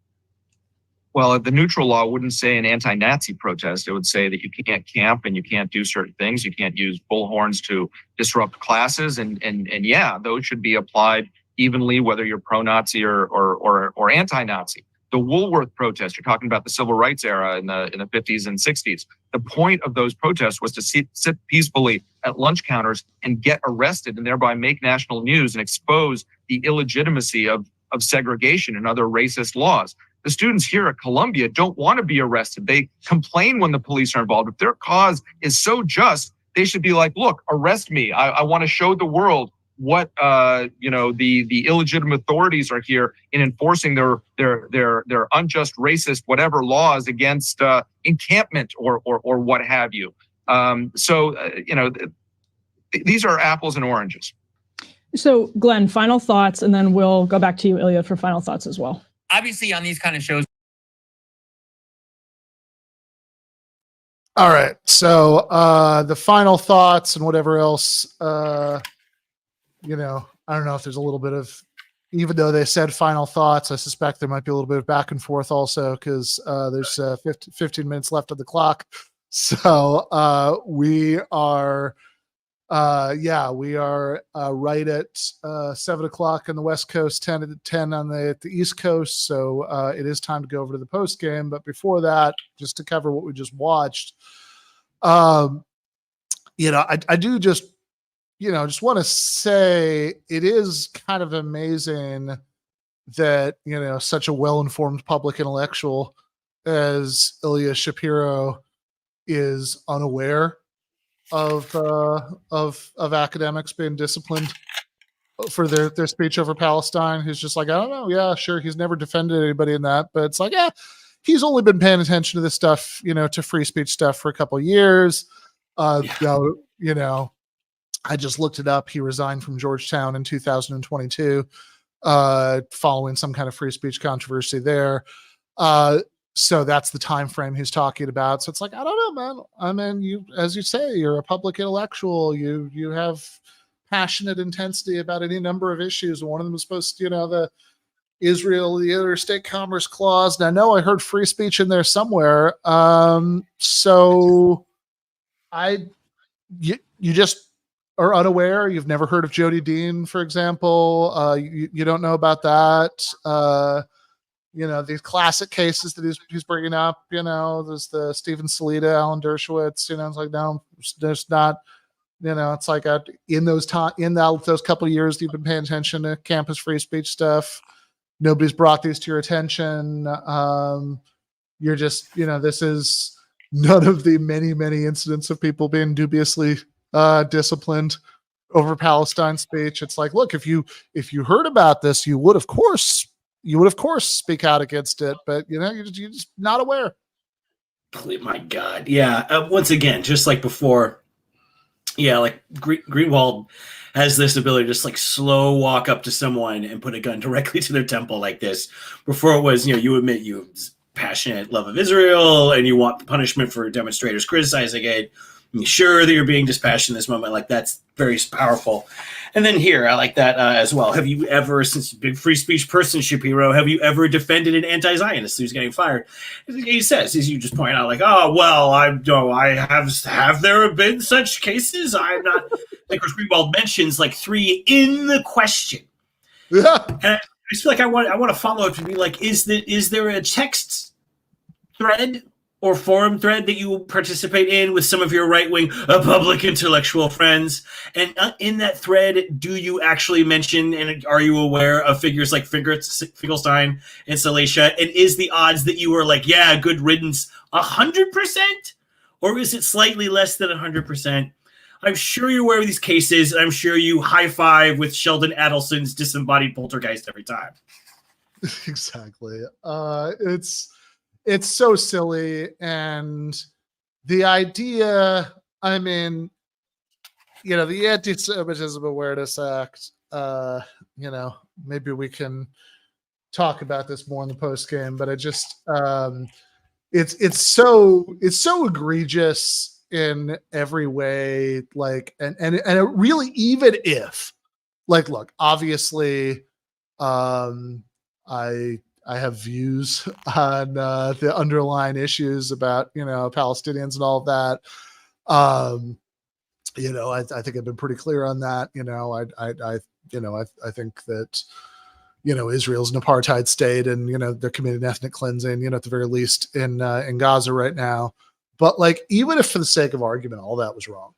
Speaker 4: Well, the neutral law wouldn't say an anti-Nazi protest. It would say that you can't camp and you can't do certain things. You can't use bullhorns to disrupt classes. And yeah, those should be applied evenly, whether you're pro-Nazi or anti-Nazi. The Woolworth protest, you're talking about the civil rights era in the 50s and 60s. The point of those protests was to sit peacefully at lunch counters and get arrested, and thereby make national news and expose the illegitimacy of segregation and other racist laws. The students here at Columbia don't want to be arrested. They complain when the police are involved. If their cause is so just, they should be like, look, arrest me. I want to show the world what the illegitimate authorities are here in enforcing their unjust, racist, whatever laws against encampment or what have you. These are apples and oranges.
Speaker 5: So, Glenn, final thoughts, and then we'll go back to you, Ilya, for final thoughts as well.
Speaker 3: Obviously, on these kind of shows.
Speaker 1: All right. So the final thoughts and whatever else, I don't know if there's a little bit of, even though they said final thoughts, I suspect there might be a little bit of back and forth also, because there's 15 minutes left on the clock. So we are right at 7 o'clock on the West Coast, 10 on the East Coast. So it is time to go over to the post game. But before that, just to cover what we just watched, I do just want to say it is kind of amazing that, such a well-informed public intellectual as Ilya Shapiro is unaware of academics being disciplined for their speech over Palestine. He's just like, I don't know. Yeah, sure. He's never defended anybody in that, but it's like, yeah, he's only been paying attention to this stuff, to free speech stuff for a couple of years. I just looked it up. He resigned from Georgetown in 2022, following some kind of free speech controversy there. So that's the time frame he's talking about. So it's like, I don't know, man. I mean, you, as you say, you're a public intellectual. You have passionate intensity about any number of issues. One of them is supposed to, the Interstate Commerce Clause. And I know I heard free speech in there somewhere. So you just are unaware. You've never heard of Jody Dean, for example. You don't know about that. These classic cases that he's bringing up, there's the Stephen Salita, Alan Dershowitz, it's like, no, there's not, it's like in those couple of years that you've been paying attention to campus free speech stuff, nobody's brought these to your attention. You're just, this is none of the many, many incidents of people being dubiously disciplined over Palestine speech. It's like, look, if you heard about this, you would of course speak out against it, but you're just not aware.
Speaker 2: My God. Yeah. Once again, just like before, like Greenwald has this ability to just like slow walk up to someone and put a gun directly to their temple like this. Before it was, you admit you have passionate love of Israel and you want the punishment for demonstrators criticizing it. And sure that you're being dispassionate in this moment. Like, that's very powerful. And then here, I like that as well. Have you ever, since you're a big free speech person, Shapiro, have you ever defended an anti-Zionist who's getting fired? He says, as you just point out, like, oh, well, have there been such cases? I'm not, like Greenwald mentions, like 3 in the question.
Speaker 1: Yeah.
Speaker 2: And I just feel like I want to follow up to be like, is there a text thread or forum thread that you participate in with some of your right-wing public intellectual friends? And in that thread, do you actually mention and are you aware of figures like Finkelstein and Salacia? And is the odds that you are like, yeah, good riddance 100%? Or is it slightly less than 100%? I'm sure you're aware of these cases, and I'm sure you high-five with Sheldon Adelson's disembodied poltergeist every time.
Speaker 1: Exactly. It's so silly. And the idea, I mean, you know, the Antisemitism Awareness Act, you know, maybe we can talk about this more in the post game, but it's so egregious in every way. Like, and it really, even if, like, look, obviously, I have views on the underlying issues about, you know, Palestinians and all of that. You know, I think I've been pretty clear on that. You know, I think that, you know, Israel's an apartheid state, and, you know, they're committing ethnic cleansing, you know, at the very least in Gaza right now. But, like, even if for the sake of argument, all that was wrong,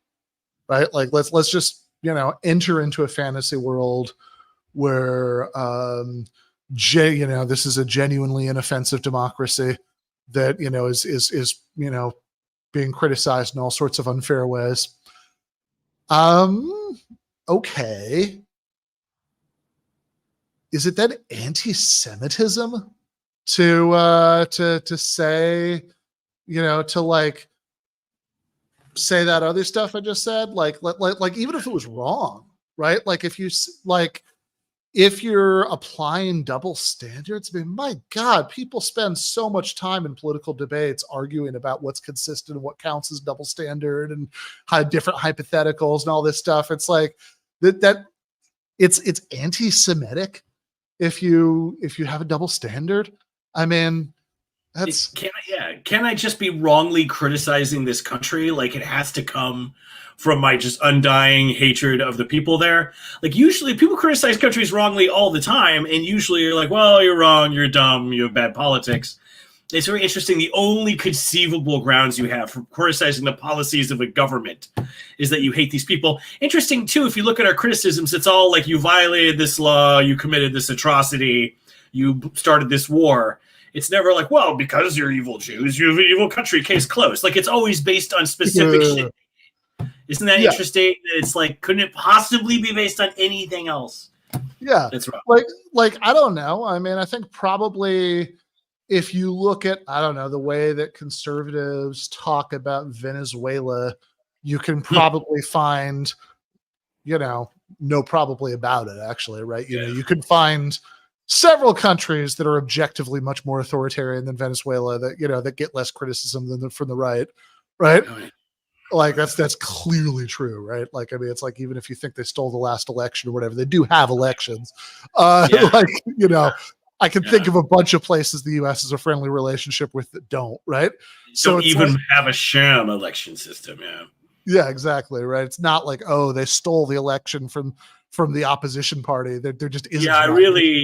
Speaker 1: right? Like, let's just, you know, enter into a fantasy world where, you know, this is a genuinely inoffensive democracy that, you know, is you know, being criticized in all sorts of unfair ways. Okay. Is it then anti-Semitism to say, you know, to like say that other stuff I just said? Like even if it was wrong, right? Like if you're applying double standards, I mean, my God, people spend so much time in political debates arguing about what's consistent and what counts as double standard and how different hypotheticals and all this stuff. It's like that it's anti-Semitic if you have a double standard. I mean, that's
Speaker 2: can I just be wrongly criticizing this country? Like, it has to come from my just undying hatred of the people there. Like, usually people criticize countries wrongly all the time, and usually you're like, well, you're wrong, you're dumb, you have bad politics. It's very interesting. The only conceivable grounds you have for criticizing the policies of a government is that you hate these people. Interesting, too, if you look at our criticisms, it's all like, you violated this law, you committed this atrocity, you started this war. It's never like, well, because you're evil Jews, you have an evil country, case closed. Like, it's always based on specific shit. Isn't that interesting? It's like, couldn't it possibly be based on anything else?
Speaker 1: Yeah.
Speaker 2: That's right.
Speaker 1: Like, I don't know. I mean, I think probably if you look at, I don't know, the way that conservatives talk about Venezuela, you can probably find, you know, no probably about it, actually, right? You know, you can find several countries that are objectively much more authoritarian than Venezuela that, you know, that get less criticism than from the right, right? Like, that's clearly true, right? Like, I mean, it's like, even if you think they stole the last election or whatever, they do have elections. Like, you know, I can think of a bunch of places the U.S. has a friendly relationship with that don't, right? So
Speaker 2: don't even like, have a sham election system,
Speaker 1: yeah, exactly, right? It's not like, oh, they stole the election from the opposition party. There just isn't.
Speaker 2: Yeah, I really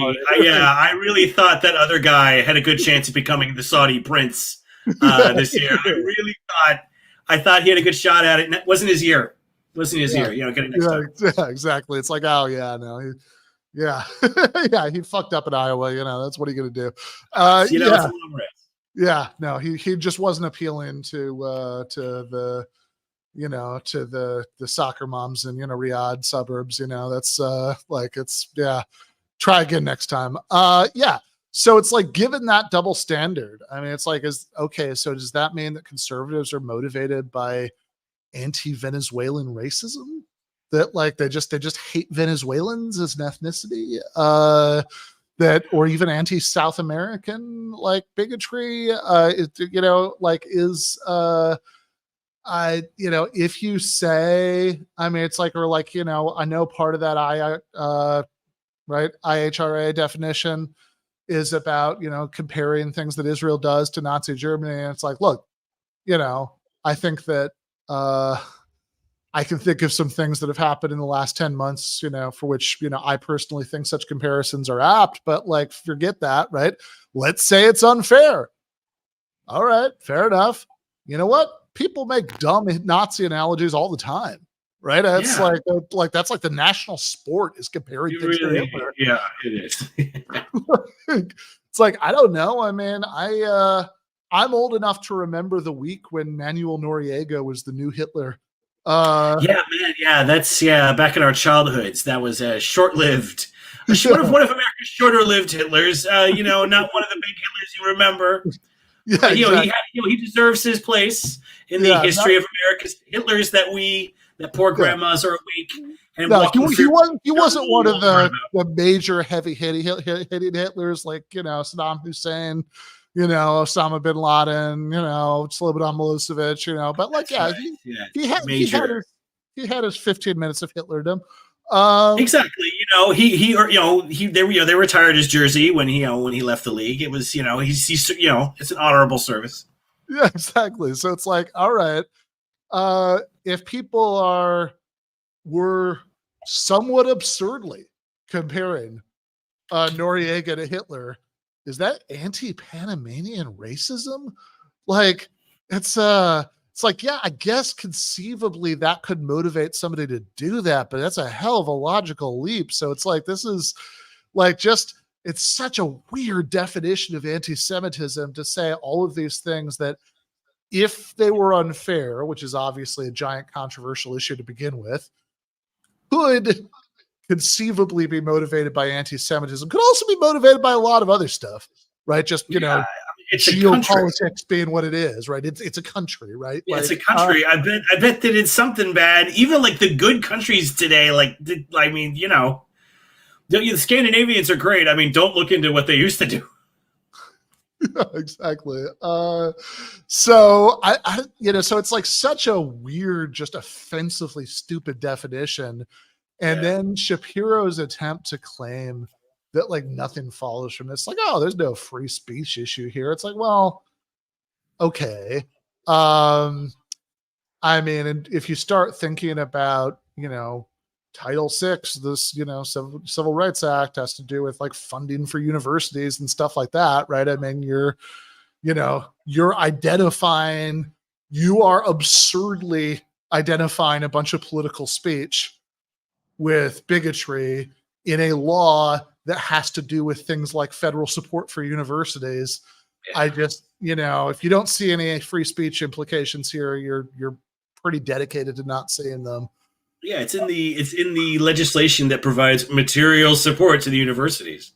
Speaker 2: thought that other guy had a good chance of becoming the Saudi prince this year. I thought he had a good shot at it. It wasn't his year. Year. You know, get it next time.
Speaker 1: Yeah, exactly. It's like, oh yeah, no, he fucked up in Iowa. You know, that's what are you gonna do?
Speaker 2: It's a little risk.
Speaker 1: Yeah, no, he just wasn't appealing to the, you know, to the soccer moms in, you know, Riyadh suburbs. You know, that's like, it's try again next time. So it's like, given that double standard, I mean, it's like, so does that mean that conservatives are motivated by anti-Venezuelan racism? That like they just hate Venezuelans as an ethnicity? That, or even anti-South American like bigotry? You know, like is you know, if you say, I mean, it's like, or like, you know, I know part of that IHRA definition is about, you know, comparing things that Israel does to Nazi Germany. And it's like, look, you know, I think that I can think of some things that have happened in the last 10 months, you know, for which, you know, I personally think such comparisons are apt, but like, forget that, right? Let's say it's unfair. All right, fair enough. You know what? People make dumb Nazi analogies all the time, right? That's
Speaker 2: Yeah.
Speaker 1: like that's like the national sport is comparing things to Hitler.
Speaker 2: Yeah, it is.
Speaker 1: It's like, I don't know. I mean, I'm old enough to remember the week when Manuel Noriega was the new Hitler.
Speaker 2: Yeah, man. Yeah, that's back in our childhoods. That was short-lived. One of America's shorter-lived Hitlers. Not one of the big Hitlers you remember.
Speaker 1: Yeah,
Speaker 2: but,
Speaker 1: exactly.
Speaker 2: he deserves his place in the history of America's Hitlers that poor grandmas are awake. And
Speaker 1: no, he wasn't one of the major heavy-hitting Hitlers like, Saddam Hussein, Osama bin Laden, Slobodan Milosevic, but like, he had his 15 minutes of Hitlerdom.
Speaker 2: Exactly. They retired his jersey when he left the league. It was, it's an honorable service.
Speaker 1: Yeah, exactly. So it's like, all right, if people were somewhat absurdly comparing Noriega to Hitler, is that anti-Panamanian racism? Like, it's like, yeah, I guess conceivably that could motivate somebody to do that, but that's a hell of a logical leap. So it's like, this is like it's such a weird definition of anti-Semitism to say all of these things that, if they were unfair, which is obviously a giant controversial issue to begin with, could conceivably be motivated by anti-Semitism, could also be motivated by a lot of other stuff, right? Just,
Speaker 2: it's
Speaker 1: geopolitics being what it is, right? It's a country, right?
Speaker 2: Yeah, it's a country. I bet they did something bad. Even like the good countries today, the Scandinavians are great. I mean, don't look into what they used to do.
Speaker 1: Yeah, exactly. So so it's like such a weird, just offensively stupid definition. And then Shapiro's attempt to claim that like nothing follows from this, like, oh, there's no free speech issue here. It's like, well, okay. I mean, and if you start thinking about, Title VI, this, Civil Rights Act has to do with like funding for universities and stuff like that, right? I mean, you're identifying, you are absurdly identifying a bunch of political speech with bigotry in a law that has to do with things like federal support for universities. Yeah. I just, if you don't see any free speech implications here, you're pretty dedicated to not seeing them.
Speaker 2: Yeah, it's in the legislation that provides material support to the universities.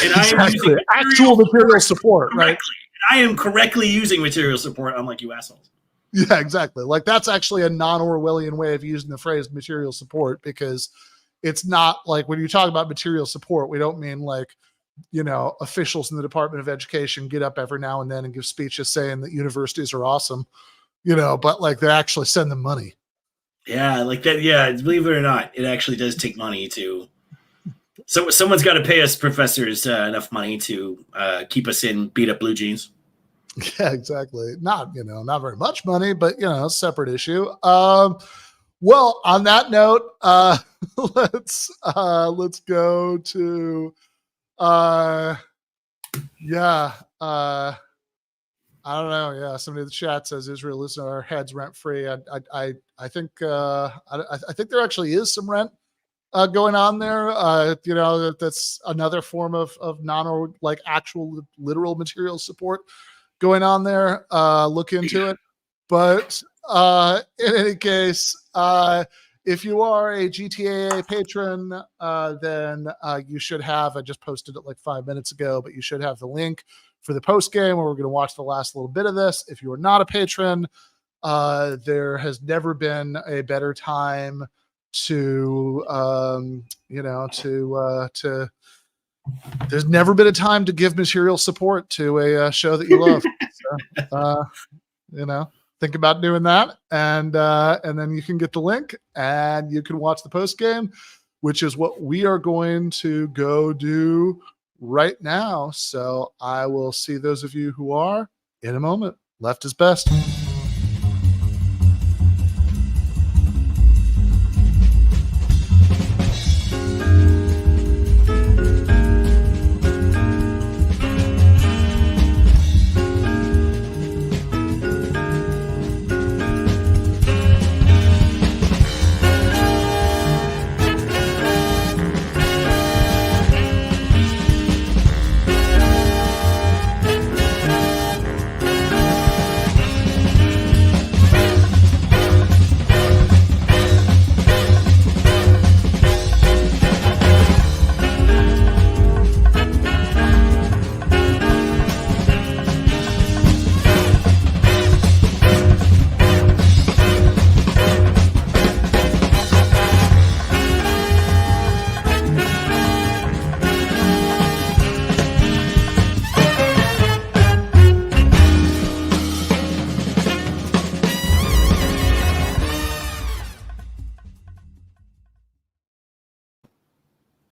Speaker 2: And
Speaker 1: exactly. I am using actual material support, right?
Speaker 2: I am correctly using material support, unlike you assholes.
Speaker 1: Yeah, exactly. Like, that's actually a non-Orwellian way of using the phrase material support, because it's not like, when you talk about material support, we don't mean like, officials in the Department of Education get up every now and then and give speeches saying that universities are awesome, but like they actually send them money.
Speaker 2: Yeah, like that. Yeah, believe it or not, it actually does take money to. So someone's got to pay us professors enough money to keep us in beat up blue jeans.
Speaker 1: Yeah, exactly. Not very much money, but separate issue. Well, on that note, let's go to I don't know. Yeah, somebody in the chat says Israel lives in our heads rent free. I think there actually is some rent going on there. That's another form of non or like actual literal material support going on there. Look into it. But in any case, if you are a GTAA patron, then you should have, I just posted it like 5 minutes ago, but you should have the link for the post game where we're going to watch the last little bit of this. If you are not a patron, there has never been a better time to there's never been a time to give material support to a show that you love. So, think about doing that, and then you can get the link and you can watch the post game, which is what we are going to go do right now. So I will see those of you who are in a moment. Left is best.